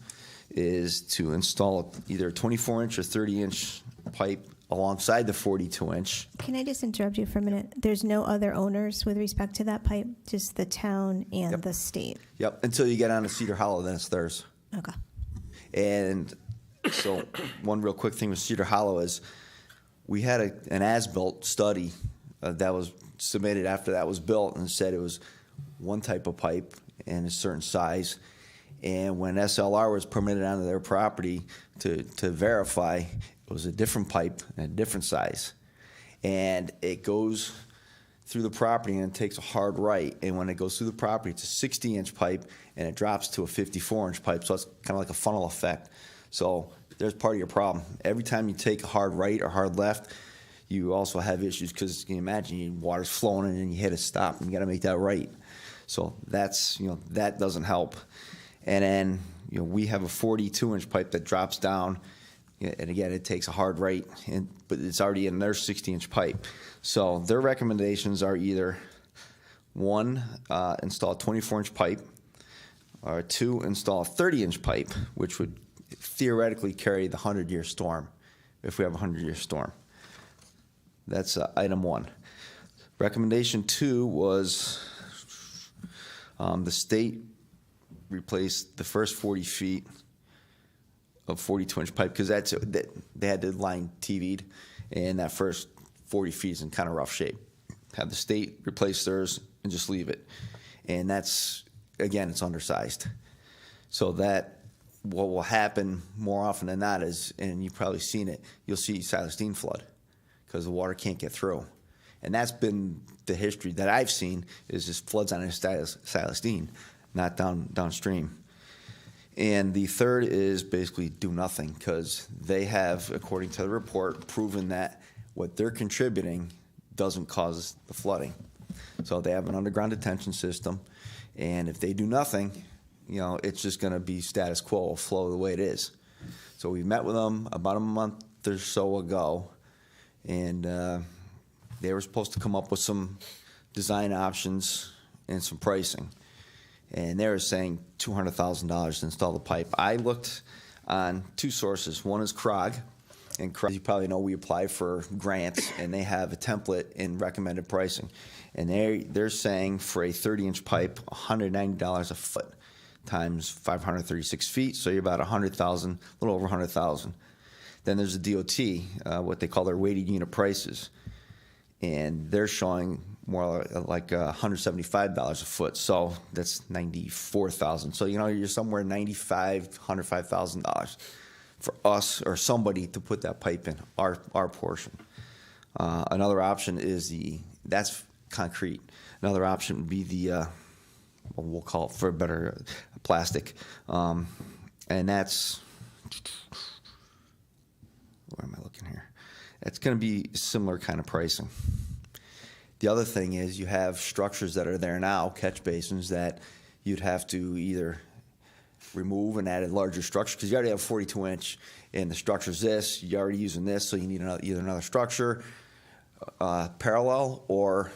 is to install either a 24-inch or 30-inch pipe alongside the 42-inch. Can I just interrupt you for a minute? There's no other owners with respect to that pipe, just the town and the state? Yep, until you get on to Cedar Hollow, then it's theirs. Okay. And so one real quick thing with Cedar Hollow is we had an as-built study that was submitted after that was built and said it was one type of pipe and a certain size. And when SLR was permitted onto their property to verify, it was a different pipe and a different size. And it goes through the property and it takes a hard right. And when it goes through the property, it's a 60-inch pipe and it drops to a 54-inch pipe. So it's kind of like a funnel effect. So there's part of your problem. Every time you take a hard right or hard left, you also have issues because you can imagine water's flowing and then you hit a stop and you got to make that right. So that's, that doesn't help. And then, we have a 42-inch pipe that drops down, and again, it takes a hard right, but it's already in their 60-inch pipe. So their recommendations are either 1, install a 24-inch pipe, or 2, install a 30-inch pipe, which would theoretically carry the 100-year storm, if we have a 100-year storm. That's item 1. Recommendation 2 was the state replaced the first 40 feet of 42-inch pipe because they had the line TV'd, and that first 40 feet is in kind of rough shape. Have the state replace theirs and just leave it. And that's, again, it's undersized. So that, what will happen more often than not is, and you've probably seen it, you'll see Silas Dean flood because the water can't get through. And that's been the history that I've seen, is just floods on Silas Dean, not downstream. And the third is basically do nothing, because they have, according to the report, proven that what they're contributing doesn't cause the flooding. So they have an underground detention system, and if they do nothing, it's just going to be status quo, flow the way it is. So we met with them about a month or so ago, and they were supposed to come up with some design options and some pricing. And they were saying $200,000 to install the pipe. I looked on 2 sources. One is CROG, and CROG, you probably know, we apply for grants, and they have a template in recommended pricing. And they're saying for a 30-inch pipe, $190 a foot times 536 feet, so you're about $100,000, a little over $100,000. Then there's the DOT, what they call their weighted unit prices, and they're showing more like $175 a foot, so that's $94,000. So you're somewhere $95,000, $105,000 for us or somebody to put that pipe in, our portion. Another option is that's concrete. Another option would be we'll call it for a better, plastic. And that's, where am I looking here? It's going to be similar kind of pricing. The other thing is you have structures that are there now, catch basins, that you'd have to either remove and add a larger structure, because you already have 42-inch, and the structure's this, you're already using this, so you need either another structure parallel, or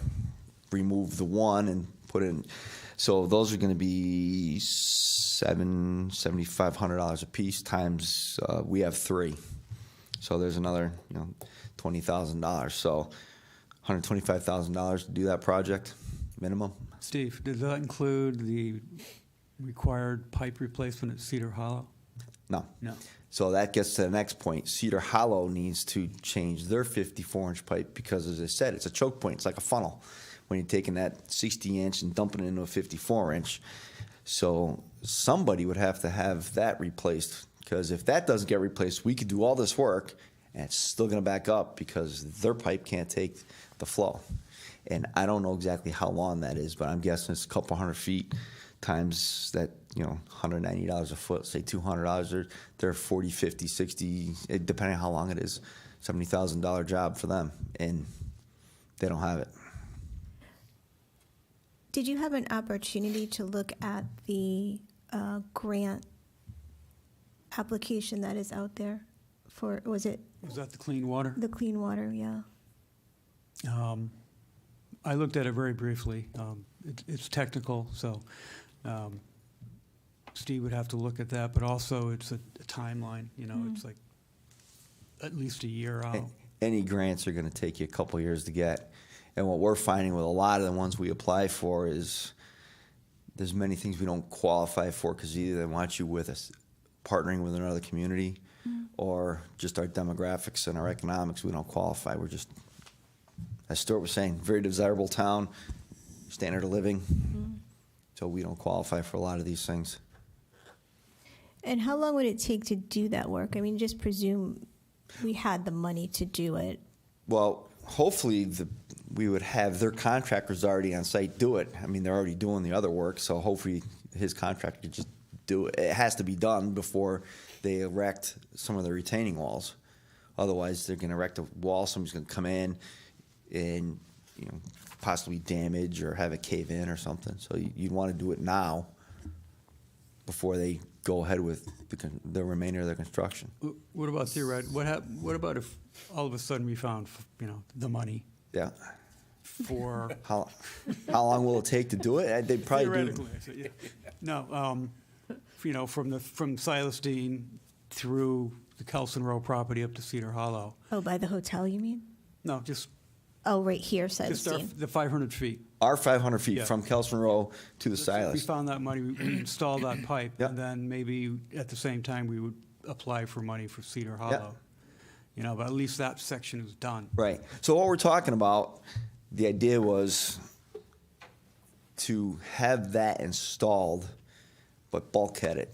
remove the one and put it in. So those are going to be $7,500 a piece times we have 3. So there's another $20,000. So $125,000 to do that project minimum. Steve, does that include the required pipe replacement at Cedar Hollow? No. No. So that gets to the next point. Cedar Hollow needs to change their 54-inch pipe because, as I said, it's a choke point. It's like a funnel when you're taking that 60-inch and dumping it into a 54-inch. So somebody would have to have that replaced, because if that doesn't get replaced, we could do all this work and it's still going to back up because their pipe can't take the flow. And I don't know exactly how long that is, but I'm guessing it's a couple hundred feet times that, $190 a foot, say $200, they're 40, 50, 60, depending on how long it is, $70,000 job for them, and they don't have it. Did you have an opportunity to look at the grant application that is out there for, was that the clean water? the clean water? Yeah. I looked at it very briefly. It's technical, so Steve would have to look at that, but also it's a timeline, it's like at least a year out. Any grants are going to take you a couple years to get. And what we're finding with a lot of the ones we apply for is there's many things we don't qualify for because either they want you with us partnering with another community or just our demographics and our economics, we don't qualify. We're just, as Stuart was saying, very desirable town, standard of living. So we don't qualify for a lot of these things. And how long would it take to do that work? I mean, just presume we had the money to do it. Well, hopefully we would have their contractors already on site do it. I mean, they're already doing the other work, so hopefully his contractor could just do it. It has to be done before they erect some of the retaining walls. Otherwise, they're going to erect a wall, somebody's going to come in and possibly damage or have it cave in or something. So you'd want to do it now before they go ahead with the remainder of their construction. What about theoretically? What about if all of a sudden we found, the money? Yeah. For how long will it take to do it? They probably theoretically, do. I said, yeah. No, from Silas Dean through the Kelson Row property up to Cedar Hollow. Oh, by the hotel, you mean? No, just Oh, right here, says just the 500 feet. Our 500 feet Yeah. from Kelson Row to the We Silas. found that money, we installed that pipe, Yeah. and then maybe at the same time, we would apply for money for Cedar Hollow. But at least that section is done. Right. So what we're talking about, the idea was to have that installed, but bulkhead it.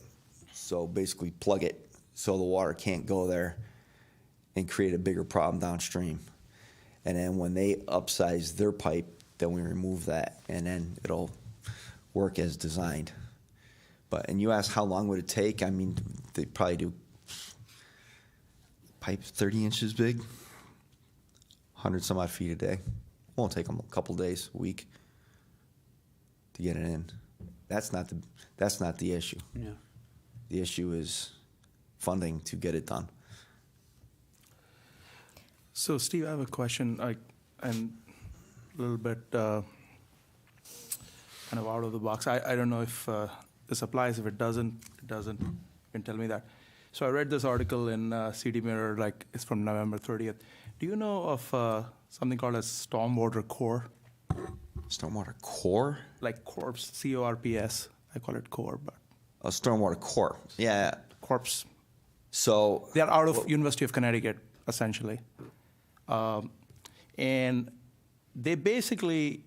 So basically plug it so the water can't go there and create a bigger problem downstream. And then when they upsize their pipe, then we remove that, and then it'll work as designed. And you asked how long would it take? I mean, they probably do pipe 30 inches big, 100 some odd feet a day. Won't take them a couple days, a week to get it in. That's not the issue. Yeah. The issue is funding to get it done. So, Steve, I have a question, and a little bit kind of out of the box. I don't know if this applies. If it doesn't, you can tell me that. So I read this article in CD Mirror, it's from November 30th. Do you know of something called a stormwater core? Stormwater core? Like corpse, C-O-R-P-S. I call it core, but. A stormwater core. Yeah. Corpse. So. They're out of University of Connecticut, essentially. And they basically,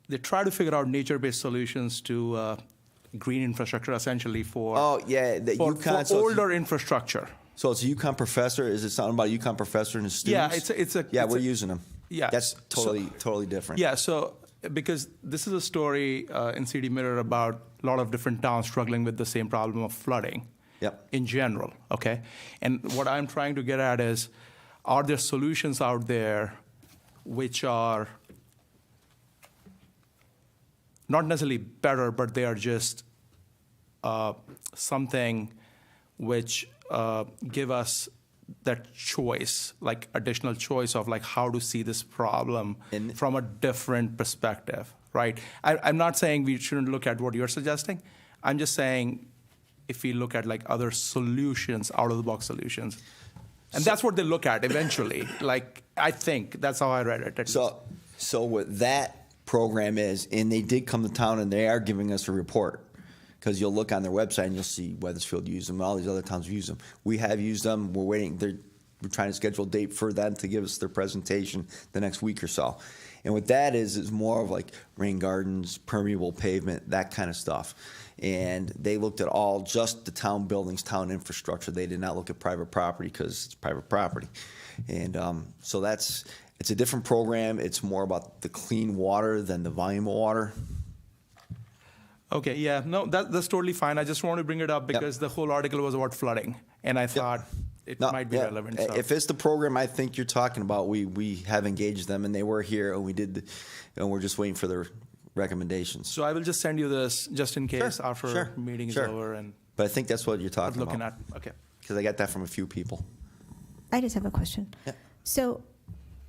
they try to figure out nature-based solutions to green infrastructure essentially for Oh, yeah, the for UConn. So older infrastructure. it's a UConn professor. Is it something about a UConn professor and his students? Yeah, it's a Yeah, it's we're a- using them. Yeah, That's so- totally different. Yeah, so because this is a story in CD Mirror about a lot of different towns struggling with the same problem of flooding. Yep. In general, okay? And what I'm trying to get at is, are there solutions out there which are not necessarily better, but they are just something which give us that choice, like additional choice of like how to see this problem And- from a different perspective, right? I'm not saying we shouldn't look at what you're suggesting. I'm just saying if we look at like other solutions, out of the box solutions, and that's what they look at eventually. Like I think that's how I read it. at least. So what that program is, and they did come to town and they are giving us a report. Because you'll look on their website and you'll see Weathersfield use them, all these other towns use them. We have used them. We're waiting. We're trying to schedule a date for them to give us their presentation the next week or so. And what that is more of like rain gardens, permeable pavement, that kind of stuff. And they looked at all just the town buildings, town infrastructure. They did not look at private property because it's private property. And so it's a different program. It's more about the clean water than the volume of water. Okay, yeah, no, that's totally fine. I just want to bring it up because the whole article was about flooding, and I thought it No, might be yeah. relevant. So. If it's the program I think you're talking about, we have engaged them and they were here and we did, and we're just waiting for their recommendations. So I will just send you this just in case after sure, meeting is sure. over and But I think that's what you're start talking looking about. at. Okay. Because I got that from a few people. I just have a question. Yeah. So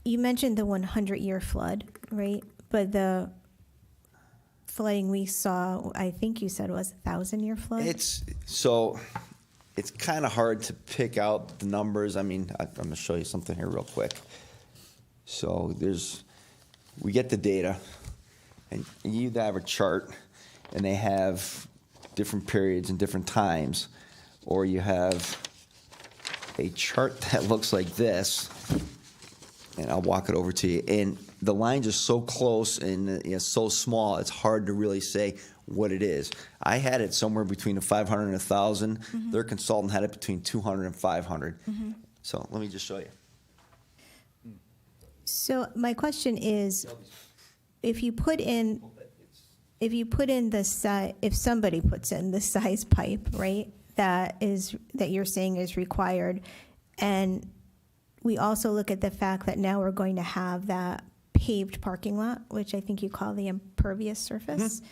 you mentioned the 100-year flood, right? But the flooding we saw, I think you said was 1,000-year flood? It's kind of hard to pick out the numbers. I mean, I'm going to show you something here real quick. So we get the data, and you either have a chart, and they have different periods and different times, or you have a chart that looks like this, and I'll walk it over to you. And the lines are so close and it's so small, it's hard to really say what it is. I had it somewhere between a 500 and 1,000. Their consultant had it between 200 and 500. So let me just show you. So my question is, if you put in the size, if somebody puts in the size pipe, right, that you're saying is required, and we also look at the fact that now we're going to have that paved parking lot, which I think you call the impervious surface.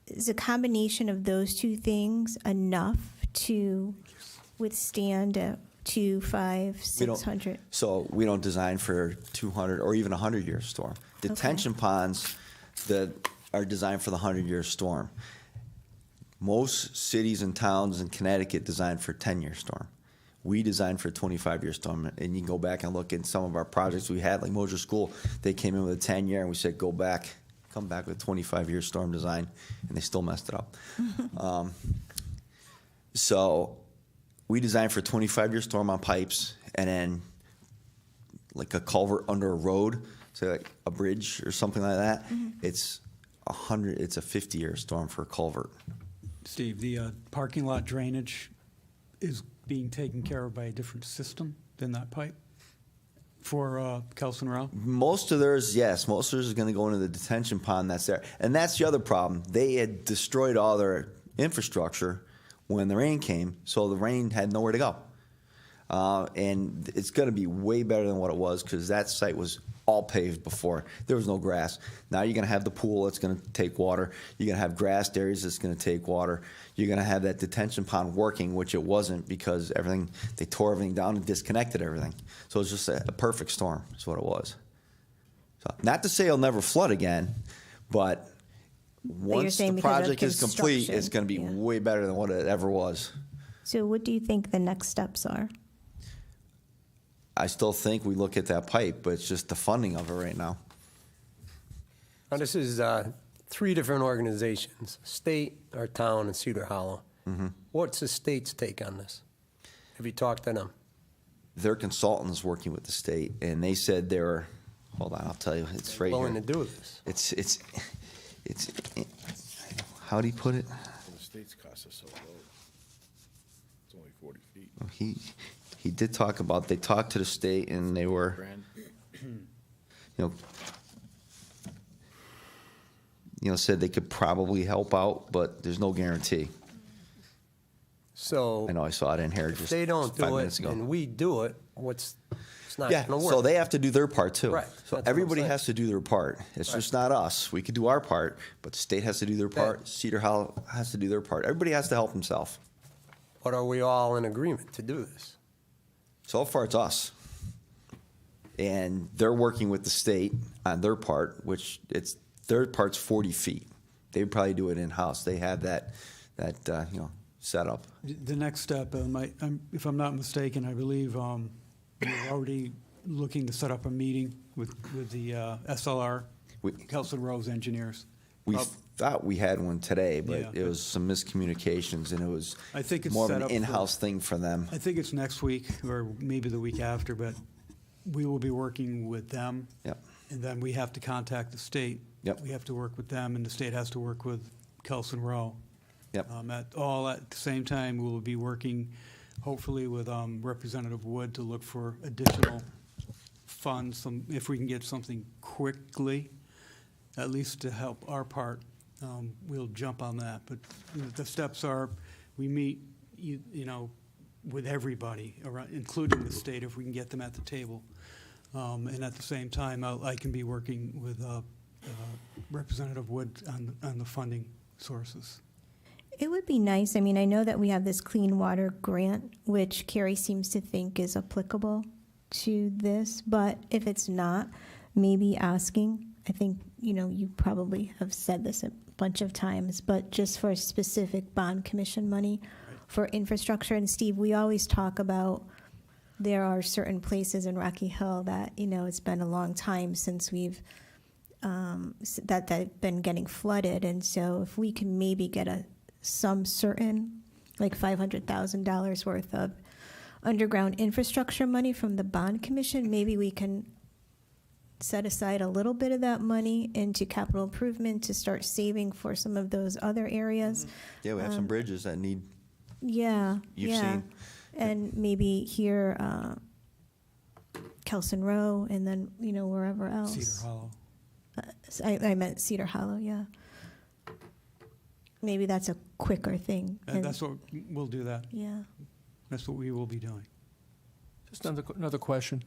Is a combination of those two things enough to withstand a 2, 5, 600? So we don't design for 200 or even a 100-year storm. Detention ponds that are designed for the 100-year storm. Most cities and towns in Connecticut design for a 10-year storm. We designed for a 25-year storm, and you can go back and look at some of our projects we had, like Mosier School. They came in with a 10-year, and we said, come back with a 25-year storm design, and they still messed it up. So we designed for a 25-year storm on pipes, and then like a culvert under a road, so like a bridge or something like that. It's a 50-year storm for a culvert. Steve, the parking lot drainage is being taken care of by a different system than that pipe for Kelson Row? Most of theirs, yes. Most of theirs is going to go into the detention pond that's there. And that's the other problem. They had destroyed all their infrastructure when the rain came, so the rain had nowhere to go. And it's going to be way better than what it was because that site was all paved before. There was no grass. Now you're going to have the pool that's going to take water. You're going to have grassed areas that's going to take water. You're going to have that detention pond working, which it wasn't because they tore everything down and disconnected everything. So it was just a perfect storm is what it was. So, not to say it'll never flood again, but once the project is complete, it's going to be way better than what it ever was. So what do you think the next steps are? I still think we look at that pipe, but it's just the funding of it right now. Now, this is 3 different organizations, state, our town, and Cedar Hollow. What's the state's take on this? Have you talked to them? Their consultant's working with the state, and they said they were, hold on, I'll tell you, it's right here. Willing to do this? It's how do you put it? State's cost us so low. It's only 40 feet. He did talk about, they talked to the state and they were, said they could probably help out, but there's no guarantee. So I know I saw it in here if just they don't 5 do minutes it ago. and we do it, it's not Yeah, going to work. so they have to do their part too. Right, So that's what I'm everybody saying. has to do their part. It's just not us. We could do our part, but the state has to do their part. Cedar Hollow has to do their part. Everybody has to help himself. But are we all in agreement to do this? So far, it's us. And they're working with the state on their part, which their part's 40 feet. They would probably do it in-house. They have that set up. The next step, if I'm not mistaken, I believe we're already looking to set up a meeting with the SLR, Kelson Rose Engineers. We thought we had one today, but Yeah, it was some miscommunications, and it was I think it's more of set an up for- in-house thing for them. I think it's next week or maybe the week after, but we will be working with them. Yep. And then we have to contact the state. Yep. We have to work with them, and the state has to work with Kelson Rowe. Yep. At the same time, we will be working, hopefully, with Representative Wood to look for additional funds, if we can get something quickly, at least to help our part. We'll jump on that. But the steps are, we meet, with everybody, around, including the state, if we can get them at the table. And at the same time, I can be working with Representative Wood on the funding sources. It would be nice, I mean, I know that we have this clean water grant, which Carrie seems to think is applicable to this, but if it's not, maybe asking, I think, you probably have said this a bunch of times, but just for specific bond commission money for infrastructure. And Steve, we always talk about there are certain places in Rocky Hill that, it's been a long time since we've, that have been getting flooded. And so if we can maybe get some certain, like $500,000 worth of underground infrastructure money from the bond commission, maybe we can set aside a little bit of that money into capital improvement to start saving for some of those other areas. Yeah, we have some bridges that need. Yeah, You've yeah. seen. And maybe here, Kelson Row, and then, wherever else. Cedar Hollow. I meant Cedar Hollow, yeah. Maybe that's a quicker thing. And that's what, we'll do that. Yeah. That's what we will be doing. Just another question.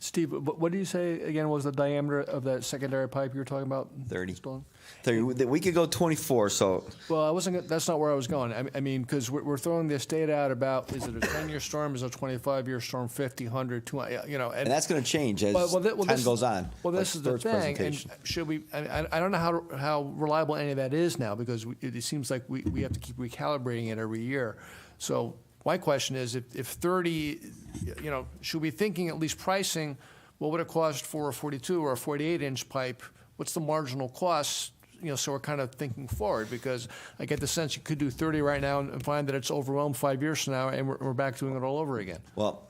Steve, what did you say again was the diameter of that secondary pipe you were talking about? 30. installing? 30. We could go 24, so Well, I wasn't. That's not where I was going. I mean, because we're throwing this data out about is it a 10-year storm, is it a 25-year storm, 50, 100, 200, and that's going to change as time goes on. Well, like this is the Bert's thing. And presentation. should we? I don't know how reliable any of that is now because it seems like we have to keep recalibrating it every year. So my question is, if 30, should we be thinking at least pricing? What would it cost for a 42 or a 48-inch pipe? What's the marginal cost? So we're kind of thinking forward because I get the sense you could do 30 right now and find that it's overwhelmed 5 years from now, and we're back doing it all over again. Well,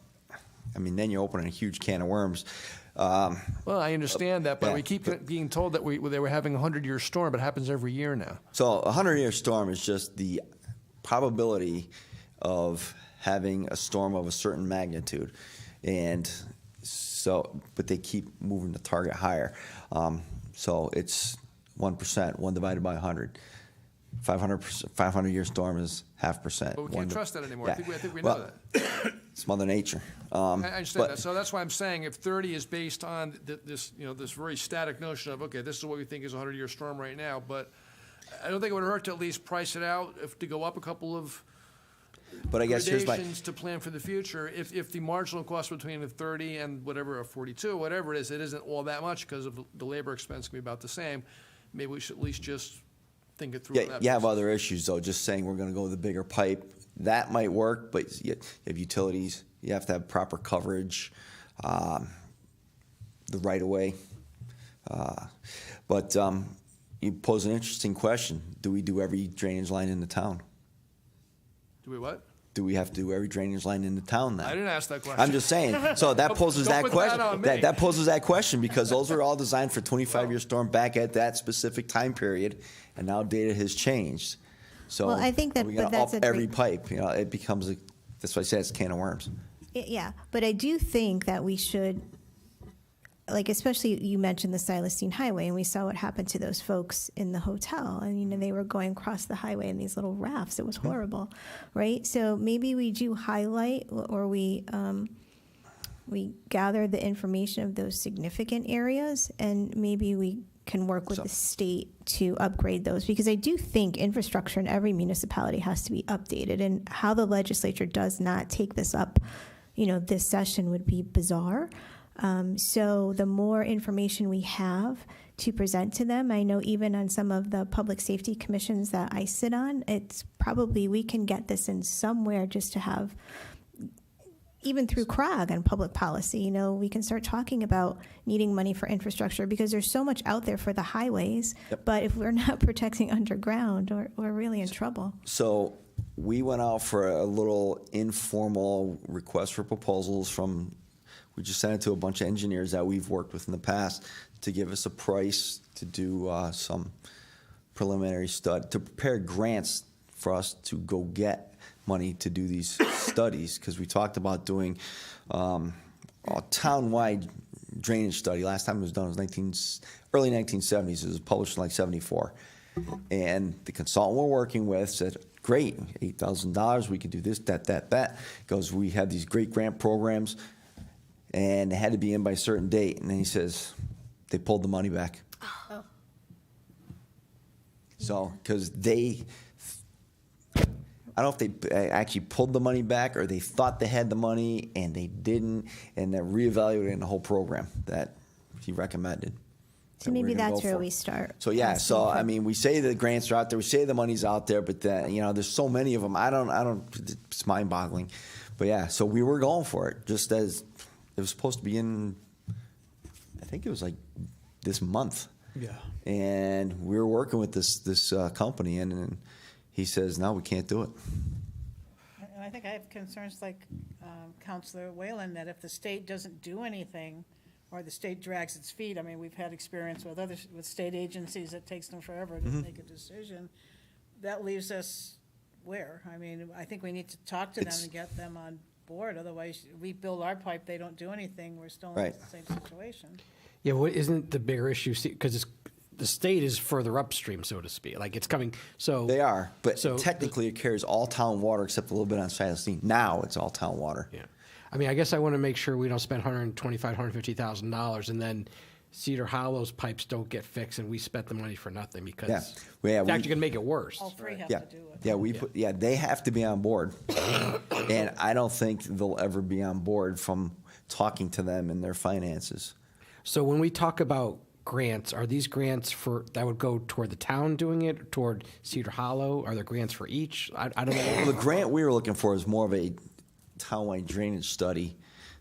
I mean, then you're opening a huge can of worms. Well, I understand that, but yeah, we keep being told that they were having a 100-year storm, but it happens every year now. So a 100-year storm is just the probability of having a storm of a certain magnitude, and so, but they keep moving the target higher. So it's 1%, 1 divided by 100. 500-year storm is 0.5%. But we can't trust that anymore. Yeah. I think we Well, know that. It's Mother Nature. I understand that. So that's why I'm saying if 30 is based on this very static notion of, okay, this is what we think is a 100-year storm right now, but I don't think it would hurt to at least price it out, to go up a couple of But I guess here's my, gradations to plan for the future. If the marginal cost between a 30 and whatever, a 42, whatever it isn't all that much because of the labor expense can be about the same, maybe we should at least just think it through. yeah, on that you have basis. other issues though. Just saying we're going to go with a bigger pipe, that might work, but you have utilities. You have to have proper coverage, the right of way. But you pose an interesting question: do we do every drainage line in the town? Do we what? Do we have to do every drainage line in the town then? I didn't ask that question. I'm just saying. So that poses Don't that put question. that on me. That poses that question because those are all designed for 25-year storm back at that specific time period, and now data has changed. So Well, I think that- are we but gonna that's up a every great- pipe? You know, it becomes that's why I say it's a can of worms. Yeah, but I do think that we should, like, especially you mentioned the Silestine Highway, and we saw what happened to those folks in the hotel. And, you know, they were going across the highway in these little rafts. It was horrible, right? So maybe we do highlight, or we gather the information of those significant areas, and maybe we can work with the state to upgrade those, because I do think infrastructure in every municipality has to be updated, and how the legislature does not take this up, you know, this session would be bizarre. So the more information we have to present to them, I know even on some of the public safety commissions that I sit on, it's probably, we can get this in somewhere just to have, even through CROG and public policy, you know, we can start talking about needing money for infrastructure, because there's so much out there for the highways. But if we're not protecting underground, we're really in trouble. So we went out for a little informal request for proposals from, we just sent it to a bunch of engineers that we've worked with in the past to give us a price to do some preliminary study, to prepare grants for us to go get money to do these studies, because we talked about doing a town-wide drainage study. Last time it was done was early 1970s. It was published in like 74. And the consultant we're working with said, great, $8,000, we could do this, that. Goes, we have these great grant programs, and it had to be in by a certain date. And then he says, they pulled the money back. Oh. So, because I don't know if they actually pulled the money back, or they thought they had the money and they didn't, and they're reevaluating the whole program that he recommended. So that we're maybe gonna that's go where for. we start. So yeah, asking so for- I mean, we say the grants are out there, we say the money's out there, but then, you know, there's so many of them. I don't. It's mind-boggling, but yeah. So we were going for it, just as it was supposed to be in. I think it was like this month. Yeah. And we were working with this company, and he says, no, we can't do it. And I think I have concerns like Counselor Whalen, that if the state doesn't do anything, or the state drags its feet, I mean, we've had experience with with state agencies, it takes them forever to make a decision. That leaves us where? I mean, I think we need to talk to them and get them on board, otherwise we build our pipe, they don't do anything, we're still in Right. the same situation. Yeah, what isn't the bigger issue? Because the state is further upstream, so to speak. Like, it's coming, so. They are, but So- technically it carries all town water except a little bit on Silestine. Now it's all town water. Yeah. I mean, I guess I want to make sure we don't spend $125,000, $150,000, and then Cedar Hollow's pipes don't get fixed, and we spent the money for nothing, because Yeah. Well, yeah, it's we- actually going to make it worse. All three have Yeah, to do it. yeah, they have to be on board, and I don't think they'll ever be on board from talking to them and their finances. So when we talk about grants, are these grants that would go toward the town doing it, toward Cedar Hollow? Are there grants for each? I don't know. The grant we were looking for is more of a townwide drainage study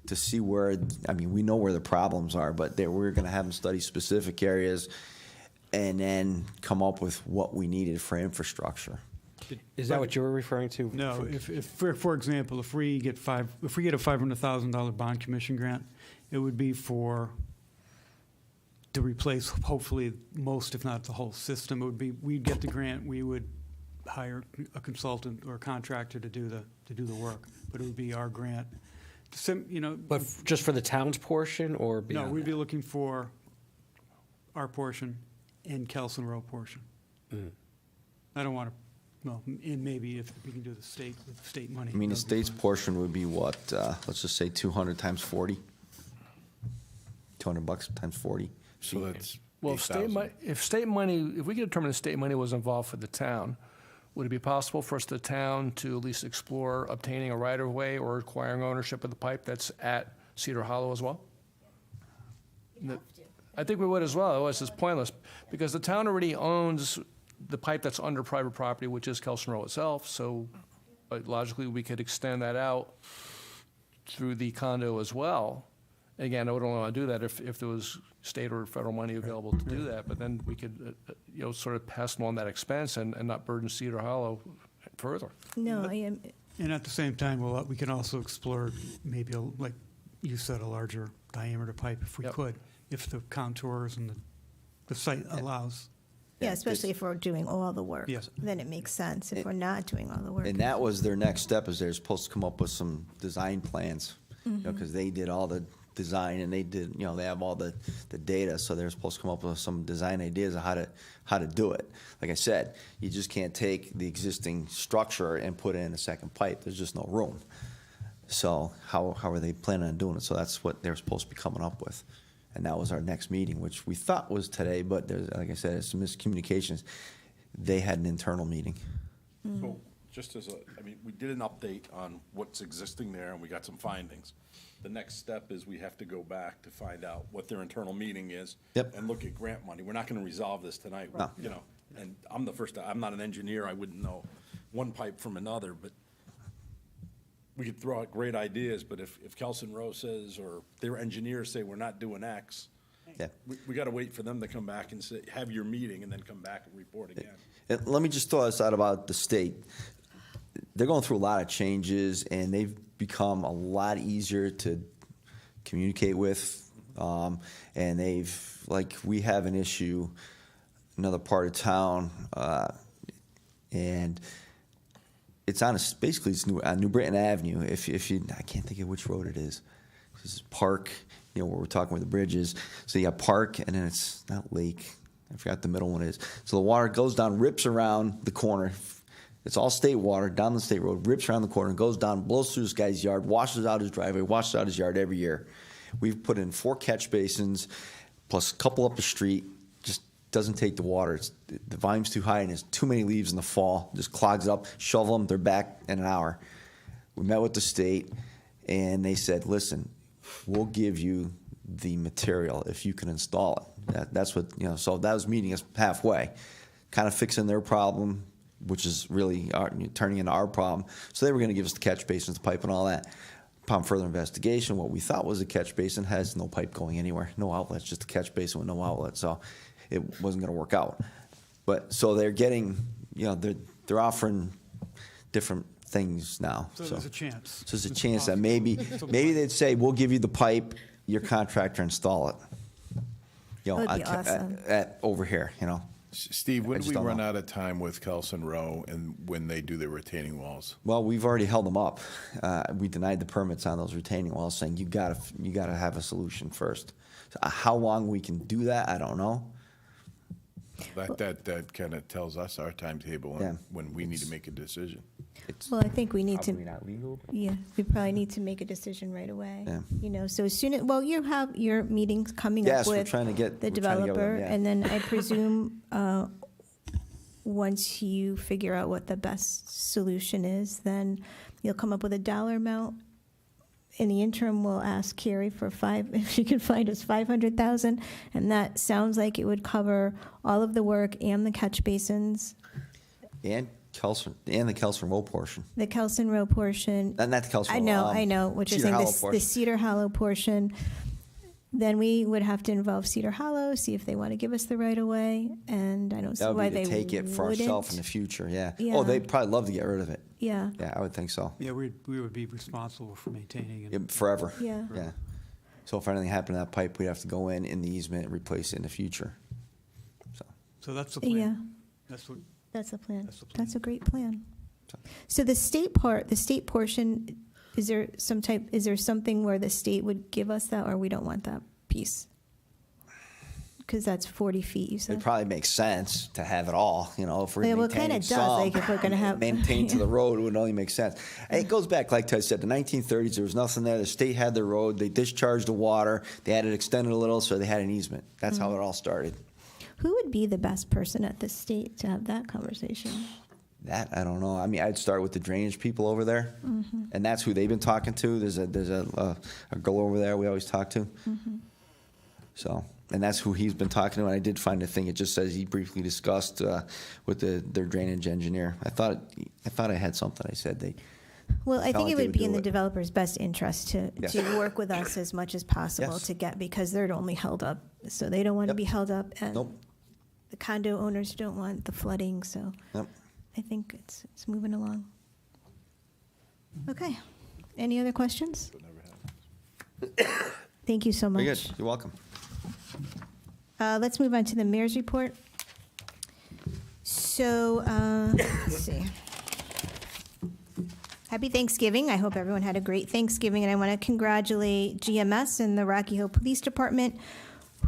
to see where, I mean, we know where the problems are, but we're going to have them study specific areas and then come up with what we needed for infrastructure. Is that what you were referring to? No, if for example, if we get a $500,000 bond commission grant, it would be to replace hopefully most, if not the whole system. It would be, we'd get the grant, we would hire a consultant or a contractor to do the work, but it would be our grant. But just for the town's portion, or No, beyond we'd be that? looking for our portion and Kelson Row portion. I don't want to, well, and maybe if we can do the state, with state money. I mean, the that would be state's fine. portion would be what, let's just say 200 times 40? $200 times 40. So that's Well, $8,000. if we could determine that state money was involved for the town, would it be possible for us, the town, to at least explore obtaining a right-of-way or acquiring ownership of the pipe that's at Cedar Hollow as well? I think we would as well, otherwise it's pointless, because the town already owns the pipe that's under private property, which is Kelson Row itself, so logically, we could extend that out through the condo as well. Again, I wouldn't want to do that if there was state or federal money available to do that, but then we could, sort of pass on that expense and not burden Cedar Hollow further. No, I am, And at the same time, we can also explore maybe, like you said, a larger diameter pipe if we Yep. could, if the contours and the site allows. Yeah, especially if we're doing all the work. Yes. Then it makes sense. If we're not doing all the work. And that was their next step, is they're supposed to come up with some design plans, because they did all the design and they did, they have all the data, so they're supposed to come up with some design ideas of how to do it. Like I said, you just can't take the existing structure and put in a second pipe. There's just no room. So how are they planning on doing it? So that's what they're supposed to be coming up with. And that was our next meeting, which we thought was today, but there's, like I said, there's some miscommunications. They had an internal meeting. So, just as we did an update on what's existing there, and we got some findings. The next step is we have to go back to find out what their internal meeting is. Yep. And look at grant money. We're not gonna resolve this tonight, No. and I'm not an engineer, I wouldn't know one pipe from another, but we could throw out great ideas, but if Kelson Rowe says, or their engineers say we're not doing X, Yeah. we gotta wait for them to come back and say, have your meeting, and then come back and report again. And let me just throw this out about the state. They're going through a lot of changes, and they've become a lot easier to communicate with. And we have an issue, another part of town, and it's on basically it's New Britain Avenue. If you, I can't think of which road it is. This is Park, where we're talking where the bridge is. So you got Park, and then it's not Lake. I forgot the middle one is. So the water goes down, rips around the corner. It's all state water down the state road, rips around the corner, goes down, blows through this guy's yard, washes out his driveway, washes out his yard every year. We've put in 4 catch basins, plus a couple up the street. Just doesn't take the water. The volume's too high, and there's too many leaves in the fall. Just clogs it up. Shovel them. They're back in an hour. We met with the state, and they said, "Listen, we'll give you the material if you can install it." That's what So that was meeting us halfway, kind of fixing their problem, which is really turning into our problem. So they were going to give us the catch basins, the pipe, and all that. Upon further investigation, what we thought was a catch basin has no pipe going anywhere, no outlets, just a catch basin with no outlet. So it wasn't going to work out. But so they're getting, they're offering different things now. So there's a chance. So there's a chance that maybe they'd say, "We'll give you the pipe, your contractor install it." That would be awesome. Over here, Steve, when I do just we don't run know. out of time with Kelson Rowe and when they do their retaining walls? Well, we've already held them up. We denied the permits on those retaining walls, saying you gotta have a solution first. So how long we can do that, I don't know. That kind of tells us our timetable and Yeah. when we need to make a decision. Well, I think we need to. Probably not legal. Yeah, we probably need to make a decision right away. Yeah. So as soon as, you have your meetings coming Yes, up we're with trying to get- the we're trying to get with them, developer, yeah. and then I presume once you figure out what the best solution is, then you'll come up with a dollar amount. In the interim, we'll ask Carrie for if she can find us 500,000, and that sounds like it would cover all of the work and the catch basins, And the Kelson Row portion. the Kelson Row portion. Not the Kelson I Row. know what you're Cedar saying. Hollow The portion. Cedar Hollow portion. Then we would have to involve Cedar Hollow, see if they want to give us the right of way, and I don't see That why would they be to take it for wouldn't. ourselves in the future, yeah. Yeah. Oh, they'd probably love to get rid of it. Yeah. Yeah, I would think so. Yeah, we would be responsible for maintaining it. Yeah, forever. Yeah. Yeah. So if anything happened to that pipe, we'd have to go in the easement and replace it in the future. So that's the plan. Yeah. That's what, That's a plan. That's the plan. That's a great plan. So the state portion, is there something where the state would give us that, or we don't want that piece? Because that's 40 feet, you It said? probably makes sense to have it all, if we're Yeah, well, it kinda maintaining does, some. like, if we're gonna have- Maintain to the road, it would only make sense. And it goes back, like Ted said, the 1930s, there was nothing there. The state had the road, they discharged the water, they had it extended a little, so they had an easement. That's how it all started. Who would be the best person at the state to have that conversation? That, I don't know. I mean, I'd start with the drainage people over there, and that's who they've been talking to. There's a girl over there we always talk to. So, and that's who he's been talking to. And I did find a thing. It just says he briefly discussed with their drainage engineer. I thought I had something. I said they. Well, I Sound think like it they would would be do in the it. developer's best interest to Yes. work with us as much as possible Yes. to get, because they're only held up, so they don't want to Yep. be held up, and Nope. the condo owners don't want the flooding, so Yep. I think it's moving along. Okay. Any other questions? Thank you so much. Very good. You're welcome. Let's move on to the mayor's report. So, let's see. Happy Thanksgiving. I hope everyone had a great Thanksgiving, and I want to congratulate GMS and the Rocky Hill Police Department,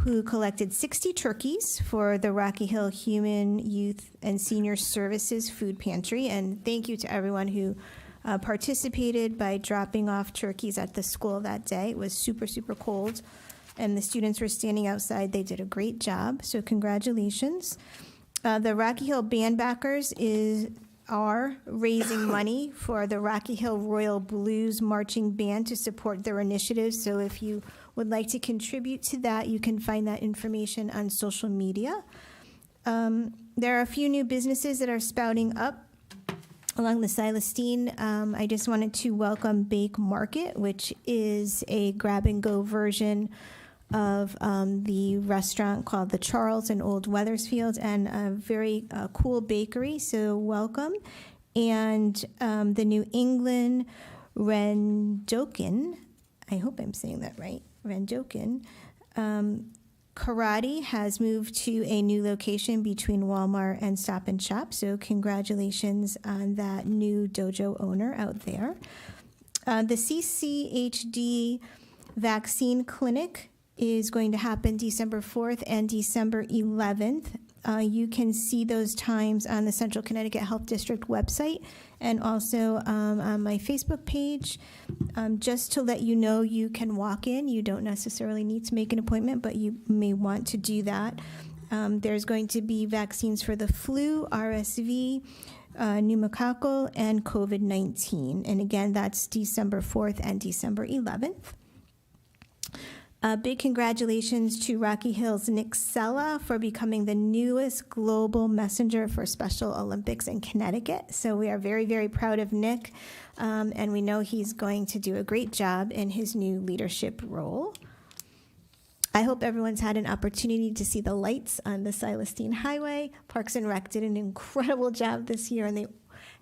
who collected 60 turkeys for the Rocky Hill Human, Youth, and Senior Services Food Pantry. And thank you to everyone who participated by dropping off turkeys at the school that day. It was super, super cold, and the students were standing outside. They did a great job, so congratulations. The Rocky Hill Bandbackers are raising money for the Rocky Hill Royal Blues Marching Band to support their initiatives. So if you would like to contribute to that, you can find that information on social media. There are a few new businesses that are spouting up along the Silestine. I just wanted to welcome Bake Market, which is a grab-and-go version of the restaurant called The Charles in Old Weathersfield, and a very cool bakery, so welcome. And the New England Rendokin, I hope I'm saying that right, Rendokin, Karate has moved to a new location between Walmart and Stop and Shop, so congratulations on that new dojo owner out there. The CCHD vaccine clinic is going to happen December 4th and December 11th. You can see those times on the Central Connecticut Health District website and also on my Facebook page. Just to let you know, you can walk in. You don't necessarily need to make an appointment, but you may want to do that. There's going to be vaccines for the flu, RSV, pneumococcal, and COVID-19. And again, that's December 4th and December 11th. Big congratulations to Rocky Hill's Nick Sella for becoming the newest global messenger for Special Olympics in Connecticut. So we are very, very proud of Nick, and we know he's going to do a great job in his new leadership role. I hope everyone's had an opportunity to see the lights on the Silestine Highway. Parks and Rec did an incredible job this year, and they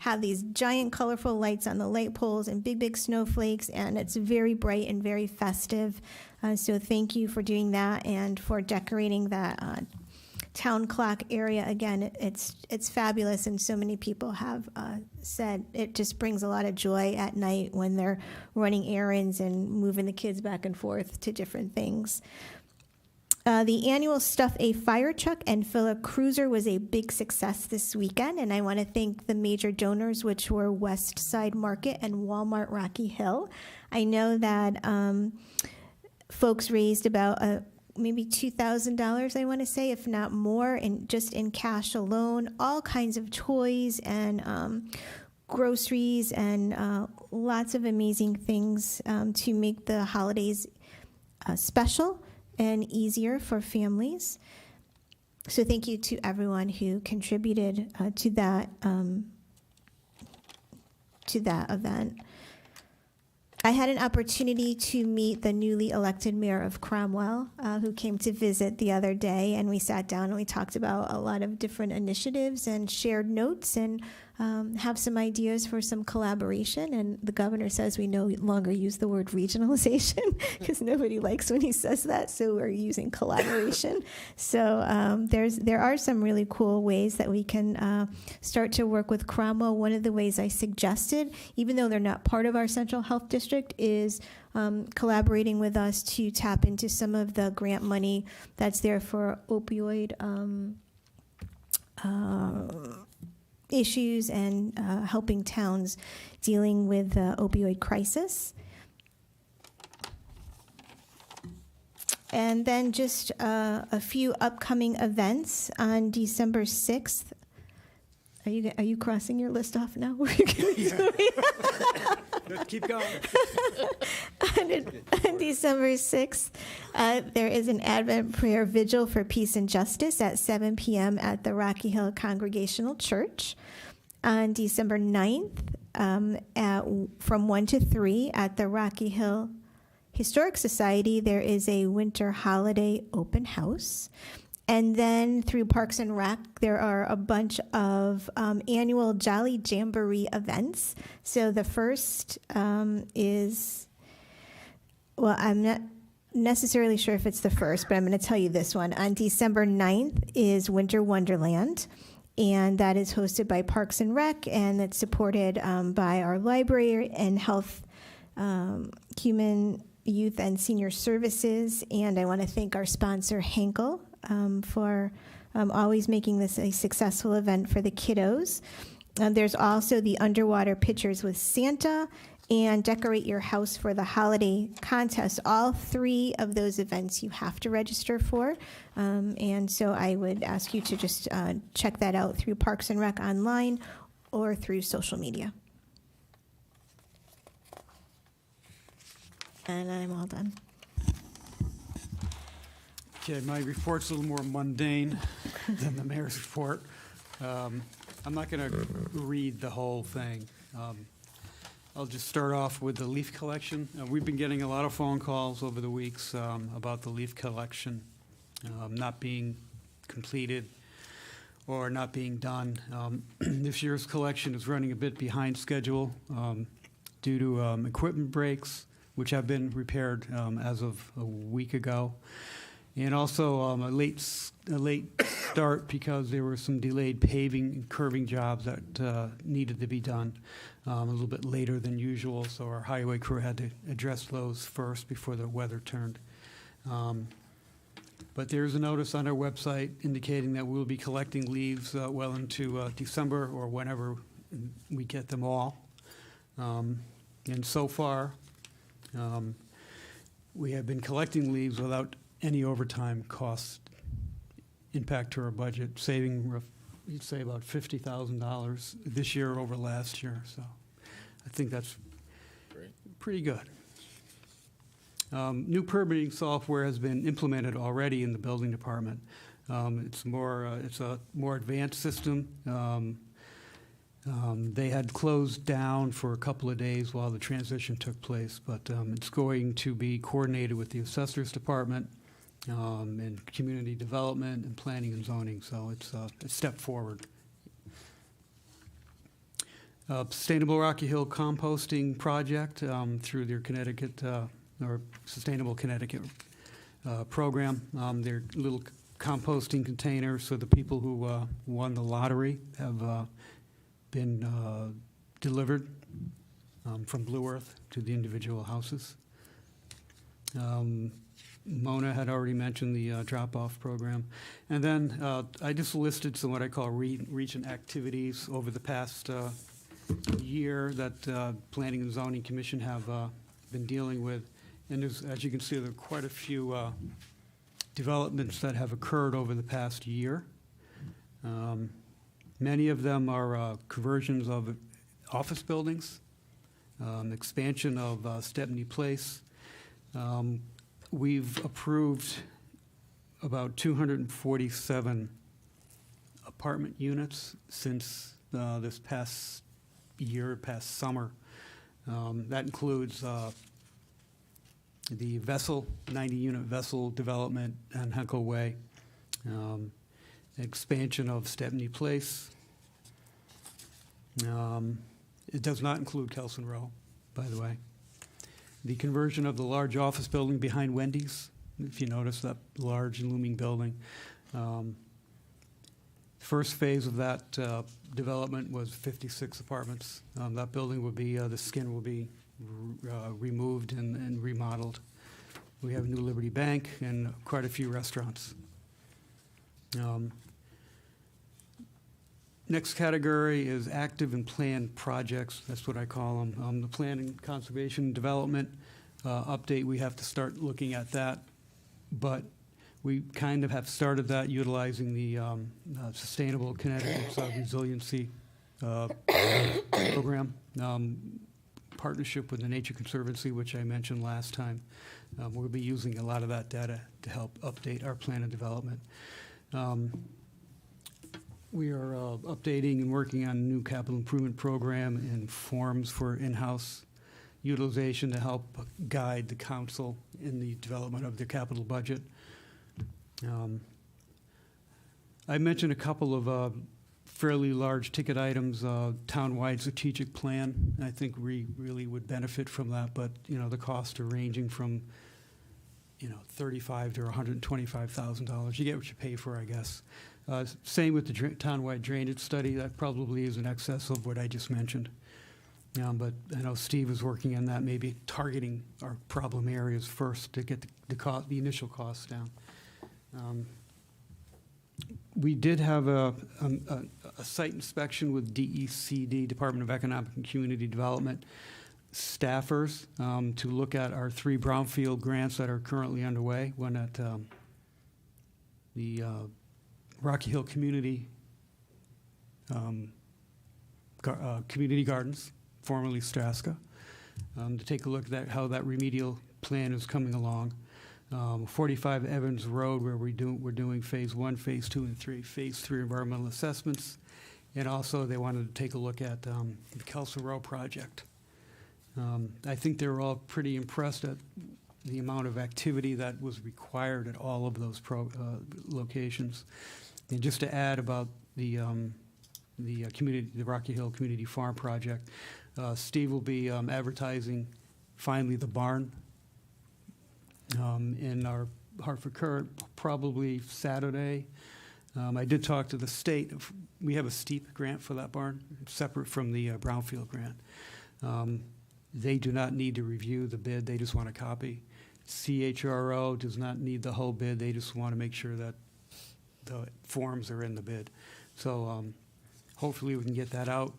have these giant colorful lights on the light poles and big, big snowflakes, and it's very bright and very festive. So thank you for doing that and for decorating that town clock area. Again, it's fabulous, and so many people have said it just brings a lot of joy at night when they're running errands and moving the kids back and forth to different things. The annual Stuff a Fire Truck and Fill a Cruiser was a big success this weekend, and I want to thank the major donors, which were West Side Market and Walmart Rocky Hill. I know that folks raised about maybe $2,000, I want to say, if not more, just in cash alone. All kinds of toys and groceries and lots of amazing things to make the holidays special and easier for families. So thank you to everyone who contributed to that event. I had an opportunity to meet the newly elected mayor of Cromwell, who came to visit the other day, and we sat down and we talked about a lot of different initiatives and shared notes and have some ideas for some collaboration. And the governor says we no longer use the word regionalization because nobody likes when he says that, so we're using collaboration. So there are some really cool ways that we can start to work with Cromwell. One of the ways I suggested, even though they're not part of our central health district, is collaborating with us to tap into some of the grant money that's there for opioid issues and helping towns dealing with the opioid crisis. And then just a few upcoming events on December 6th. Are you crossing your list off now? Keep going. On December 6th, there is an Advent prayer vigil for peace and justice at 7 p.m. at the Rocky Hill Congregational Church. On December 9th, from 1 to 3 at the Rocky Hill Historic Society, there is a winter holiday open house. And then through Parks and Rec, there are a bunch of annual Jolly Jamboree events. So the first is, well, I'm not necessarily sure if it's the first, but I'm going to tell you this one. On December 9th is Winter Wonderland. and that is hosted by Parks and Rec, and it's supported by our library and health, human, youth, and senior services. And I want to thank our sponsor, Henkel, for always making this a successful event for the kiddos. There's also the Underwater Pictures with Santa and Decorate Your House for the Holiday contest. All three of those events you have to register for. And so I would ask you to just check that out through Parks and Rec online or through social media. And I'm all done. Okay, my report's a little more mundane than the mayor's report. I'm not going to read the whole thing. I'll just start off with the leaf collection. We've been getting a lot of phone calls over the weeks about the leaf collection not being completed or not being done. This year's collection is running a bit behind schedule due to equipment breaks, which have been repaired as of a week ago. And also a late start because there were some delayed paving and curving jobs that needed to be done a little bit later than usual. So our highway crew had to address those first before the weather turned. But there's a notice on our website indicating that we'll be collecting leaves well into December or whenever we get them all. And so far, we have been collecting leaves without any overtime cost impact to our budget, saving, you'd say, about $50,000 this year over last year. So I think that's pretty good. New permitting software has been implemented already in the building department. It's a more advanced system. They had closed down for a couple of days while the transition took place, but it's going to be coordinated with the assessor's department and community development and planning and zoning, so it's a step forward. Sustainable Rocky Hill composting project through their Connecticut or Sustainable Connecticut program. Their little composting containers, so the people who won the lottery have been delivered from Blue Earth to the individual houses. Mona had already mentioned the drop-off program. And then I just listed some what I call region activities over the past year that Planning and Zoning Commission have been dealing with. And as you can see, there are quite a few developments that have occurred over the past year. Many of them are conversions of office buildings, expansion of Stepney Place. We've approved about 247 apartment units since this past year, past summer. That includes the Vessel, 90-unit Vessel development on Henkel Way, expansion of Stepney Place. It does not include Kelson Row, by the way. The conversion of the large office building behind Wendy's, if you notice that large looming building. First phase of that development was 56 apartments. That building will be, the skin will be removed and remodeled. We have a new Liberty Bank and quite a few restaurants. Next category is active and planned projects. That's what I call them. The planning, conservation, development update, we have to start looking at that. But we kind of have started that utilizing the Sustainable Connecticut's Resiliency program. Partnership with the Nature Conservancy, which I mentioned last time. We'll be using a lot of that data to help update our plan of development. We are updating and working on a new capital improvement program and forms for in-house utilization to help guide the council in the development of their capital budget. I mentioned a couple of fairly large ticket items, town-wide strategic plan. I think we really would benefit from that, but the costs are ranging from $35,000 to $125,000. You get what you pay for, I guess. Same with the townwide drainage study. That probably is in excess of what I just mentioned. But I know Steve is working on that, maybe targeting our problem areas first to get the initial costs down. We did have a site inspection with DECD, Department of Economic and Community Development, staffers to look at our 3 brownfield grants that are currently underway. One at the Rocky Hill Community Community Gardens, formerly Straska, to take a look at how that remedial plan is coming along. 45 Evans Road, where we're doing phase 1, phase 2, and 3, phase 3 environmental assessments. And also, they wanted to take a look at the Kelso Row project. I think they were all pretty impressed at the amount of activity that was required at all of those locations. And just to add about the Rocky Hill Community Farm project, Steve will be advertising finally the barn in our Hartford Courant probably Saturday. I did talk to the state. We have a steep grant for that barn, separate from the brownfield grant. They do not need to review the bid. They just want a copy. CHRO does not need the whole bid. They just want to make sure that the forms are in the bid. So hopefully we can get that out.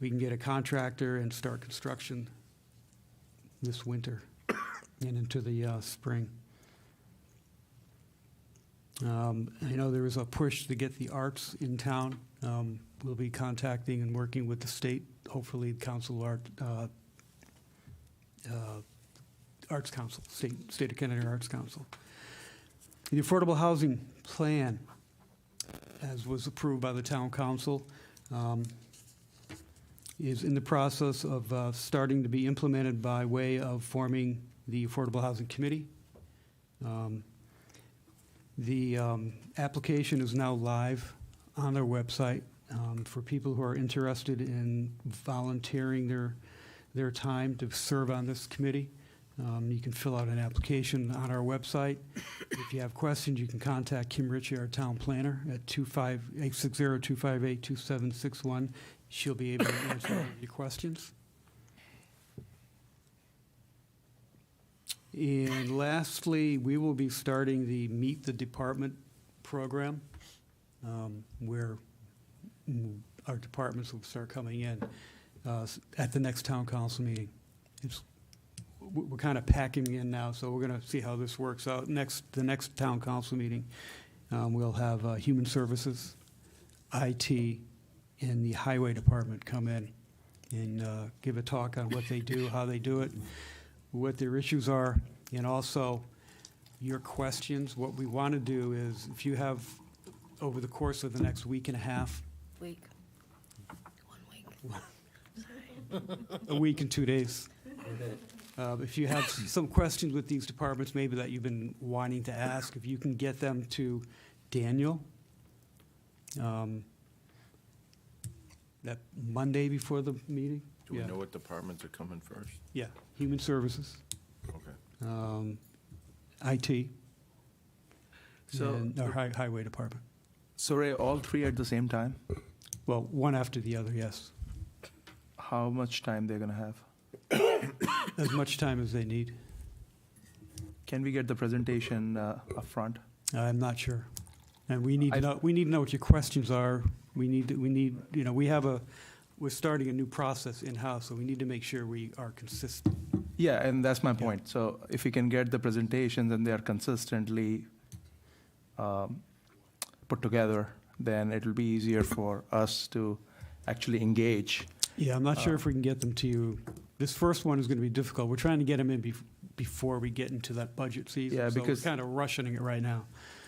We can get a contractor and start construction this winter and into the spring. I know there is a push to get the arts in town. We'll be contacting and working with the state, hopefully Council Arts Council, State of Connecticut Arts Council. The Affordable Housing Plan, as was approved by the Town Council, is in the process of starting to be implemented by way of forming the Affordable Housing Committee. The application is now live on their website for people who are interested in volunteering their time to serve on this committee. You can fill out an application on our website. If you have questions, you can contact Kim Ritchie, our town planner, at 860-258-2761. She'll be able to answer all of your questions. And lastly, we will be starting the Meet the Department program, where our departments will start coming in at the next town council meeting. We're kind of packing in now, so we're going to see how this works out. The next town council meeting, we'll have Human Services, IT, and the Highway Department come in and give a talk on what they do, how they do it, what their issues are, and also your questions. What we want to do is, if you have, over the course of the next week and a half, a week and 2 days, if you have some questions with these departments, maybe that you've been wanting to ask, if you can get them to Daniel, that Monday before the meeting. Do we know what departments are coming first? Yeah, Human Services, Okay. IT, So- and our Highway Department. So Ray, all 3 at the same time? Well, one after the other, yes. How much time they're gonna have? As much time as they need. Can we get the presentation up front? I'm not sure. And we need to know what your questions are. We're starting a new process in-house, so we need to make sure we are consistent. Yeah, and that's my point. So if we can get the presentations and they are consistently put together, then it'll be easier for us to actually engage. Yeah, I'm not sure if we can get them to you. This first one is going to be difficult. We're trying to get them in before we get into that budget season. Yeah, So because- we're kind of rushing it right now.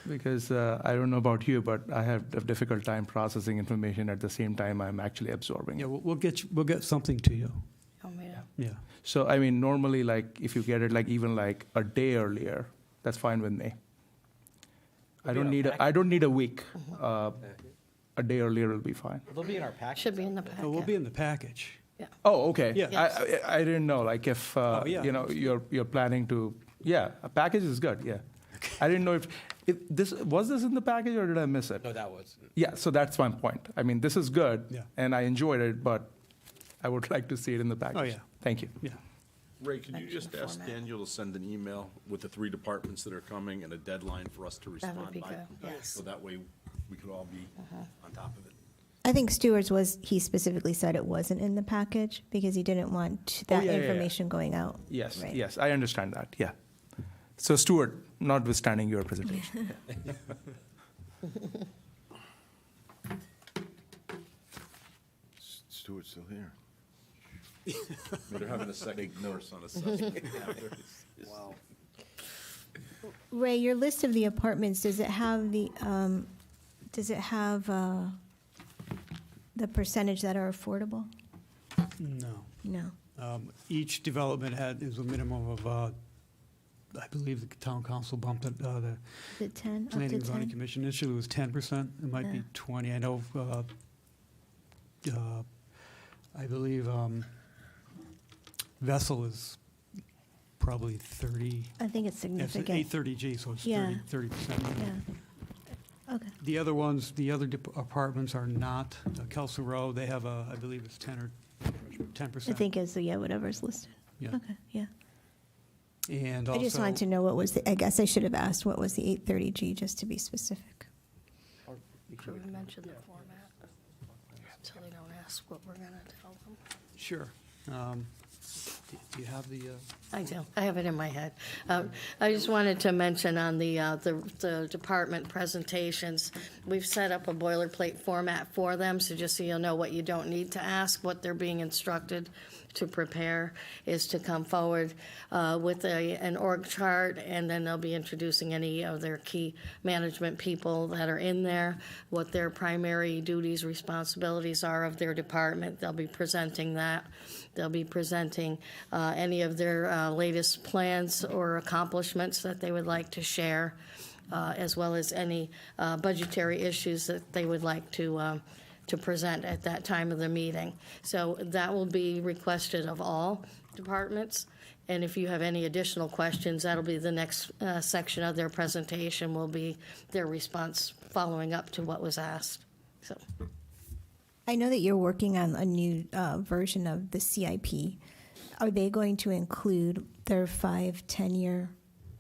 Because I don't know about you, but I have a difficult time processing information at the same time I'm actually absorbing Yeah, it. we'll get something to you. Yeah. So, I mean, normally, like, if you get it, like, even like a day earlier, that's fine with me. I don't need a week. A day earlier will be fine. They'll be in our package. Should be in the packet. We'll be in the package. Oh, okay. Yeah. I didn't know, like, if, yeah. you're planning to, yeah, a package is good, yeah. I didn't know Was this in the package or did I miss it? No, that was. Yeah, so that's my point. I mean, this is good, Yeah. and I enjoyed it, but I would like to see it in the package. Oh, yeah. Thank you. Yeah. Ray, could you just ask Daniel to send an email with the 3 departments that are coming and a deadline for us to respond by? be good, yes. So that way we could all be on top of it. I think Stewart's was, he specifically said it wasn't in the package because he didn't want that yeah, yeah, yeah. information going out. Yes, Right. yes, I understand that, yeah. So Stuart, notwithstanding your presentation. Stuart's still here. They're having a second course on assessment. Wow. Ray, your list of the apartments, does it have the percentage that are affordable? No. No. Each development is a minimum of, I believe the town council bumped it, the Is it 10, up to Planning and Zoning 10? Commission initially was 10%. It might be Yeah. 20. I know, I believe Vessel is probably 30. I think it's It's significant. 830G, so it's Yeah. 30%. Yeah. Okay. The other ones, the other apartments are not. Kelso Row, they have I believe it's 10 or 10%. I think it's, yeah, whatever's listed. Yeah. Okay, yeah. And I just wanted to know what was I guess I should have asked what was the 830G, just to be specific. Should we mention the format? So they don't ask what we're gonna tell them. Sure. Do you have the? I do. I have it in my head. I just wanted to mention on the department presentations, we've set up a boilerplate format for them, so just so you'll know what you don't need to ask, what they're being instructed to prepare is to come forward with an org chart, and then they'll be introducing any of their key management people that are in there, what their primary duties, responsibilities are of their department. They'll be presenting that. They'll be presenting any of their latest plans or accomplishments that they would like to share, as well as any budgetary issues that they would like to present at that time of the meeting. So that will be requested of all departments. And if you have any additional questions, that'll be the next section of their presentation, will be their response following up to what was asked. So. I know that you're working on a new version of the CIP. Are they going to include their 5-10-year?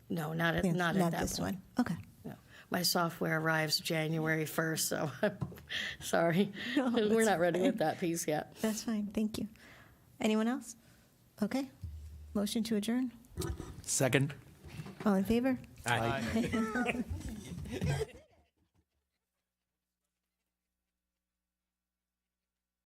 No, not at plans? that Not this point. one. Okay. No. My software arrives January 1st, so I'm sorry. No, We're that's not ready fine. with that piece yet. That's fine. Thank you. Anyone else? Okay. Motion to adjourn. Second. All in favor? Aye.